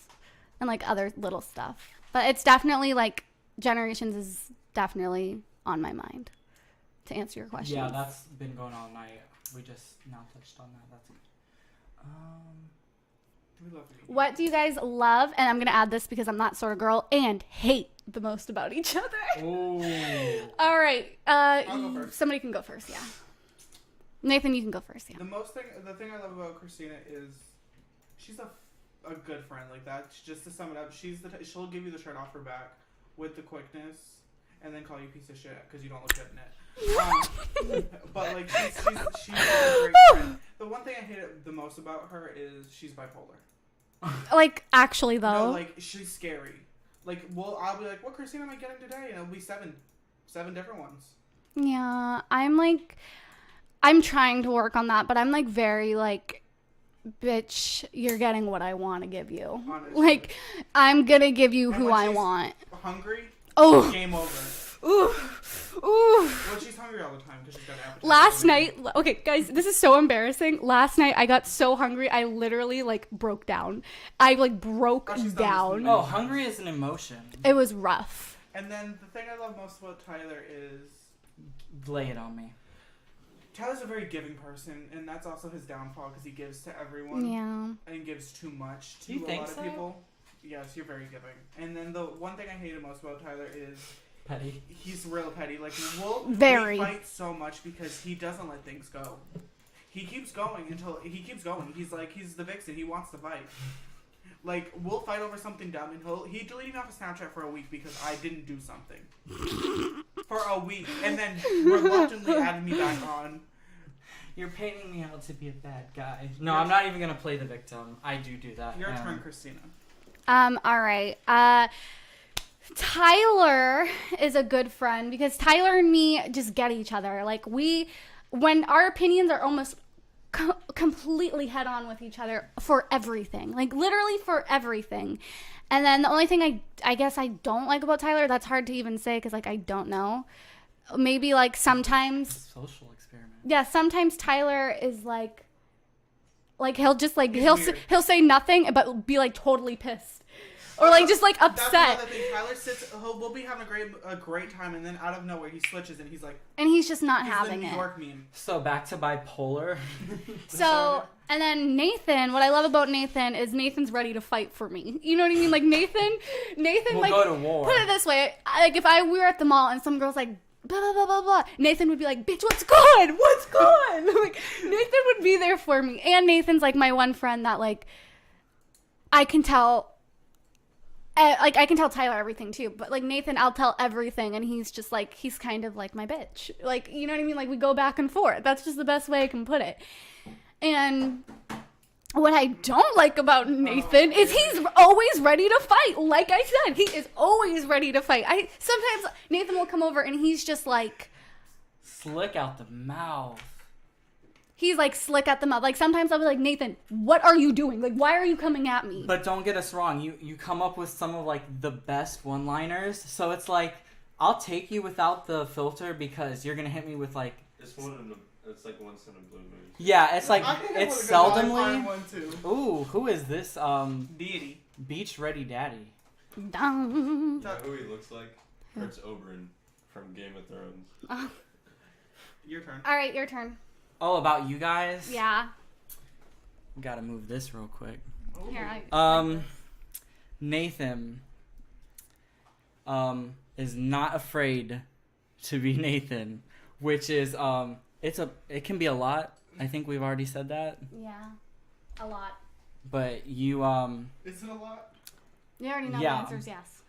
[SPEAKER 1] and, like, other little stuff. But it's definitely, like, generations is definitely on my mind to answer your question.
[SPEAKER 3] Yeah, that's been going on all night. We just now touched on that. That's
[SPEAKER 2] We love you.
[SPEAKER 1] What do you guys love? And I'm going to add this because I'm that sort of girl and hate the most about each other.
[SPEAKER 3] Oh.
[SPEAKER 1] All right.
[SPEAKER 2] I'll go first.
[SPEAKER 1] Somebody can go first, yeah. Nathan, you can go first, yeah.
[SPEAKER 2] The thing I love about Christina is she's a good friend like that. Just to sum it up, she'll give you the shirt off her back with the quickness, and then call you a piece of shit because you don't look good in it. But like she's a great friend. The one thing I hate the most about her is she's bipolar.
[SPEAKER 1] Like, actually, though.
[SPEAKER 2] No, like, she's scary. Like, I'll be like, what Christina am I getting today? And it'll be seven different ones.
[SPEAKER 1] Yeah, I'm trying to work on that, but I'm, like, very, like, bitch, you're getting what I want to give you.
[SPEAKER 2] Honestly.
[SPEAKER 1] Like, I'm gonna give you
[SPEAKER 2] And
[SPEAKER 1] who
[SPEAKER 2] when
[SPEAKER 1] I
[SPEAKER 2] she's
[SPEAKER 1] want.
[SPEAKER 2] hungry?
[SPEAKER 1] Oh.
[SPEAKER 2] Game over.
[SPEAKER 1] Ooh. Ooh.
[SPEAKER 2] Well, she's hungry all the time because she's got an appetite.
[SPEAKER 1] Last night, okay, guys, this is so embarrassing. Last night, I got so hungry, I literally, like, broke down. I, like, broke
[SPEAKER 2] she's
[SPEAKER 1] down.
[SPEAKER 3] Oh, hungry is an emotion.
[SPEAKER 1] It was rough.
[SPEAKER 2] And then the thing I love most about Tyler is
[SPEAKER 3] Lay it on me.
[SPEAKER 2] Tyler's a very giving person, and that's also his downfall because he gives to everyone.
[SPEAKER 1] Yeah.
[SPEAKER 2] And gives too much to
[SPEAKER 3] You
[SPEAKER 2] a
[SPEAKER 3] think
[SPEAKER 2] lot of
[SPEAKER 3] so?
[SPEAKER 2] people. Yes, you're very giving. And then the one thing I hated most about Tyler is
[SPEAKER 3] Petty.
[SPEAKER 2] he's real petty. Like,
[SPEAKER 1] Very.
[SPEAKER 2] we fight so much because he doesn't let things go. He keeps going until he keeps going. He's like, he's the vixen. He wants to fight. Like, we'll fight over something dumb, and he deleted me off of Snapchat for a week because I didn't do something. For a week, and then reluctantly added me back on.
[SPEAKER 3] You're painting me out to be a bad guy. No, I'm not even gonna play the victim. I do that.
[SPEAKER 2] Your turn, Christina.
[SPEAKER 1] All right. Tyler is a good friend because Tyler and me just get each other. Like, when our opinions are almost completely head on with each other for everything, like literally for everything. And then the only thing I guess I don't like about Tyler, that's hard to even say because, like, I don't know. Maybe, like, sometimes.
[SPEAKER 3] Social experiment.
[SPEAKER 1] Yeah, sometimes Tyler is like he'll just, like, he'll say nothing but be, like, totally pissed. Or, like, just, like, upset.
[SPEAKER 2] That's another thing. Tyler sits, we'll be having a great time, and then out of nowhere he switches and he's like,
[SPEAKER 1] And he's just not
[SPEAKER 2] he's
[SPEAKER 1] having
[SPEAKER 2] the New
[SPEAKER 1] it.
[SPEAKER 2] York meme.
[SPEAKER 3] So back to bipolar.
[SPEAKER 1] So, and then Nathan, what I love about Nathan is Nathan's ready to fight for me. You know what I mean? Like, Nathan,
[SPEAKER 3] We'll
[SPEAKER 1] like,
[SPEAKER 3] go to war.
[SPEAKER 1] put it this way, like, if we were at the mall and some girl's like, blah, blah, blah, blah, blah, Nathan would be like, bitch, what's good? What's good? Like, Nathan would be there for me. And Nathan's, like, my one friend that, like, I can tell, like, I can tell Tyler everything, too. But, like, Nathan, I'll tell everything, and he's just, like, he's kind of like my bitch. Like, you know what I mean? Like, we go back and forth. That's just the best way I can put it. And what I don't like about Nathan is he's always ready to fight. Like I said, he is always ready to fight. Sometimes Nathan will come over and he's just like
[SPEAKER 3] Slick out the mouth.
[SPEAKER 1] He's like slick at the mouth. Like, sometimes I'll be like, Nathan, what are you doing? Like, why are you coming at me?
[SPEAKER 3] But don't get us wrong. You come up with some of, like, the best one-liners. So it's like, I'll take you without the filter because you're gonna hit me with, like,
[SPEAKER 4] It's like once in a blue moon.
[SPEAKER 3] yeah, it's like,
[SPEAKER 2] I think
[SPEAKER 3] it's
[SPEAKER 2] I wanna go find
[SPEAKER 3] seldomly.
[SPEAKER 2] one too.
[SPEAKER 3] Ooh, who is this?
[SPEAKER 2] Deity.
[SPEAKER 3] Beach Ready Daddy.
[SPEAKER 1] Dum.
[SPEAKER 4] You know who he looks like? Prince Oberyn from Game of Thrones.
[SPEAKER 2] Your turn.
[SPEAKER 1] All right, your turn.
[SPEAKER 3] Oh, about you guys?
[SPEAKER 1] Yeah.
[SPEAKER 3] Gotta move this real quick.
[SPEAKER 1] Here,
[SPEAKER 3] Nathan is not afraid to be Nathan, which is it can be a lot. I think we've already said that.
[SPEAKER 1] Yeah. A lot.
[SPEAKER 3] But you
[SPEAKER 2] Is it a lot?
[SPEAKER 1] You already know
[SPEAKER 3] Yeah.
[SPEAKER 1] the answer is yes.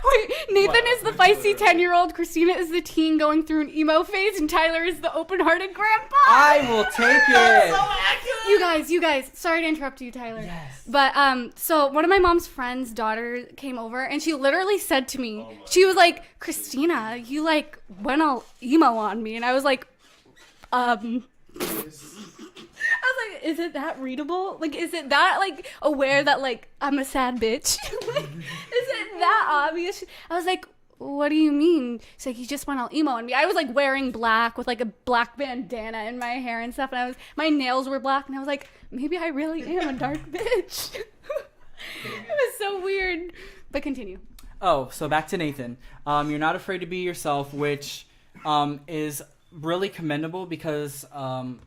[SPEAKER 1] Wait, Nathan
[SPEAKER 3] What?
[SPEAKER 1] is the feisty 10-year-old, Christina is the teen going through an emo phase, and Tyler is the open-hearted grandpa.
[SPEAKER 3] I will take it.
[SPEAKER 1] You guys, sorry to interrupt you, Tyler.
[SPEAKER 3] Yes.
[SPEAKER 1] But, so one of my mom's friend's daughter came over, and she literally said to me,
[SPEAKER 4] Oh my
[SPEAKER 1] she was like, Christina, you, like, went all emo on me. And I was like, I was like, is it that readable? Like, is it that, like, aware that, like, I'm a sad bitch? Like, is it that obvious? I was like, what do you mean? She's like, you just went all emo on me. I was, like, wearing black with, like, a black bandana in my hair and stuff. And my nails were black. And I was like, maybe I really am a dark bitch. It was so weird. But continue.
[SPEAKER 3] Oh, so back to Nathan. You're not afraid to be yourself, which is really commendable because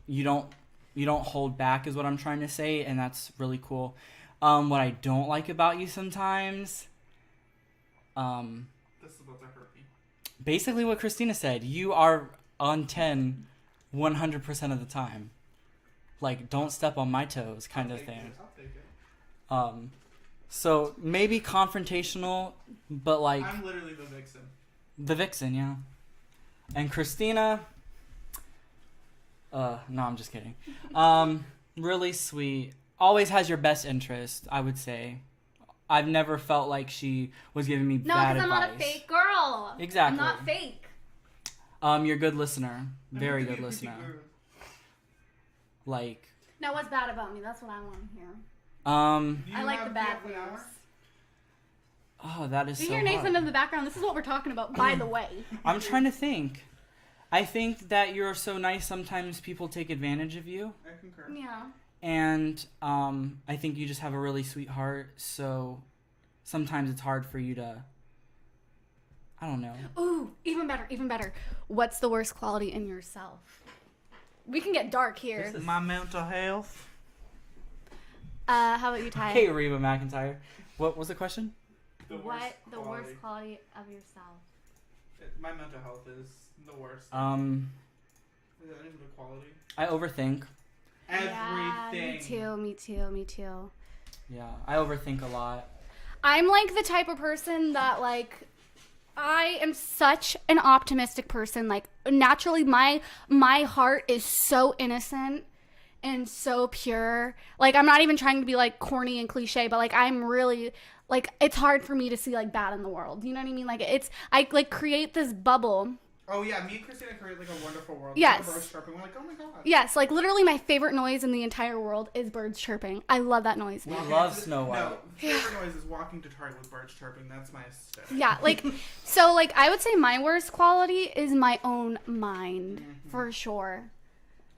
[SPEAKER 3] you don't hold back is what I'm trying to say, and that's really cool. What I don't like about you sometimes,
[SPEAKER 2] This is about to hurt me.
[SPEAKER 3] basically what Christina said, you are on 10 100% of the time. Like, don't step on my toes kind of thing.
[SPEAKER 2] I'll take it.
[SPEAKER 3] So maybe confrontational, but like
[SPEAKER 2] I'm literally the vixen.
[SPEAKER 3] the vixen, yeah. And Christina, no, I'm just kidding. Really sweet. Always has your best interest, I would say. I've never felt like she was giving me
[SPEAKER 1] No,
[SPEAKER 3] bad
[SPEAKER 1] because I'm
[SPEAKER 3] advice.
[SPEAKER 1] not a fake girl.
[SPEAKER 3] Exactly.
[SPEAKER 1] I'm not fake.
[SPEAKER 3] You're a good listener. Very good listener. Like,
[SPEAKER 1] Now, what's bad about me? That's what I want to hear.
[SPEAKER 2] Do
[SPEAKER 1] I
[SPEAKER 2] you
[SPEAKER 1] like
[SPEAKER 2] have
[SPEAKER 1] the bad
[SPEAKER 2] half an hour?
[SPEAKER 1] news.
[SPEAKER 3] oh, that is
[SPEAKER 1] Do you
[SPEAKER 3] so
[SPEAKER 1] hear Nathan
[SPEAKER 3] hard.
[SPEAKER 1] in the background? This is what we're talking about, by the way.
[SPEAKER 3] I'm trying to think. I think that you're so nice, sometimes people take advantage of you.
[SPEAKER 2] I concur.
[SPEAKER 1] Yeah.
[SPEAKER 3] And I think you just have a really sweet heart, so sometimes it's hard for you to, I don't know.
[SPEAKER 1] Ooh, even better, even better. What's the worst quality in yourself? We can get dark here.
[SPEAKER 3] This is-
[SPEAKER 2] My mental health.
[SPEAKER 1] How about you, Ty?
[SPEAKER 3] Hey, Reba McIntyre. What was the question?
[SPEAKER 2] The
[SPEAKER 1] What the worst quality of yourself?
[SPEAKER 2] My mental health is the worst. Is that even the quality?
[SPEAKER 3] I overthink.
[SPEAKER 1] Yeah,
[SPEAKER 2] Everything.
[SPEAKER 1] me too.
[SPEAKER 3] Yeah, I overthink a lot.
[SPEAKER 1] I'm like the type of person that like I am such an optimistic person. Like naturally my heart is so innocent and so pure. Like I'm not even trying to be like corny and cliche, but like I'm really like it's hard for me to see like bad in the world. You know what I mean? Like I like create this bubble.
[SPEAKER 2] Oh yeah, me and Christina create like a wonderful world.
[SPEAKER 1] Yes.
[SPEAKER 2] Birds chirping. We're like, oh my god.
[SPEAKER 1] Yes, like literally my favorite noise in the entire world is birds chirping. I love that noise.
[SPEAKER 3] We
[SPEAKER 2] Walking
[SPEAKER 3] love
[SPEAKER 2] to the-
[SPEAKER 3] Snow White.
[SPEAKER 2] No, favorite noise is walking to Target with birds chirping. That's my aesthetic.
[SPEAKER 1] Yeah, like so like I would say my worst quality is my own mind for sure.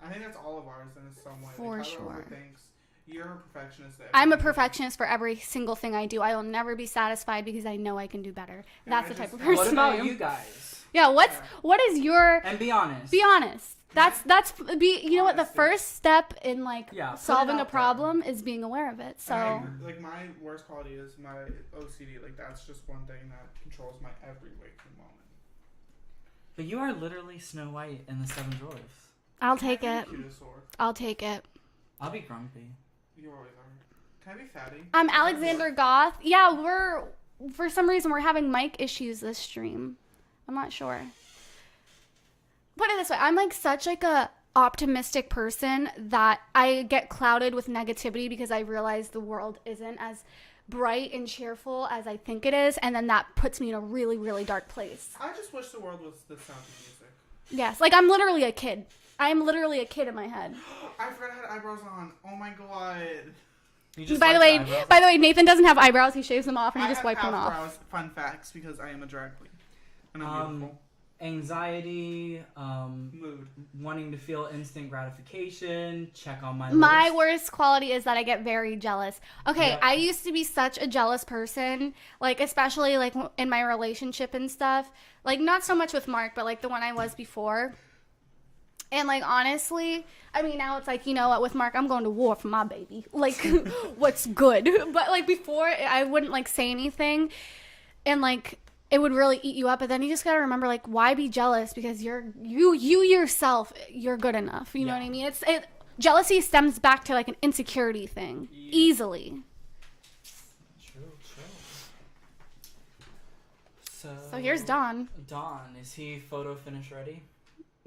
[SPEAKER 2] I think that's all of ours in some way.
[SPEAKER 1] For
[SPEAKER 2] like, Tyler
[SPEAKER 1] sure.
[SPEAKER 2] overthinks. You're a perfectionist. at
[SPEAKER 1] I'm a
[SPEAKER 2] everything.
[SPEAKER 1] perfectionist for every single thing I do. I will never be satisfied because I know I can do better.
[SPEAKER 2] And
[SPEAKER 1] That's
[SPEAKER 2] I
[SPEAKER 1] the type of
[SPEAKER 2] just-
[SPEAKER 1] person
[SPEAKER 3] What about
[SPEAKER 1] I am.
[SPEAKER 3] you guys?
[SPEAKER 1] Yeah, what is your
[SPEAKER 3] And be honest.
[SPEAKER 1] be honest. That's you know what the
[SPEAKER 2] Honesty.
[SPEAKER 1] first step in like
[SPEAKER 3] Yeah, put it
[SPEAKER 1] solving a
[SPEAKER 3] out there.
[SPEAKER 1] problem is being aware of it.
[SPEAKER 2] And I
[SPEAKER 1] So
[SPEAKER 2] agree. Like my worst quality is my OCD. Like that's just one thing that controls my every waking moment.
[SPEAKER 3] But you are literally Snow White in the Seven Dwarfs.
[SPEAKER 1] I'll take
[SPEAKER 2] Can I
[SPEAKER 1] it.
[SPEAKER 2] be cute as sword?
[SPEAKER 1] I'll take it.
[SPEAKER 3] I'll be grumpy.
[SPEAKER 2] You always are. Can I be fatty?
[SPEAKER 1] I'm Alexander Goth. Yeah, we're for some reason we're having mic issues this stream. I'm not sure. Put it this way, I'm like such like a optimistic person that I get clouded with negativity because I realize the world isn't as bright and cheerful as I think it is, and then that puts me in a really, really dark place.
[SPEAKER 2] I just wish the world was the sound of music.
[SPEAKER 1] Yes, like I'm literally a kid. I'm literally a kid in my head.
[SPEAKER 2] I forgot I had eyebrows on. Oh my god.
[SPEAKER 3] You just
[SPEAKER 1] By the
[SPEAKER 3] like
[SPEAKER 1] way,
[SPEAKER 3] eyebrows?
[SPEAKER 1] Nathan doesn't have eyebrows. He shaves them off and he
[SPEAKER 2] I
[SPEAKER 1] just
[SPEAKER 2] have
[SPEAKER 1] wiped them
[SPEAKER 2] half
[SPEAKER 1] off.
[SPEAKER 2] brows. Fun facts because I am a drag queen. And I'm beautiful.
[SPEAKER 3] Anxiety,
[SPEAKER 2] Mood.
[SPEAKER 3] wanting to feel instant gratification, check on my
[SPEAKER 1] My
[SPEAKER 3] list.
[SPEAKER 1] worst quality is that I get very jealous. Okay,
[SPEAKER 3] Yeah.
[SPEAKER 1] I used to be such a jealous person, like especially like in my relationship and stuff. Like not so much with Mark, but like the one I was before. And like honestly, I mean now it's like, you know what, with Mark I'm going to war for my baby. Like what's good. But like before I wouldn't like say anything and like it would really eat you up, but then you just gotta remember, like, why be jealous? Because you yourself, you're good enough. You know what I mean? Jealousy stems back to like an insecurity thing, easily.
[SPEAKER 3] True. So
[SPEAKER 1] here's Don.
[SPEAKER 3] Don, is he photo finish ready?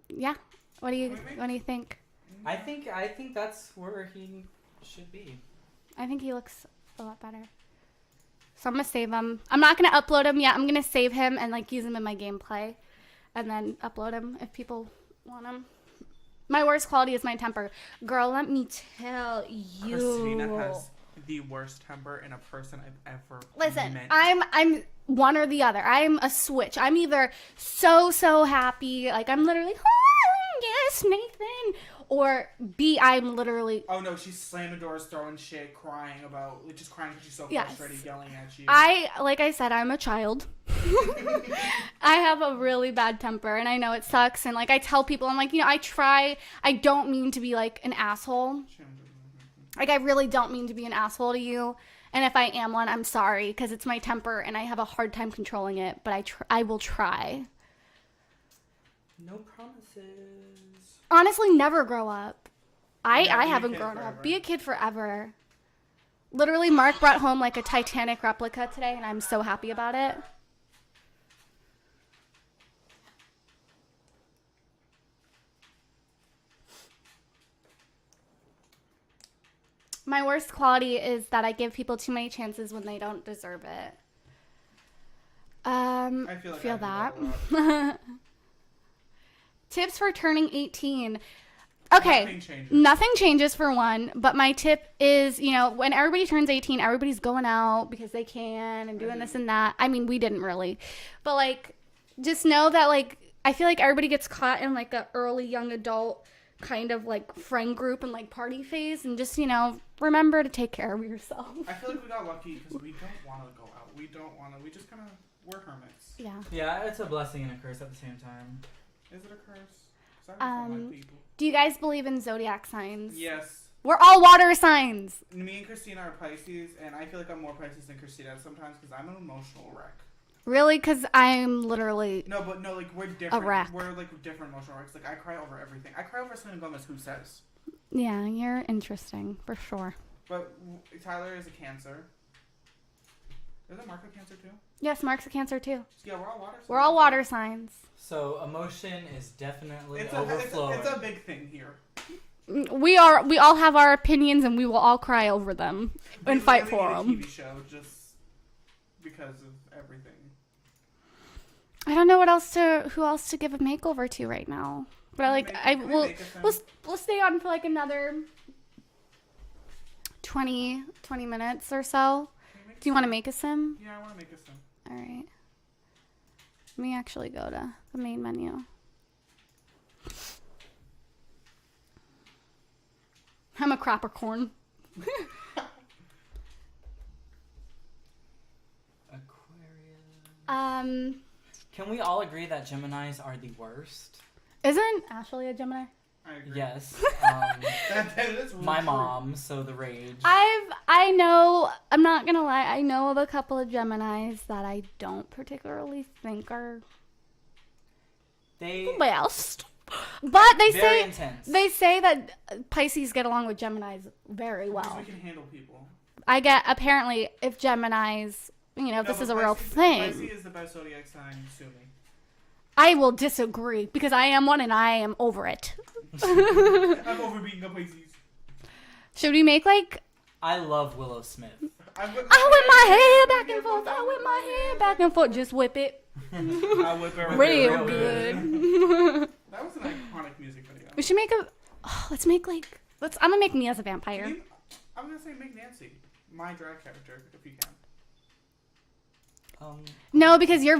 [SPEAKER 1] Yeah. What do you think?
[SPEAKER 3] I think that's where he should be.
[SPEAKER 1] I think he looks a lot better. So I'm gonna save him. I'm not gonna upload him yet. I'm gonna save him and like use him in my gameplay, and then upload him if people want him. My worst quality is my temper. Girl, let me tell you.
[SPEAKER 2] Christina has the worst temper in a person I've ever
[SPEAKER 1] Listen,
[SPEAKER 2] met.
[SPEAKER 1] I'm one or the other. I'm a switch. I'm either so happy, like I'm literally, oh, yes, Nathan, or B, I'm literally.
[SPEAKER 2] Oh no, she's slamming doors, throwing shit, crying because she's so
[SPEAKER 1] Yes.
[SPEAKER 2] frustrated, yelling at you.
[SPEAKER 1] Like I said, I'm a child. I have a really bad temper, and I know it sucks. And like I tell people, I'm like, you know, I don't mean to be like an asshole. Like I really don't mean to be an asshole to you. And if I am one, I'm sorry, because it's my temper, and I have a hard time controlling it. But I will try.
[SPEAKER 3] No promises.
[SPEAKER 1] Honestly, never grow up. I
[SPEAKER 2] Yeah, be a
[SPEAKER 1] haven't
[SPEAKER 2] kid
[SPEAKER 1] grown
[SPEAKER 2] forever.
[SPEAKER 1] up. Be a kid forever. Literally, Mark brought home like a Titanic replica today, and I'm so happy about it. My worst quality is that I give people too many chances when they don't deserve it.
[SPEAKER 2] I feel like I do
[SPEAKER 1] that.
[SPEAKER 2] a lot.
[SPEAKER 1] Tips for turning 18. Okay, nothing changes for one, but my tip is, you know, when everybody turns 18, everybody's going out because they can and doing this and that. I mean, we didn't really. But, like, just know that, like, I feel like everybody gets caught in, like, a early young adult kind of, like, friend group and, like, party phase. And just, you know, remember to take care of yourself.
[SPEAKER 2] I feel like we got lucky because we don't want to go out. We just kind of, we're hermits.
[SPEAKER 1] Yeah.
[SPEAKER 3] Yeah, it's a blessing and a curse at the same time.
[SPEAKER 2] Is it a curse? 'Cause I don't like people.
[SPEAKER 1] Do you guys believe in zodiac signs?
[SPEAKER 2] Yes.
[SPEAKER 1] We're all water signs.
[SPEAKER 2] Me and Christina are Pisces, and I feel like I'm more Pisces than Christina sometimes because I'm an emotional wreck.
[SPEAKER 1] Really? Because I'm literally...
[SPEAKER 2] No, but no, like, we're different.
[SPEAKER 1] A wreck.
[SPEAKER 2] We're, like, different emotional wrecks. Like, I cry over everything. I cry over Selena Gomez, who says.
[SPEAKER 1] Yeah, you're interesting, for sure.
[SPEAKER 2] But Tyler is a Cancer. Isn't Mark a Cancer, too?
[SPEAKER 1] Yes, Mark's a Cancer, too.
[SPEAKER 2] Yeah, we're all water signs.
[SPEAKER 1] We're all water signs.
[SPEAKER 3] So emotion is definitely
[SPEAKER 2] It's
[SPEAKER 3] overflowing.
[SPEAKER 2] it's a big thing here.
[SPEAKER 1] We all have our opinions, and we will all cry over them and fight for
[SPEAKER 2] We
[SPEAKER 1] them.
[SPEAKER 2] made a TV show just because of everything.
[SPEAKER 1] I don't know who else to give a makeover to right now. But we'll stay on for like another 20 minutes or so. Do you want to make a sim?
[SPEAKER 2] Yeah, I want to make a sim.
[SPEAKER 1] All right. Let me actually go to the main menu. I'm a Capricorn.
[SPEAKER 3] Aquarius. Can we all agree that Geminis are the worst?
[SPEAKER 1] Isn't Ashley a Gemini?
[SPEAKER 2] I agree.
[SPEAKER 3] Yes.
[SPEAKER 2] That is really
[SPEAKER 3] my
[SPEAKER 2] true.
[SPEAKER 3] mom, so the rage.
[SPEAKER 1] I know, I'm not gonna lie, I know of a couple of Geminis that I don't particularly think are the best. But they say that Pisces get along with Geminis very well.
[SPEAKER 2] Because we can handle people.
[SPEAKER 1] Apparently if Geminis, you know, if this is a real thing.
[SPEAKER 2] Pisces is the best zodiac sign, sue me.
[SPEAKER 1] I will disagree because I am one and I am over it.
[SPEAKER 2] I'm over being a Pisces.
[SPEAKER 1] Should we make like...
[SPEAKER 3] I love Willow Smith.
[SPEAKER 1] I whip my hair back and forth. I whip my hair back and forth. Just whip it.
[SPEAKER 2] I whip it
[SPEAKER 1] real good.
[SPEAKER 2] That was an iconic music video.
[SPEAKER 1] We should make a... Oh, let's make like... I'm going to make me as a vampire.
[SPEAKER 2] I'm going to say make Nancy. My drag character, if you can.
[SPEAKER 1] No, because you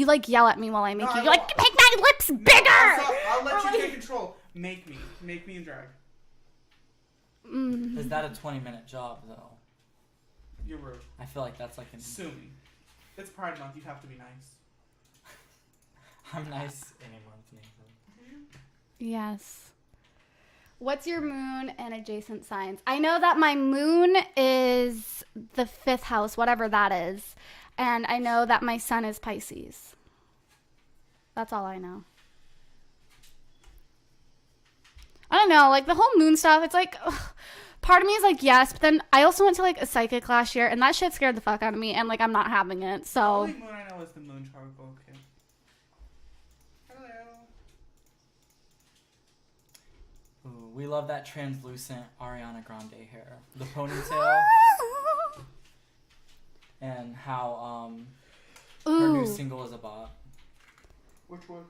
[SPEAKER 1] like yell at me while I make you. You're like, make my lips bigger!
[SPEAKER 2] I'll let you take control. Make me in drag.
[SPEAKER 3] Is that a 20-minute job, though?
[SPEAKER 2] You're rude.
[SPEAKER 3] I feel like that's like
[SPEAKER 2] Sue me. It's Pride Month. You have to be nice.
[SPEAKER 3] I'm nice any month, Nathan.
[SPEAKER 1] Yes. What's your moon and adjacent signs? I know that my moon is the 5th house, whatever that is. And I know that my sun is Pisces. That's all I know. I don't know, like the whole moon stuff, it's like, ugh, part of me is like, yes, but then I also went to like a psychic last year and that shit scared the fuck out of me and like I'm not having it, so.
[SPEAKER 2] The only moon I know is the moon charcoal kid. Hello.
[SPEAKER 3] Ooh, we love that translucent Ariana Grande hair. The ponytail. And how her new single is about.
[SPEAKER 2] Which one?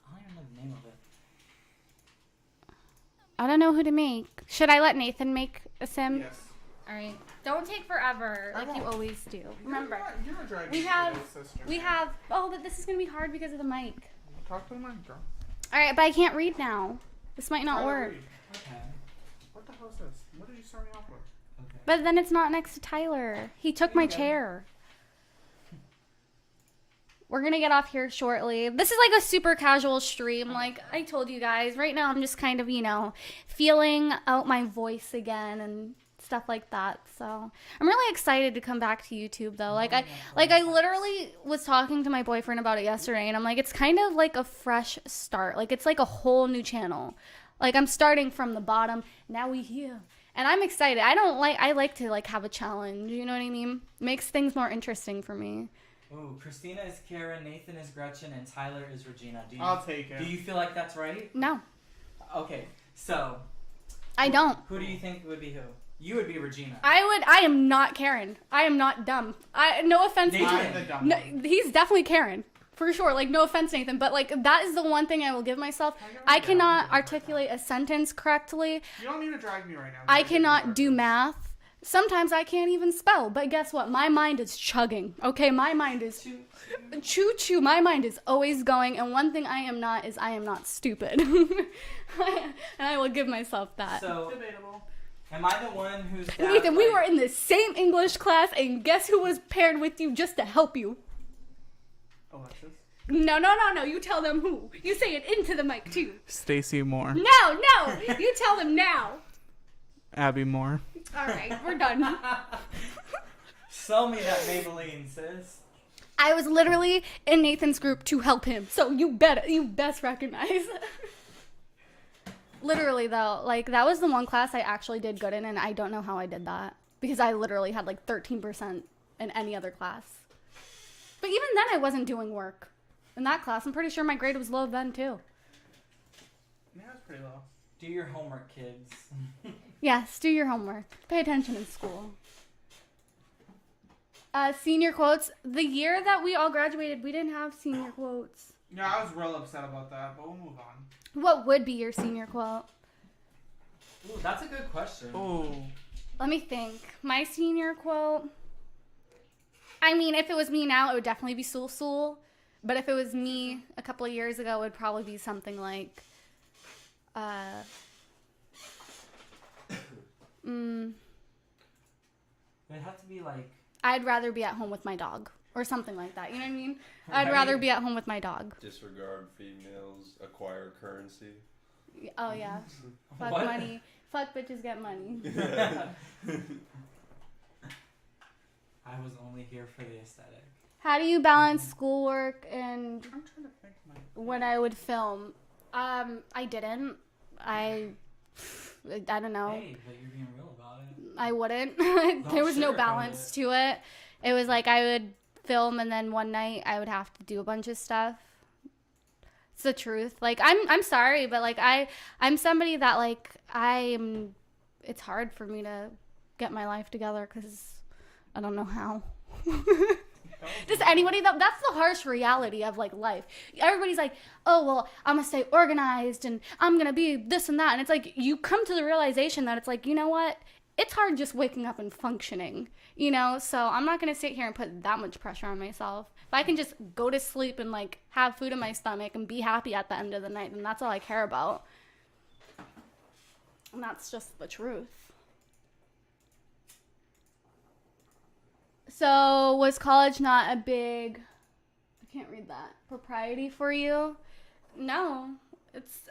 [SPEAKER 3] I don't even know the name of it.
[SPEAKER 1] I don't know who to make. Should I let Nathan make a sim?
[SPEAKER 2] Yes.
[SPEAKER 1] All right. Don't take forever, like you always do. Remember, we have. Oh, but this is gonna be hard because of the mic.
[SPEAKER 2] Talk to the mic, girl.
[SPEAKER 1] All right, but I can't read now. This might not work.
[SPEAKER 3] Okay.
[SPEAKER 2] What the hell is this? What did you start me off with?
[SPEAKER 3] Okay.
[SPEAKER 1] But then it's not next to Tyler. He took my chair. We're going to get off here shortly. This is like a super casual stream. Like I told you guys, right now I'm just kind of, you know, feeling out my voice again and stuff like that. So I'm really excited to come back to YouTube though. I literally was talking to my boyfriend about it yesterday and I'm like, it's kind of like a fresh start. Like it's like a whole new channel. Like I'm starting from the bottom. Now we here. And I'm excited. I like to like have a challenge, you know what I mean? Makes things more interesting for me.
[SPEAKER 3] Oh, Christina is Kara, Nathan is Gretchen, and Tyler is Regina.
[SPEAKER 2] I'll take it.
[SPEAKER 3] Do you feel like that's right?
[SPEAKER 1] No.
[SPEAKER 3] Okay, so.
[SPEAKER 1] I don't.
[SPEAKER 3] Who do you think would be who? You would be Regina.
[SPEAKER 1] I am not Karen. I am not dumb. No offense.
[SPEAKER 3] Nathan.
[SPEAKER 2] I'm the dumb
[SPEAKER 1] No,
[SPEAKER 2] one.
[SPEAKER 1] he's definitely Karen. For sure. Like, no offense, Nathan. But, like, that is the one thing I will give myself. I cannot articulate a sentence correctly.
[SPEAKER 2] You don't need to drag me right now.
[SPEAKER 1] I cannot do math. Sometimes I can't even spell. But guess what? My mind is chugging. Okay? My mind is choo-choo. My mind is always going. And one thing I am not is I am not stupid. And I will give myself that.
[SPEAKER 3] So,
[SPEAKER 2] Debatable.
[SPEAKER 3] am I the one who's
[SPEAKER 1] Nathan, we were in the same English class, and guess who was paired with you just to help you?
[SPEAKER 2] Alexis.
[SPEAKER 1] No. You tell them who. You say it into the mic, too.
[SPEAKER 2] Stacy Moore.
[SPEAKER 1] No. You tell them now.
[SPEAKER 2] Abby Moore.
[SPEAKER 1] All right, we're done.
[SPEAKER 3] Sell me that Maybelline, sis.
[SPEAKER 1] I was literally in Nathan's group to help him, so you best recognize. Literally, though, like, that was the one class I actually did good in, and I don't know how I did that. Because I literally had, like, 13% in any other class. But even then, I wasn't doing work. In that class, I'm pretty sure my grade was low then, too.
[SPEAKER 2] Yeah, it's pretty low.
[SPEAKER 3] Do your homework, kids.
[SPEAKER 1] Yes, do your homework. Pay attention in school. Senior quotes. The year that we all graduated, we didn't have senior quotes.
[SPEAKER 2] Yeah, I was real upset about that, but we'll move on.
[SPEAKER 1] What would be your senior quote?
[SPEAKER 3] Ooh, that's a good question.
[SPEAKER 2] Oh.
[SPEAKER 1] Let me think. My senior quote. I mean, if it was me now, it would definitely be Sul Sul. But if it was me a couple of years ago, it would probably be something like,
[SPEAKER 3] It'd have to be like.
[SPEAKER 1] I'd rather be at home with my dog. Or something like that. You know what I mean?
[SPEAKER 3] Right.
[SPEAKER 1] I'd rather be at home with my dog.
[SPEAKER 4] Disregard females, acquire currency.
[SPEAKER 1] Oh, yeah. Fuck
[SPEAKER 3] What?
[SPEAKER 1] money. Fuck bitches get money.
[SPEAKER 3] I was only here for the aesthetic.
[SPEAKER 1] How do you balance schoolwork and
[SPEAKER 2] I'm trying to think.
[SPEAKER 1] when I would film? I didn't. I don't know.
[SPEAKER 3] Hey, but you're being real about it.
[SPEAKER 1] I wouldn't.
[SPEAKER 3] Don't
[SPEAKER 1] There was no
[SPEAKER 3] sugarcoat
[SPEAKER 1] balance
[SPEAKER 3] it.
[SPEAKER 1] to it. It was like I would film and then one night I would have to do a bunch of stuff. It's the truth. Like I'm sorry, but like I'm somebody that like it's hard for me to get my life together because I don't know how. Does anybody that's the harsh reality of like life. Everybody's like, oh well, I'm gonna stay organized and I'm gonna be this and that, and it's like you come to the realization that it's like, you know what, it's hard just waking up and functioning, you know. So I'm not gonna sit here and put that much pressure on myself. If I can just go to sleep and like have food in my stomach and be happy at the end of the night, then that's all I care about, and that's just the truth. So, was college not a big, I can't read that, propriety for you? No.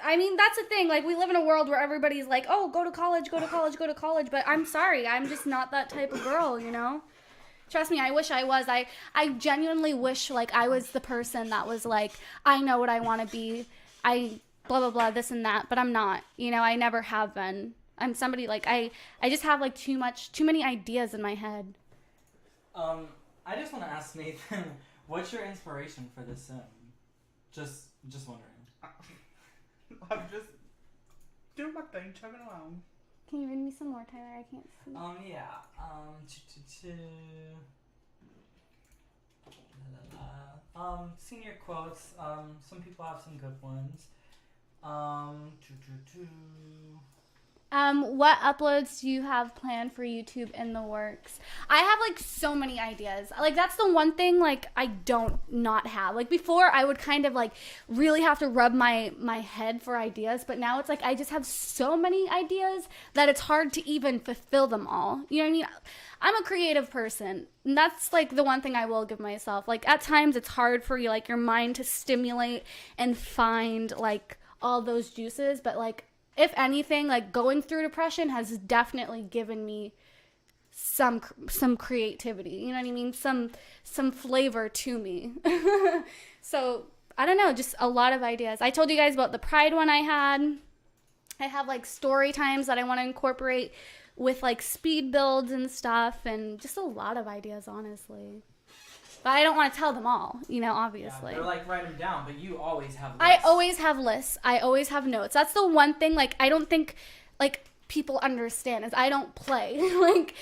[SPEAKER 1] I mean, that's the thing. Like, we live in a world where everybody's like, oh, go to college, go to college, go to college. But I'm sorry. I'm just not that type of girl, you know? Trust me, I wish I was. I genuinely wish, like, I was the person that was like, I know what I want to be. I blah, blah, blah, this and that. But I'm not. You know, I never have been. I'm somebody, like, I just have, like, too many ideas in my head.
[SPEAKER 3] I just want to ask Nathan, what's your inspiration for this sim? Just wondering.
[SPEAKER 2] I'm just doing my thing, chugging along.
[SPEAKER 1] Can you read me some more, Tyler? I can't see.
[SPEAKER 3] Yeah. Senior quotes. Some people have some good ones.
[SPEAKER 1] What uploads do you have planned for YouTube in the works? I have like so many ideas. Like that's the one thing like I don't not have. Like before I would kind of like really have to rub my head for ideas, but now it's like I just have so many ideas that it's hard to even fulfill them all. You know what I mean? I'm a creative person. And that's like the one thing I will give myself. Like at times it's hard for you like your mind to stimulate and find like all those juices, but like if anything, like going through depression has definitely given me some creativity. You know what I mean? Some flavor to me. So I don't know, just a lot of ideas. I told you guys about the Pride one I had. I have like story times that I want to incorporate with like speed builds and stuff, and just a lot of ideas, honestly. But I don't want to tell them all, you know, obviously.
[SPEAKER 3] Yeah, they're like, write them down, but you always have lists.
[SPEAKER 1] I always have lists. I always have notes. That's the one thing, like, I don't think, like, people understand is I don't play. Like,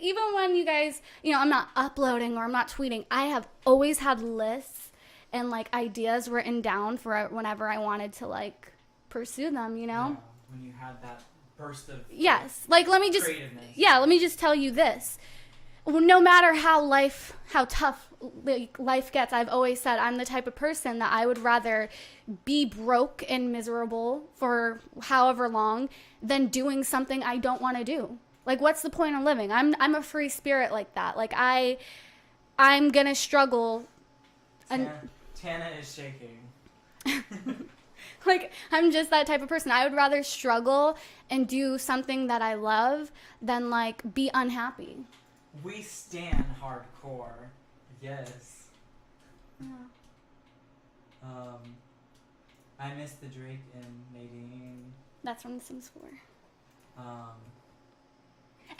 [SPEAKER 1] even when you guys, you know, I'm not uploading or I'm not tweeting, I have always had lists and, like, ideas written down for whenever I wanted to, like, pursue them, you know?
[SPEAKER 3] Yeah, when you had that burst of
[SPEAKER 1] yes. Like, let me just tell you this. No matter how tough life gets, I've always said I'm the type of person that I would rather be broke and miserable for however long than doing something I don't want to do. Like, what's the point of living? I'm a free spirit like that. Like, I'm gonna struggle.
[SPEAKER 3] Tana is shaking.
[SPEAKER 1] Like, I'm just that type of person. I would rather struggle and do something that I love than, like, be unhappy.
[SPEAKER 3] We stand hardcore. Yes.
[SPEAKER 1] Yeah.
[SPEAKER 3] I miss the Drake and Nadine.
[SPEAKER 1] That's from The Sims 4.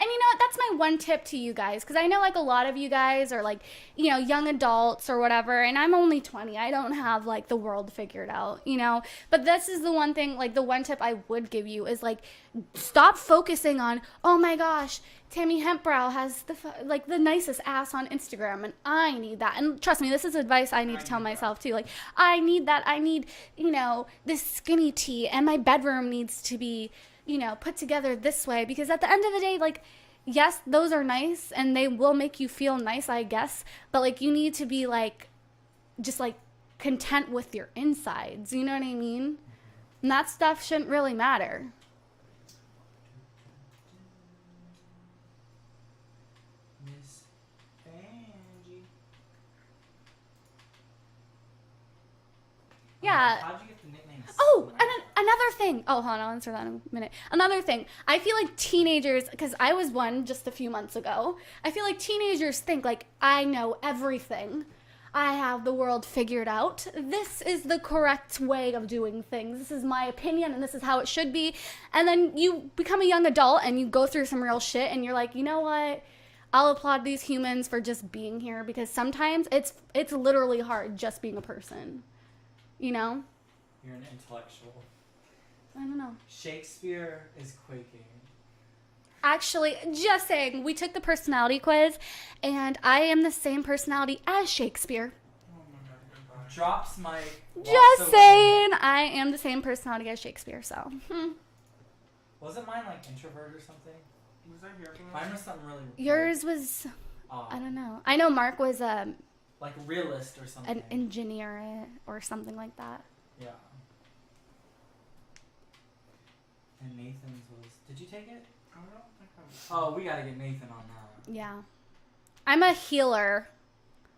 [SPEAKER 1] And you know what? That's my one tip to you guys, because I know, like, a lot of you guys are, like, you know, young adults or whatever, and I'm only 20. I don't have, like, the world figured out, you know? But this is the one thing, like, the one tip I would give you is, like, stop focusing on, oh my gosh, Tammy Hempbrow has the nicest ass on Instagram, and I need that. And trust me, this is advice I need to tell myself too. Like, I need that. I need, you know, this skinny tee, and my bedroom needs to be, you know, put together this way. Because at the end of the day, like, yes, those are nice, and they will make you feel nice, I guess. But, like, you need to be, like, just, like, content with your insides. You know what I mean? And that stuff shouldn't really matter. Yeah.
[SPEAKER 3] How'd you get the nickname?
[SPEAKER 1] Oh, and another thing. Oh, hold on, I'll answer that in a minute. Another thing. I feel like teenagers, because I was one just a few months ago, I feel like teenagers think, like, I know everything. I have the world figured out. This is the correct way of doing things. This is my opinion, and this is how it should be. And then you become a young adult, and you go through some real shit, and you're like, you know what? I'll applaud these humans for just being here, because sometimes it's literally hard just being a person. You know?
[SPEAKER 3] You're an intellectual.
[SPEAKER 1] I don't know.
[SPEAKER 3] Shakespeare is quaking.
[SPEAKER 1] Actually, just saying, we took the personality quiz, and I am the same personality as Shakespeare.
[SPEAKER 2] Oh my God, goodbye.
[SPEAKER 3] Drops mic.
[SPEAKER 1] Just saying, I am the same personality as Shakespeare, so.
[SPEAKER 3] Wasn't mine like introvert or something?
[SPEAKER 2] Was I here for that?
[SPEAKER 3] Mine was something really.
[SPEAKER 1] Yours was, I don't know. I know Mark was
[SPEAKER 3] like realist or something.
[SPEAKER 1] an engineer or something like that.
[SPEAKER 3] Yeah. And Nathan's was. Did you take it?
[SPEAKER 2] I don't think I was.
[SPEAKER 3] Oh, we gotta get Nathan on that.
[SPEAKER 1] Yeah. I'm a healer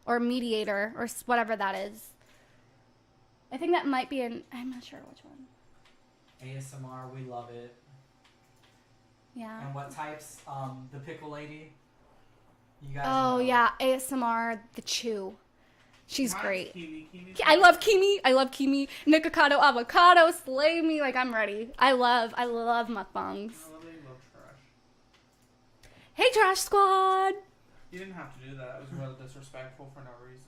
[SPEAKER 1] or mediator or whatever that is. I think that might be I'm not sure which one.
[SPEAKER 3] ASMR, we love it.
[SPEAKER 1] Yeah.
[SPEAKER 3] And what types? The pickle lady. You guys.
[SPEAKER 1] Oh
[SPEAKER 3] know.
[SPEAKER 1] yeah, ASMR, the chew. She's
[SPEAKER 2] Mine's
[SPEAKER 1] great.
[SPEAKER 2] Kimi.
[SPEAKER 1] I love Kimi. Nikocado avocado, slay me, like I'm ready. I love mukbangs.
[SPEAKER 2] I love trash.
[SPEAKER 1] Hey Trash Squad!
[SPEAKER 2] You didn't have to do that. It was really disrespectful for no reason.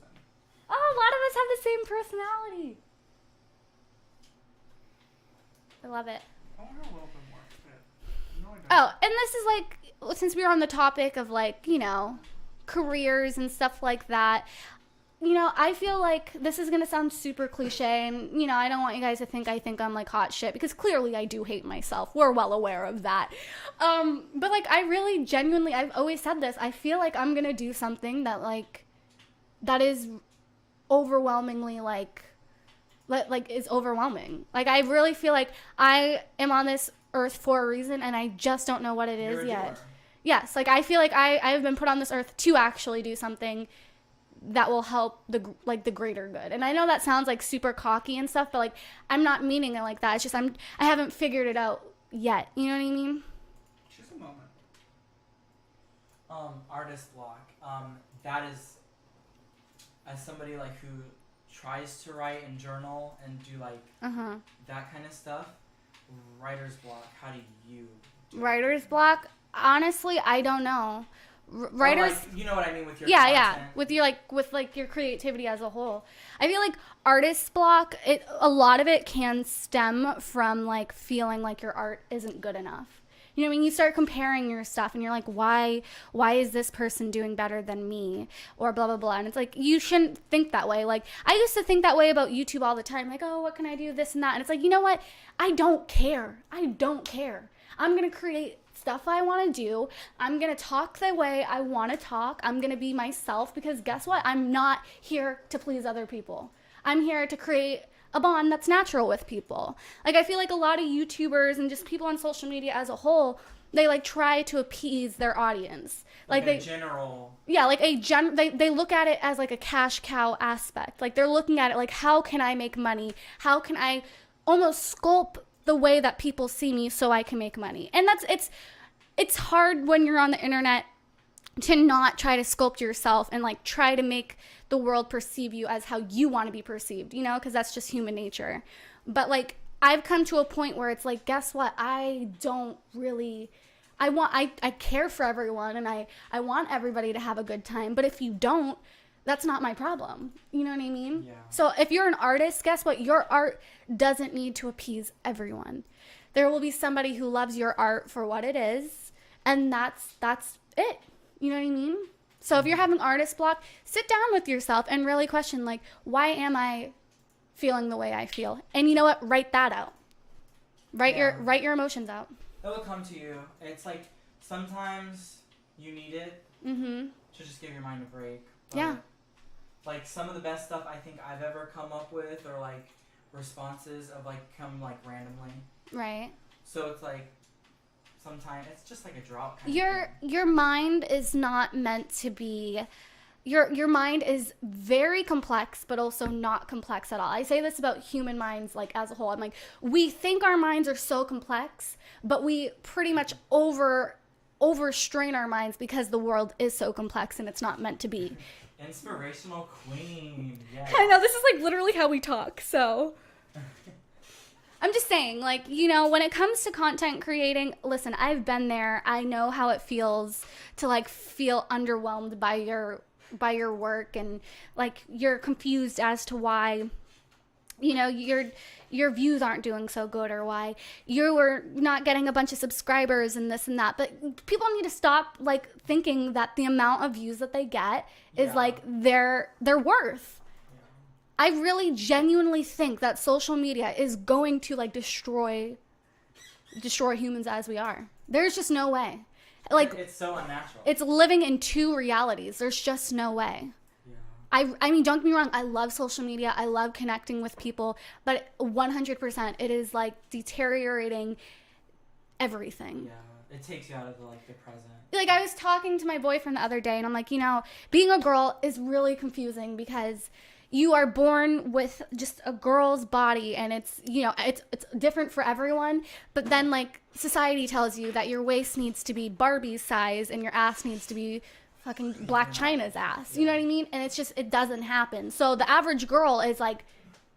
[SPEAKER 1] Oh, a lot of us have the same personality. I love it.
[SPEAKER 2] I want her a little bit more fit. No, I don't.
[SPEAKER 1] Oh, and this is like, since we were on the topic of like, you know, careers and stuff like that, you know, I feel like this is going to sound super cliche, and, you know, I don't want you guys to think I think I'm, like, hot shit, because clearly I do hate myself. We're well aware of that. But, like, I really genuinely, I've always said this, I feel like I'm going to do something that, like, that is overwhelmingly, like, is overwhelming. Like, I really feel like I am on this earth for a reason, and I just don't know what it is yet. Yes, like, I feel like I've been put on this earth to actually do something that will help the greater good. And I know that sounds like super cocky and stuff, but like I'm not meaning it like that. It's just I haven't figured it out yet. You know what I mean?
[SPEAKER 2] Just a moment.
[SPEAKER 3] Artist block. That is, as somebody like who tries to write and journal and do like that kind of stuff. Writer's block. How do you?
[SPEAKER 1] Writer's block. honestly, I don't know. Writers,
[SPEAKER 3] Or, like, you know what I mean with your
[SPEAKER 1] yeah,
[SPEAKER 3] content.
[SPEAKER 1] with your creativity as a whole. I feel like artist's block, a lot of it can stem from like feeling like your art isn't good enough. You know what I mean? You start comparing your stuff and you're like, why is this person doing better than me? Or blah, blah, blah. And it's like, you shouldn't think that way. Like, I used to think that way about YouTube all the time. Like, oh, what can I do? This and that. And it's like, you know what? I don't care. I'm going to create stuff I want to do. I'm going to talk the way I want to talk. I'm going to be myself because guess what? I'm not here to please other people. I'm here to create a bond that's natural with people. Like, I feel like a lot of YouTubers and just people on social media as a whole, they like try to appease their audience. Like
[SPEAKER 3] a general.
[SPEAKER 1] Yeah, like they look at it as like a cash cow aspect. Like they're looking at it like, how can I make money? How can I almost sculpt the way that people see me so I can make money? And it's hard when you're on the internet to not try to sculpt yourself and like try to make the world perceive you as how you want to be perceived, you know, because that's just human nature. But like, I've come to a point where it's like, guess what? I care for everyone and I want everybody to have a good time. But if you don't, that's not my problem. You know what I mean?
[SPEAKER 3] Yeah.
[SPEAKER 1] So if you're an artist, guess what? Your art doesn't need to appease everyone. There will be somebody who loves your art for what it is, and that's it. You know what I mean? So if you're having artist block, sit down with yourself and really question, like, why am I feeling the way I feel? And you know what? Write that out. Write your emotions out.
[SPEAKER 3] It'll come to you. It's like sometimes you need it
[SPEAKER 1] Mm-hmm.
[SPEAKER 3] to just give your mind a break. But
[SPEAKER 1] Yeah.
[SPEAKER 3] Like some of the best stuff I think I've ever come up with or like responses of like come like randomly.
[SPEAKER 1] Right.
[SPEAKER 3] So it's like sometimes it's just like a drop kind of thing.
[SPEAKER 1] Your mind is not meant to be your mind is very complex but also not complex at all. I say this about human minds like as a whole. I'm like, we think our minds are so complex, but we pretty much overstrain our minds because the world is so complex and it's not meant to be.
[SPEAKER 3] Inspirational queen. Yes.
[SPEAKER 1] I know, this is like literally how we talk, so I'm just saying, like, you know, when it comes to content creating, listen, I've been there. I know how it feels to like feel underwhelmed by your work and like you're confused as to why, you know, your views aren't doing so good or why you were not getting a bunch of subscribers and this and that. But people need to stop like thinking that the amount of views that they get is like their worth. I really genuinely think that social media is going to like destroy humans as we are. There's just no way. Like,
[SPEAKER 3] it's so unnatural.
[SPEAKER 1] It's living in two realities. There's just no way.
[SPEAKER 3] Yeah.
[SPEAKER 1] I mean, don't get me wrong. I love social media. I love connecting with people, but 100% it is like deteriorating everything.
[SPEAKER 3] Yeah. It takes you out of the present.
[SPEAKER 1] Like, I was talking to my boyfriend the other day and I'm like, you know, being a girl is really confusing because you are born with just a girl's body and it's, you know, it's different for everyone. But then like society tells you that your waist needs to be Barbie's size and your ass needs to be fucking Black China's ass. You know what I mean? And it's just, it doesn't happen. So the average girl is like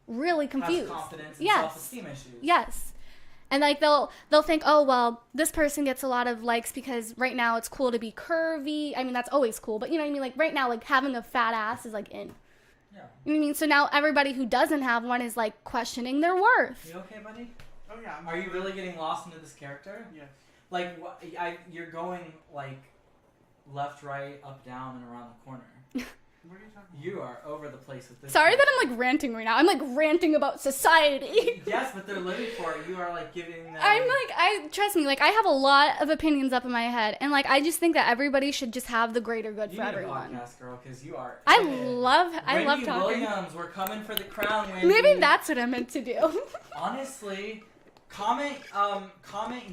[SPEAKER 1] really confused.
[SPEAKER 3] Has confidence and self-esteem issues.
[SPEAKER 1] Yes. And like they'll think, oh, well, this person gets a lot of likes because right now it's cool to be curvy. I mean, that's always cool. But you know what I mean? Like right now, like having a fat ass is like in.
[SPEAKER 3] Yeah.
[SPEAKER 1] You know what I mean? So now everybody who doesn't have one is like questioning their worth.
[SPEAKER 3] You okay, buddy?
[SPEAKER 2] Oh yeah.
[SPEAKER 3] Are you really getting lost into this character?
[SPEAKER 2] Yeah.
[SPEAKER 3] Like, you're going like left, right, up, down, and around the corner.
[SPEAKER 2] What are you talking about?
[SPEAKER 3] You are over the place with this.
[SPEAKER 1] Sorry
[SPEAKER 3] character.
[SPEAKER 1] that I'm like ranting right now. I'm like ranting about society.
[SPEAKER 3] Yes, but they're living for it. You are like giving them.
[SPEAKER 1] Trust me, like I have a lot of opinions up in my head, and like I just think that everybody should just have the greater good
[SPEAKER 3] You
[SPEAKER 1] for
[SPEAKER 3] need
[SPEAKER 1] everyone.
[SPEAKER 3] a podcast, girl, because you are.
[SPEAKER 1] I
[SPEAKER 3] it.
[SPEAKER 1] love
[SPEAKER 3] Wendy
[SPEAKER 1] talking.
[SPEAKER 3] Williams, we're coming for the crown, Wendy.
[SPEAKER 1] Maybe that's what I meant to do.
[SPEAKER 3] Honestly, comment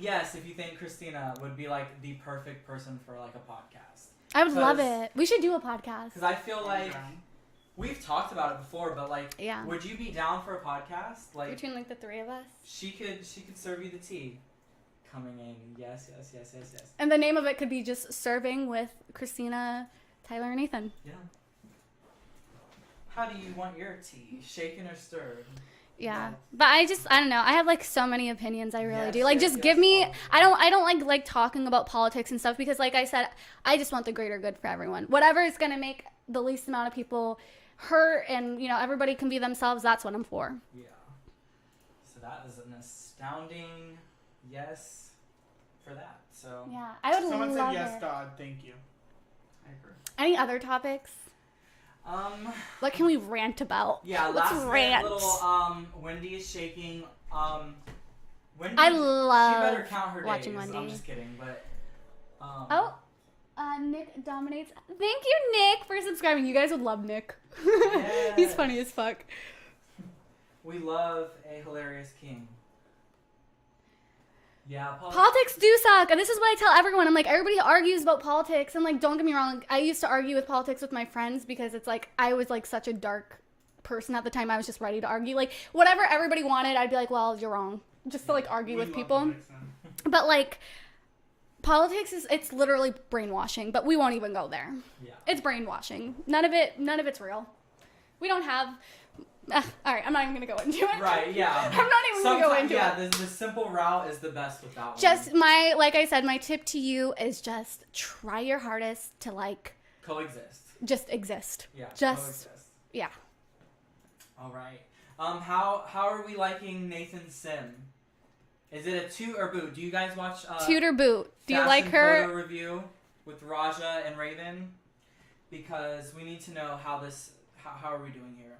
[SPEAKER 3] yes if you think Christina would be like the perfect person for like a podcast.
[SPEAKER 1] I would love it. We should do a podcast.
[SPEAKER 3] Because I feel like we've talked about it before, but like,
[SPEAKER 1] Yeah.
[SPEAKER 3] would you be down for a podcast? Like,
[SPEAKER 1] Between like the three of us.
[SPEAKER 3] she could serve you the tea. Coming in, yes.
[SPEAKER 1] And the name of it could be just Serving with Christina, Tyler, and Nathan.
[SPEAKER 3] Yeah. How do you want your tea? Shaken or stirred?
[SPEAKER 1] Yeah, but I don't know. I have like so many opinions. I really do. Like, just give
[SPEAKER 3] yes,
[SPEAKER 1] me.
[SPEAKER 3] all of
[SPEAKER 1] I don't like talking about politics and stuff because, like I said, I just want the greater good for everyone. Whatever is gonna make the least amount of people hurt, and everybody can be themselves. That's what I'm for.
[SPEAKER 3] Yeah. So that is an astounding yes for that. So
[SPEAKER 1] Yeah, I would
[SPEAKER 2] Someone
[SPEAKER 1] love
[SPEAKER 2] said yes,
[SPEAKER 1] it.
[SPEAKER 2] God, thank you.
[SPEAKER 3] I agree.
[SPEAKER 1] Any other topics? What can we rant about?
[SPEAKER 3] Yeah,
[SPEAKER 1] Let's
[SPEAKER 3] last
[SPEAKER 1] rant.
[SPEAKER 3] minute little Wendy is shaking. Wendy,
[SPEAKER 1] I
[SPEAKER 3] she
[SPEAKER 1] love
[SPEAKER 3] better count her
[SPEAKER 1] watching
[SPEAKER 3] days. I'm
[SPEAKER 1] Wendy.
[SPEAKER 3] just kidding, but
[SPEAKER 1] Nick dominates. Thank you, Nick, for subscribing. You guys would love Nick.
[SPEAKER 3] Yes.
[SPEAKER 1] He's funny as fuck.
[SPEAKER 3] We love a hilarious king. Yeah,
[SPEAKER 1] Politics do suck, and this is what I tell everyone. I'm like, everybody argues about politics, and like, don't get me wrong. Like, I used to argue with politics with my friends because it's like I was like such a dark person at the time. I was just ready to argue. Like, whatever everybody wanted, I'd be like, well, you're wrong, just to like argue with people. But like, politics it's literally brainwashing. But we won't even go there.
[SPEAKER 3] Yeah.
[SPEAKER 1] It's brainwashing. None of it's real. We don't have. All right, I'm not even gonna go into it.
[SPEAKER 3] Right, yeah.
[SPEAKER 1] I'm not even gonna go into it.
[SPEAKER 3] The simple route is the best with that one.
[SPEAKER 1] Just like I said, my tip to you is just try your hardest to like
[SPEAKER 3] coexist.
[SPEAKER 1] just exist.
[SPEAKER 3] Yeah,
[SPEAKER 1] Just
[SPEAKER 3] coexist.
[SPEAKER 1] yeah.
[SPEAKER 3] All right. How are we liking Nathan's sim? Is it a toot or boot? Do you guys watch
[SPEAKER 1] Tutor boot. Do you
[SPEAKER 3] Fashion
[SPEAKER 1] like her?
[SPEAKER 3] Photo review with Raja and Raven? Because we need to know how are we doing here?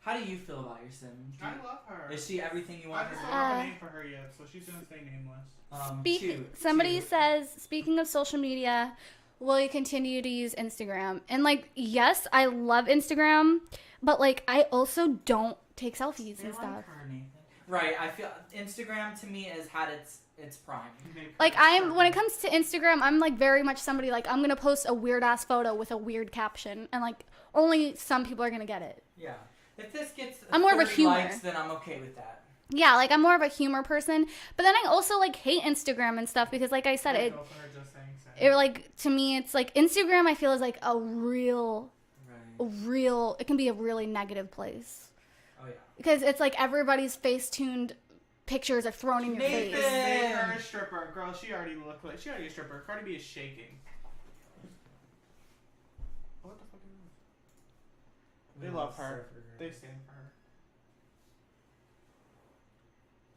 [SPEAKER 3] How do you feel about your sim?
[SPEAKER 2] I love her.
[SPEAKER 3] Is she everything you
[SPEAKER 2] I
[SPEAKER 3] want her
[SPEAKER 2] just
[SPEAKER 3] to
[SPEAKER 2] don't have a name for her yet, so she's gonna stay nameless.
[SPEAKER 3] be?
[SPEAKER 1] Somebody says, speaking of social media, will you continue to use Instagram? And like, yes, I love Instagram, but like, I also don't take selfies
[SPEAKER 3] They
[SPEAKER 1] and
[SPEAKER 3] like
[SPEAKER 1] stuff.
[SPEAKER 3] her, Nathan. Right. I feel Instagram to me has had its prime.
[SPEAKER 1] Like, when it comes to Instagram, I'm like very much somebody like, I'm gonna post a weird ass photo with a weird caption, and like, only some people are gonna get it.
[SPEAKER 3] Yeah. If this gets
[SPEAKER 1] I'm more of a
[SPEAKER 3] 30
[SPEAKER 1] humor.
[SPEAKER 3] likes, then I'm okay with that.
[SPEAKER 1] Yeah, like I'm more of a humor person, but then I also like hate Instagram and stuff because, like I said, it like to me it's like Instagram. I feel is like a real. It can be a really negative place.
[SPEAKER 3] Oh yeah.
[SPEAKER 1] Because it's like everybody's face-tuned pictures are thrown in your
[SPEAKER 3] Nathan!
[SPEAKER 1] face.
[SPEAKER 2] Make her a stripper, girl. She already a stripper. Cardi B is shaking. What the fuck is this? They love her. They stand for her.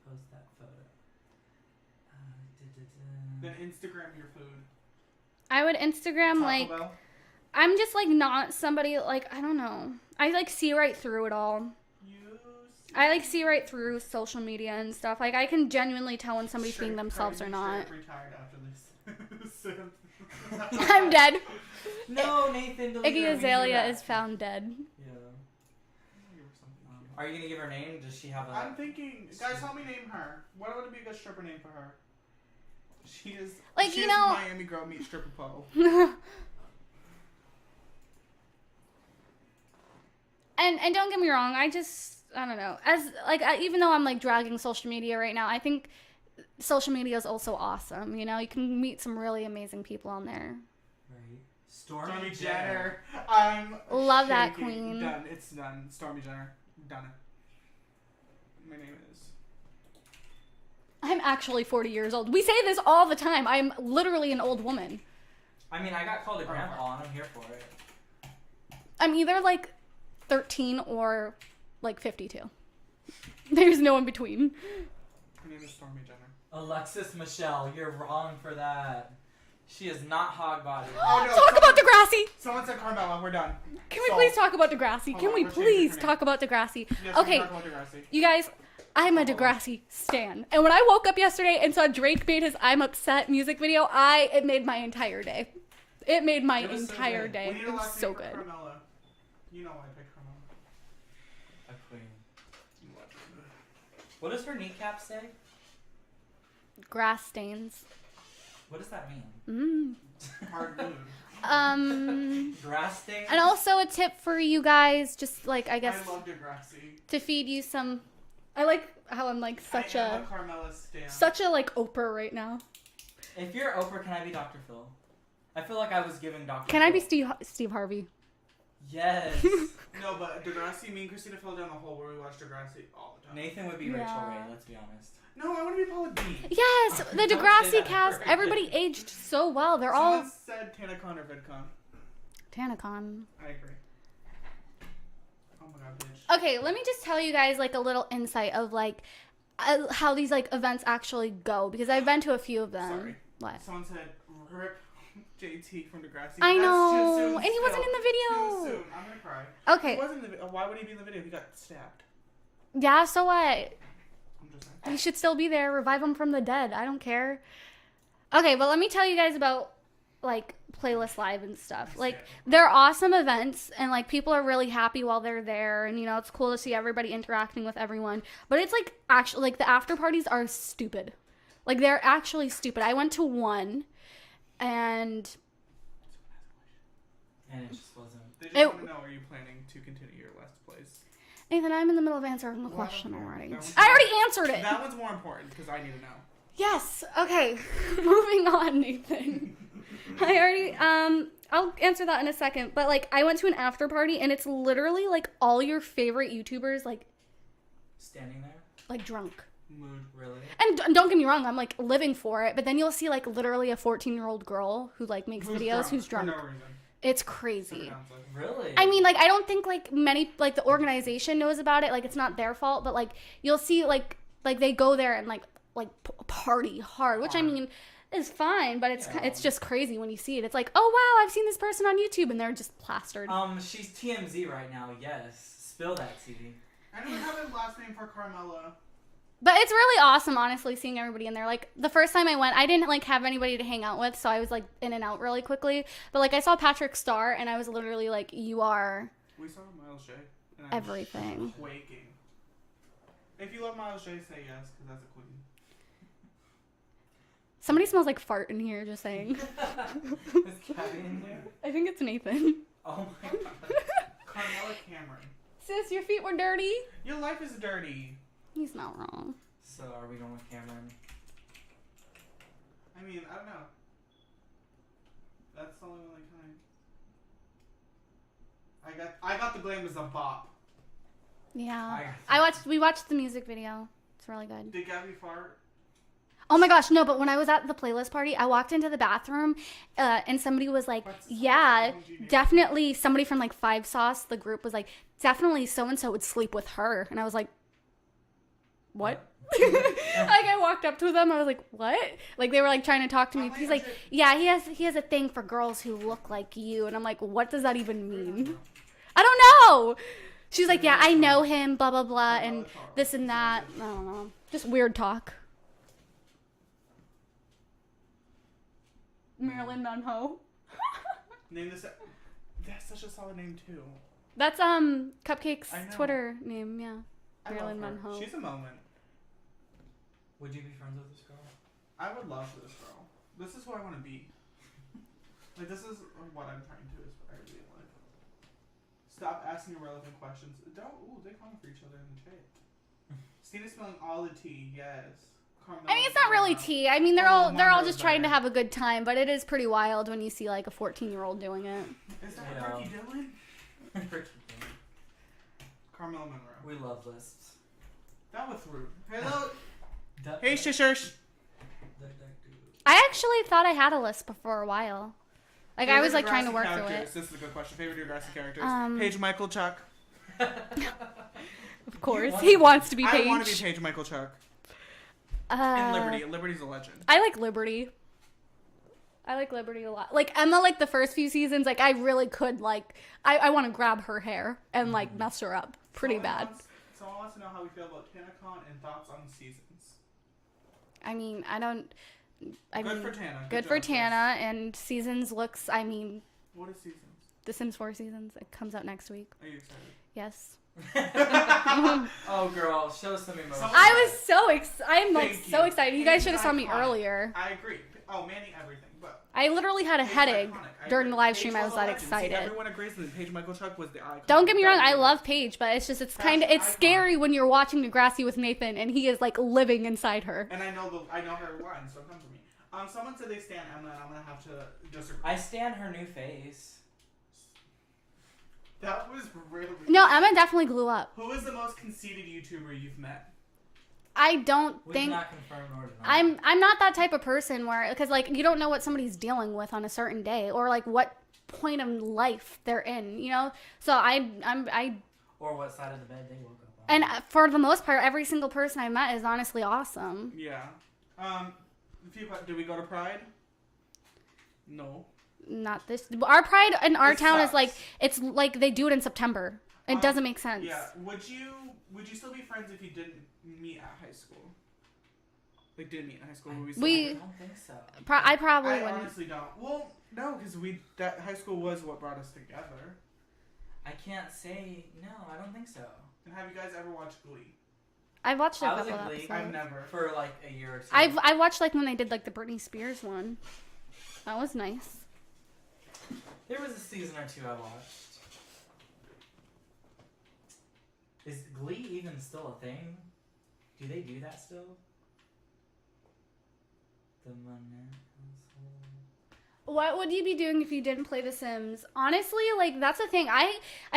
[SPEAKER 3] Post that photo.
[SPEAKER 2] Then Instagram your food.
[SPEAKER 1] I would Instagram
[SPEAKER 2] Taco
[SPEAKER 1] like
[SPEAKER 2] Bell.
[SPEAKER 1] I'm just like not somebody like I don't know. I like see right through it all. I like see right through social media and stuff. Like I can genuinely tell when somebody's being themselves or not.
[SPEAKER 2] Retired after this.
[SPEAKER 1] I'm dead.
[SPEAKER 3] No, Nathan. delete
[SPEAKER 1] Iggy
[SPEAKER 3] her. We
[SPEAKER 1] Azalea
[SPEAKER 3] knew that.
[SPEAKER 1] is found dead.
[SPEAKER 3] Yeah. Are you gonna give her a name? Does she have a?
[SPEAKER 2] I'm thinking, guys, help me name her. What would be a good stripper name for her? She is
[SPEAKER 1] Like,
[SPEAKER 2] she
[SPEAKER 1] you
[SPEAKER 2] is
[SPEAKER 1] know-
[SPEAKER 2] Miami girl meets stripper pole.
[SPEAKER 1] And don't get me wrong, I don't know. As like even though I'm like dragging social media right now, I think social media is also awesome. You know, you can meet some really amazing people on there.
[SPEAKER 3] Right.
[SPEAKER 2] Stormy
[SPEAKER 3] Stormy
[SPEAKER 2] Jenner. I'm
[SPEAKER 1] Love that
[SPEAKER 2] shaking.
[SPEAKER 1] queen.
[SPEAKER 2] Done. It's done. Stormy Jenner. Done it. My name is.
[SPEAKER 1] I'm actually 40 years old. We say this all the time. I'm literally an old woman.
[SPEAKER 3] I mean, I got called a grandpa, and I'm here for it.
[SPEAKER 1] I'm either like 13 or like 52. There's no in between.
[SPEAKER 2] My name is Stormy Jenner.
[SPEAKER 3] Alexis Michelle, you're wrong for that. She is not hog body.
[SPEAKER 2] Oh, no,
[SPEAKER 1] Talk about Degrassi.
[SPEAKER 2] Someone said Carmella. We're done.
[SPEAKER 1] Can we
[SPEAKER 2] So-
[SPEAKER 1] please talk about Degrassi?
[SPEAKER 2] Hold
[SPEAKER 1] Can
[SPEAKER 2] on,
[SPEAKER 1] we
[SPEAKER 2] we're changing
[SPEAKER 1] please
[SPEAKER 2] her name.
[SPEAKER 1] talk about Degrassi?
[SPEAKER 2] Yes,
[SPEAKER 1] Okay,
[SPEAKER 2] we're talking about Degrassi.
[SPEAKER 1] you guys, I'm a Degrassi stan. And when I woke up yesterday and saw Drake made his I'm Upset music video, it made my entire day. It made my
[SPEAKER 3] It was so
[SPEAKER 1] entire
[SPEAKER 3] good.
[SPEAKER 1] day.
[SPEAKER 2] We need
[SPEAKER 1] It
[SPEAKER 2] a
[SPEAKER 1] was
[SPEAKER 2] last
[SPEAKER 1] so
[SPEAKER 2] name for
[SPEAKER 1] good.
[SPEAKER 2] Carmella. You know why I picked Carmella.
[SPEAKER 3] A queen. What does her kneecap say?
[SPEAKER 1] Grass stains.
[SPEAKER 3] What does that mean?
[SPEAKER 2] Hard mood.
[SPEAKER 3] Grass stains?
[SPEAKER 1] And also a tip for you guys, just like, I guess,
[SPEAKER 2] I love Degrassi.
[SPEAKER 1] to feed you some, I like how I'm like
[SPEAKER 2] I am a Carmella stan.
[SPEAKER 1] such a like Oprah right now.
[SPEAKER 3] If you're Oprah, can I be Dr. Phil? I feel like I was giving Dr.
[SPEAKER 1] Can
[SPEAKER 3] Phil.
[SPEAKER 1] I be Steve Harvey?
[SPEAKER 3] Yes.
[SPEAKER 2] No, but Degrassi, me and Christina fell down the hole where we watched Degrassi all the time.
[SPEAKER 3] Nathan would be
[SPEAKER 1] Yeah.
[SPEAKER 3] Rachel Ray, let's be honest.
[SPEAKER 2] No, I want to be Paula Dean.
[SPEAKER 1] Yes, the
[SPEAKER 3] Don't say
[SPEAKER 1] Degrassi
[SPEAKER 3] that
[SPEAKER 1] cast.
[SPEAKER 3] word.
[SPEAKER 1] Everybody aged so well. They're all
[SPEAKER 2] Someone said TanaCon or VidCon.
[SPEAKER 1] TanaCon.
[SPEAKER 2] I agree. Oh my god, bitch.
[SPEAKER 1] Okay, let me just tell you guys like a little insight of like how these like events actually go because I've been to a few of them.
[SPEAKER 2] Sorry.
[SPEAKER 1] What?
[SPEAKER 2] Someone said, rip JT from Degrassi.
[SPEAKER 1] I
[SPEAKER 2] That's
[SPEAKER 1] know,
[SPEAKER 2] too soon
[SPEAKER 1] and he
[SPEAKER 2] still.
[SPEAKER 1] wasn't in the video.
[SPEAKER 2] Too soon. I'm gonna cry.
[SPEAKER 1] Okay.
[SPEAKER 2] He wasn't in the video. Why would he be in the video? He got stabbed.
[SPEAKER 1] Yeah, so what?
[SPEAKER 2] I'm just saying.
[SPEAKER 1] He should still be there. Revive him from the dead. I don't care. Okay, but let me tell you guys about like Playlist Live and stuff. Like they're awesome events and like people are really happy while they're there and you know it's cool to see everybody interacting with everyone. But it's like actually like the after parties are stupid. Like they're actually stupid. I went to one and
[SPEAKER 3] And it just wasn't.
[SPEAKER 2] They just
[SPEAKER 1] It-
[SPEAKER 2] want to know, are you planning to continue your Let's Plays?
[SPEAKER 1] Nathan, I'm in the middle of answering the
[SPEAKER 2] Well, I
[SPEAKER 1] question
[SPEAKER 2] don't care.
[SPEAKER 1] already.
[SPEAKER 2] That one's-
[SPEAKER 1] I already answered it.
[SPEAKER 2] That one's more important because I need to know.
[SPEAKER 1] Yes. Okay. Moving on, Nathan. I already I'll answer that in a second. But like I went to an after party and it's literally like all your favorite YouTubers like
[SPEAKER 3] Standing there?
[SPEAKER 1] drunk.
[SPEAKER 2] Mood.
[SPEAKER 3] Really?
[SPEAKER 1] And don't get me wrong, I'm like living for it, but then you'll see like literally a 14-year-old girl who like makes videos who's drunk.
[SPEAKER 2] For no reason.
[SPEAKER 1] It's crazy.
[SPEAKER 3] Really?
[SPEAKER 1] I mean, like I don't think like many like the organization knows about it. Like it's not their fault, but like you'll see like they go there and like party hard, which I mean is fine, but it's just crazy when you see it. It's like, oh wow, I've seen this person on YouTube, and they're just plastered.
[SPEAKER 3] She's TMZ right now. Yes. Spill that, CD.
[SPEAKER 2] I don't have a last name for Carmela.
[SPEAKER 1] But it's really awesome, honestly, seeing everybody in there. Like the first time I went, I didn't like have anybody to hang out with, so I was like in and out really quickly. But like I saw Patrick Starr, and I was literally like, you are
[SPEAKER 2] We saw Miles J. And I'm
[SPEAKER 1] everything.
[SPEAKER 2] quaking. If you love Miles J, say yes, because that's a queen.
[SPEAKER 1] Somebody smells like fart in here. Just saying.
[SPEAKER 3] Is Gabby in there?
[SPEAKER 1] I think it's Nathan.
[SPEAKER 3] Oh my god.
[SPEAKER 2] Carmela Cameron.
[SPEAKER 1] Sis, your feet were dirty.
[SPEAKER 2] Your life is dirty.
[SPEAKER 1] He's not wrong.
[SPEAKER 3] So are we going with Cameron?
[SPEAKER 2] I mean, I don't know. That's the only one I got the blame as a bop.
[SPEAKER 1] Yeah. We watched the music video. It's really good.
[SPEAKER 2] Did Gabby fart?
[SPEAKER 1] Oh my gosh, no, but when I was at the playlist party, I walked into the bathroom and somebody was like, yeah, definitely somebody from like Five Sauce, the group was like, definitely so-and-so would sleep with her. And I was like, what? Like I walked up to them, I was like, what? Like they were like trying to talk to me. He's like, yeah, he has a thing for girls who look like you. And I'm like, what does that even mean? I don't know. She's like, yeah, I know him, blah, blah, blah, and this and that. I don't know. Just weird talk. Marilyn Monroe.
[SPEAKER 2] Name this. That's such a solid name too.
[SPEAKER 1] That's Cupcake's
[SPEAKER 2] I know.
[SPEAKER 1] Twitter name, yeah.
[SPEAKER 2] I
[SPEAKER 1] Marilyn
[SPEAKER 2] love her.
[SPEAKER 1] Monroe.
[SPEAKER 2] She's a moment.
[SPEAKER 3] Would you be friends with this girl?
[SPEAKER 2] I would love this girl. This is who I want to be. Like this is what I'm trying to aspire to be in life. Stop asking irrelevant questions. Don't. Ooh, they comment for each other in the chat. Stina's spilling all the tea. Yes. Carmela
[SPEAKER 1] I mean, it's not really
[SPEAKER 2] Monroe.
[SPEAKER 1] tea. I mean, they're
[SPEAKER 2] Oh,
[SPEAKER 1] all
[SPEAKER 2] Monroe's
[SPEAKER 1] just trying to
[SPEAKER 2] better.
[SPEAKER 1] have a good time, but it is pretty wild when you see like a 14-year-old doing it.
[SPEAKER 2] Is that
[SPEAKER 3] Yeah.
[SPEAKER 2] Ricky Dillon? Carmela Monroe.
[SPEAKER 3] We love lists.
[SPEAKER 2] That was rude. Hello.
[SPEAKER 3] Duck,
[SPEAKER 2] Hey,
[SPEAKER 3] duck,
[SPEAKER 2] shishers.
[SPEAKER 3] duck, duck, duck.
[SPEAKER 1] I actually thought I had a list before a while. Like I was like trying to work through
[SPEAKER 2] characters.
[SPEAKER 1] it.
[SPEAKER 2] This is a good question. Favorite Degrassi characters?
[SPEAKER 1] Paige
[SPEAKER 2] Michael Chuck.
[SPEAKER 1] Of course, he wants to be Paige.
[SPEAKER 2] I want to be Paige Michael Chuck. And Liberty. Liberty's a legend.
[SPEAKER 1] I like Liberty. I like Liberty a lot. Like Emma, like the first few seasons, like I really could like I want to grab her hair and like mess her up pretty bad.
[SPEAKER 2] Someone wants to know how we feel about TanaCon and thoughts on the seasons.
[SPEAKER 1] I mean, I don't. I
[SPEAKER 2] Good
[SPEAKER 1] mean,
[SPEAKER 2] for Tana.
[SPEAKER 1] good for Tana, and seasons looks. I mean,
[SPEAKER 2] What is seasons?
[SPEAKER 1] The Sims 4 seasons. It comes out next week.
[SPEAKER 2] Are you excited?
[SPEAKER 1] Yes.
[SPEAKER 3] Oh, girl, show some emotion.
[SPEAKER 1] I was so I'm like
[SPEAKER 2] Thank
[SPEAKER 1] so
[SPEAKER 2] you.
[SPEAKER 1] excited. You guys should have saw me
[SPEAKER 2] Iconic.
[SPEAKER 1] earlier.
[SPEAKER 2] I agree. Oh, Manny, everything. But
[SPEAKER 1] I literally had a
[SPEAKER 2] Paige's
[SPEAKER 1] headache
[SPEAKER 2] iconic. I
[SPEAKER 1] during
[SPEAKER 2] agree.
[SPEAKER 1] the live
[SPEAKER 2] Paige
[SPEAKER 1] stream. I was
[SPEAKER 2] a
[SPEAKER 1] that
[SPEAKER 2] legend. See,
[SPEAKER 1] excited.
[SPEAKER 2] everyone agrees that Paige Michael Chuck was the icon.
[SPEAKER 1] Don't get me wrong, I
[SPEAKER 2] That
[SPEAKER 1] love Paige, but it's just it's
[SPEAKER 2] Fashion
[SPEAKER 1] kind of it's
[SPEAKER 2] icon.
[SPEAKER 1] scary when you're watching Degrassi with Nathan and he is like living inside her.
[SPEAKER 2] And I know her lines, so come for me. Someone said they stand Emma, and I'm gonna have to disagree.
[SPEAKER 3] I stand her new face.
[SPEAKER 2] That was really...
[SPEAKER 1] No, Emma definitely blew up.
[SPEAKER 2] Who is the most conceited YouTuber you've met?
[SPEAKER 1] I don't
[SPEAKER 3] We
[SPEAKER 1] think...
[SPEAKER 3] cannot confirm nor deny.
[SPEAKER 1] I'm not that type of person where... Because, like, you don't know what somebody's dealing with on a certain day. Or, like, what point of life they're in, you know? So, I
[SPEAKER 3] Or what side of the bed they woke up on.
[SPEAKER 1] and for the most part, every single person I met is honestly awesome.
[SPEAKER 2] Yeah. Did we go to Pride? No.
[SPEAKER 1] Not this... Our Pride in our
[SPEAKER 2] It
[SPEAKER 1] town
[SPEAKER 2] sucks.
[SPEAKER 1] is, like... It's, like, they do it in September. It doesn't make sense.
[SPEAKER 2] Yeah. Would you still be friends if you didn't meet at high school? Like, didn't meet in high school? Would
[SPEAKER 3] I
[SPEAKER 2] still
[SPEAKER 1] We-
[SPEAKER 2] be-
[SPEAKER 3] don't think so.
[SPEAKER 1] I probably
[SPEAKER 2] I
[SPEAKER 1] wouldn't.
[SPEAKER 2] honestly don't. Well, no, because that high school was what brought us together.
[SPEAKER 3] I can't say no. I don't think so.
[SPEAKER 2] And have you guys ever watched Glee?
[SPEAKER 1] I've watched a
[SPEAKER 3] I was
[SPEAKER 1] couple
[SPEAKER 3] in Glee.
[SPEAKER 1] episodes.
[SPEAKER 2] I've never.
[SPEAKER 3] For like a year or two.
[SPEAKER 1] I watched like when they did like the Britney Spears one. That was nice.
[SPEAKER 3] There was a season or two I watched. Is Glee even still a thing? Do they do that still? The Monette household.
[SPEAKER 1] What would you be doing if you didn't play The Sims? Honestly, like that's the thing. I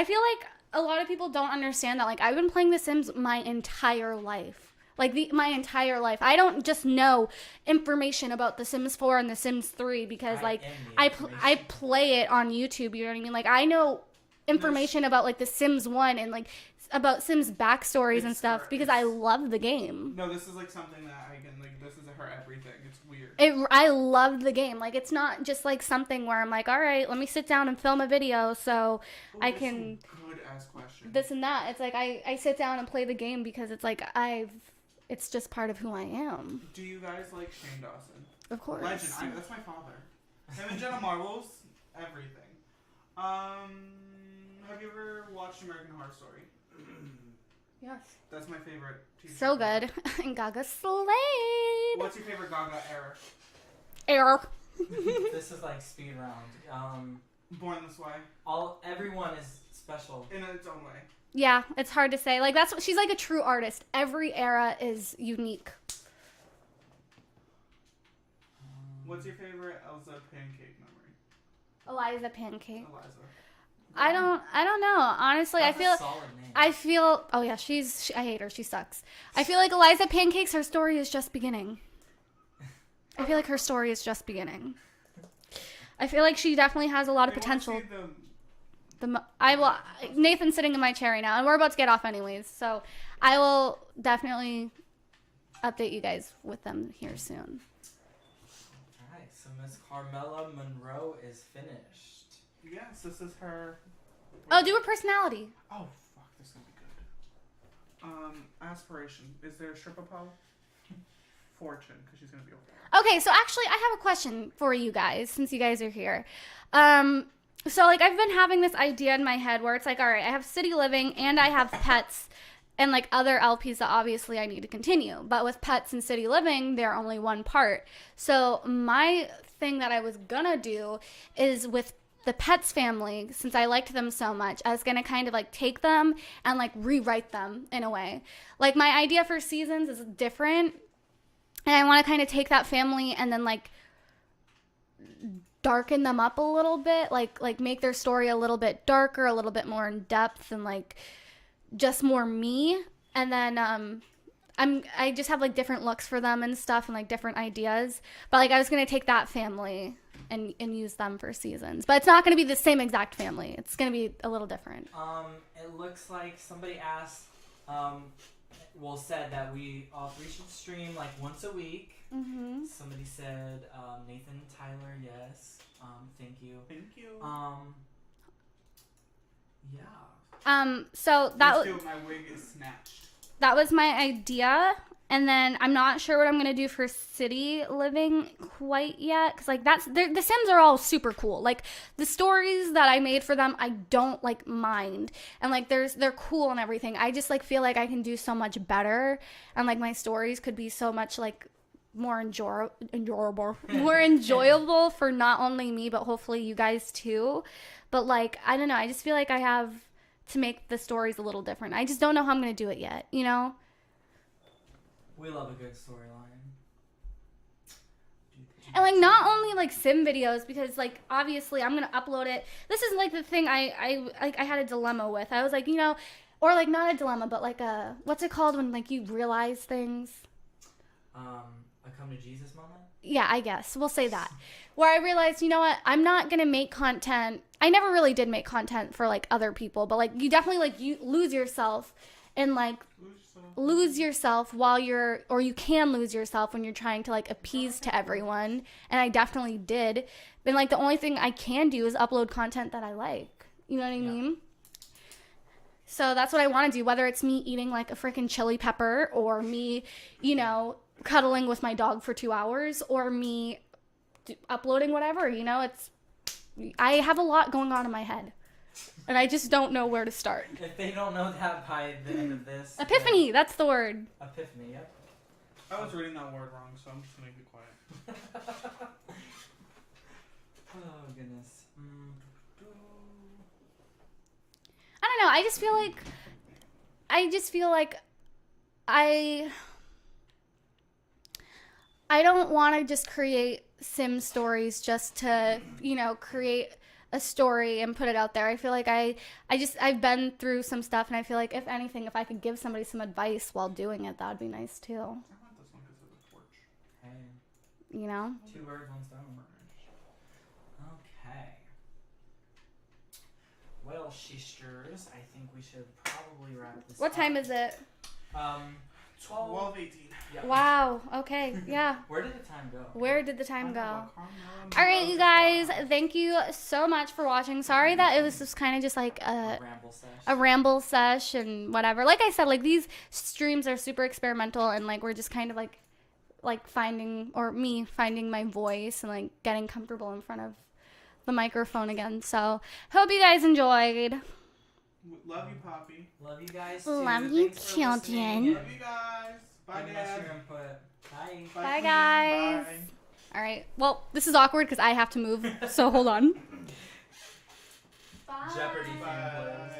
[SPEAKER 1] feel like a lot of people don't understand that. Like I've been playing The Sims my entire life. Like my entire life. I don't just know information about The Sims 4 and The Sims 3 because like I play it on YouTube, you know what I mean? Like I know information about like The Sims 1 and like about Sims backstories and stuff because I love the game.
[SPEAKER 2] No, this is like something that I can like. This is her everything. It's weird.
[SPEAKER 1] I love the game. Like it's not just like something where I'm like, all right, let me sit down and film a video so I can
[SPEAKER 2] Good ass question.
[SPEAKER 1] this and that. It's like I sit down and play the game because it's like it's just part of who I am.
[SPEAKER 2] Do you guys like Shane Dawson?
[SPEAKER 1] Of course.
[SPEAKER 2] Legend. That's my father. Him and Jenna Marbles. Everything. Have you ever watched American Horror Story?
[SPEAKER 1] Yes.
[SPEAKER 2] That's my favorite TV
[SPEAKER 1] So
[SPEAKER 2] show.
[SPEAKER 1] good. And Gaga slayed.
[SPEAKER 2] What's your favorite Gaga era?
[SPEAKER 1] Error.
[SPEAKER 3] This is like speed round.
[SPEAKER 2] Born This Way.
[SPEAKER 3] Everyone is special.
[SPEAKER 2] In its own way.
[SPEAKER 1] Yeah, it's hard to say. Like that's what she's like a true artist. Every era is unique.
[SPEAKER 2] What's your favorite Elsa pancake memory?
[SPEAKER 1] Eliza Pancake.
[SPEAKER 2] Eliza.
[SPEAKER 1] I don't know. Honestly,
[SPEAKER 3] That's
[SPEAKER 1] I feel
[SPEAKER 3] a solid name.
[SPEAKER 1] oh yeah, I hate her. She sucks. I feel like Eliza Pancakes, her story is just beginning. I feel like her story is just beginning. I feel like she definitely has a lot of
[SPEAKER 2] Hey,
[SPEAKER 1] potential.
[SPEAKER 2] wanna see
[SPEAKER 1] Nathan's sitting in my chair right now, and we're about to get off anyways. So I will definitely update you guys with them here soon.
[SPEAKER 3] Alright, so Miss Carmela Monroe is finished.
[SPEAKER 2] Yes, this is her.
[SPEAKER 1] Oh, do a personality.
[SPEAKER 2] Oh, fuck, this is gonna be good. Aspiration. Is there a stripper pole? Fortune, because she's gonna be over.
[SPEAKER 1] Okay, so actually, I have a question for you guys, since you guys are here. So, like, I've been having this idea in my head where it's like, all right, I have city living and I have pets and, like, other LPs that obviously I need to continue. But with pets and city living, they're only one part. So, my thing that I was gonna do is with the pets family, since I liked them so much, I was gonna kind of, like, take them and, like, rewrite them in a way. Like, my idea for seasons is different. And I want to kind of take that family and then, like, darken them up a little bit, like make their story a little bit darker, a little bit more in depth, and like just more me. And then I just have like different looks for them and stuff, and like different ideas. But like I was gonna take that family and use them for seasons, but it's not gonna be the same exact family. It's gonna be a little different.
[SPEAKER 3] It looks like somebody asked, said that we all three should stream like once a week.
[SPEAKER 1] Mm-hmm.
[SPEAKER 3] Somebody said Nathan, Tyler, yes. Thank you.
[SPEAKER 2] Thank you.
[SPEAKER 3] Yeah.
[SPEAKER 1] So
[SPEAKER 2] My wig is snatched.
[SPEAKER 1] that was my idea. And then I'm not sure what I'm going to do for city living quite yet. Because, like, the Sims are all super cool. Like, the stories that I made for them, I don't, like, mind. And, like, they're cool and everything. I just, like, feel like I can do so much better. And, like, my stories could be so much, like, more more enjoyable for not only me, but hopefully you guys, too. But, like, I don't know. I just feel like I have to make the stories a little different. I just don't know how I'm going to do it yet, you know?
[SPEAKER 3] We love a good storyline.
[SPEAKER 1] And like not only like sim videos, because like obviously I'm gonna upload it. This is like the thing I had a dilemma with. I was like, you know, or like not a dilemma, but like a, what's it called when like you realize things?
[SPEAKER 3] A come to Jesus moment?
[SPEAKER 1] Yeah, I guess we'll say that. Where I realized, you know what, I'm not gonna make content. I never really did make content for like other people, but like you definitely like you lose yourself and like lose yourself while you're, or you can lose yourself when you're trying to like appease to everyone. And I definitely did. And like the only thing I can do is upload content that I like. You know what I mean? So that's what I want to do, whether it's me eating like a freaking chili pepper or me, you know, cuddling with my dog for 2 hours or me uploading whatever, you know, I have a lot going on in my head and I just don't know where to start.
[SPEAKER 3] If they don't know that by the end of this.
[SPEAKER 1] Epiphany, that's the word.
[SPEAKER 3] Epiphany, yep.
[SPEAKER 2] I was reading that word wrong, so I'm just gonna be quiet.
[SPEAKER 3] Oh, goodness.
[SPEAKER 1] I don't know. I just feel like I don't want to just create sim stories just to, you know, create a story and put it out there. I feel like I've been through some stuff, and I feel like if anything, if I could give somebody some advice while doing it, that would be nice too.
[SPEAKER 2] I want this one because of the torch.
[SPEAKER 3] Hey,
[SPEAKER 1] You know?
[SPEAKER 3] 2 birds, 1 stone. Okay. Well, sisters, I think we should probably wrap this
[SPEAKER 1] What
[SPEAKER 3] up.
[SPEAKER 1] time is it?
[SPEAKER 2] 12:18.
[SPEAKER 3] Yeah.
[SPEAKER 1] Wow. Okay. Yeah.
[SPEAKER 3] Where did the time go?
[SPEAKER 1] Where did the time go? All right, you guys. Thank you so much for watching. Sorry that it was just kind of just like a ramble sesh and whatever. Like I said, like these streams are super experimental, and like we're just kind of like finding my voice and like getting comfortable in front of the microphone again. So hope you guys enjoyed.
[SPEAKER 2] Love you, Poppy.
[SPEAKER 3] Love you guys too.
[SPEAKER 1] Love you,
[SPEAKER 3] Thanks for
[SPEAKER 1] children.
[SPEAKER 3] listening.
[SPEAKER 2] Love you guys. Bye,
[SPEAKER 3] Giving us
[SPEAKER 2] Dad.
[SPEAKER 3] your input. Bye.
[SPEAKER 1] Bye, guys.
[SPEAKER 2] Bye.
[SPEAKER 1] All right. Well, this is awkward because I have to move. So hold on.
[SPEAKER 3] Jeopardy
[SPEAKER 2] Bye.
[SPEAKER 3] fan plays.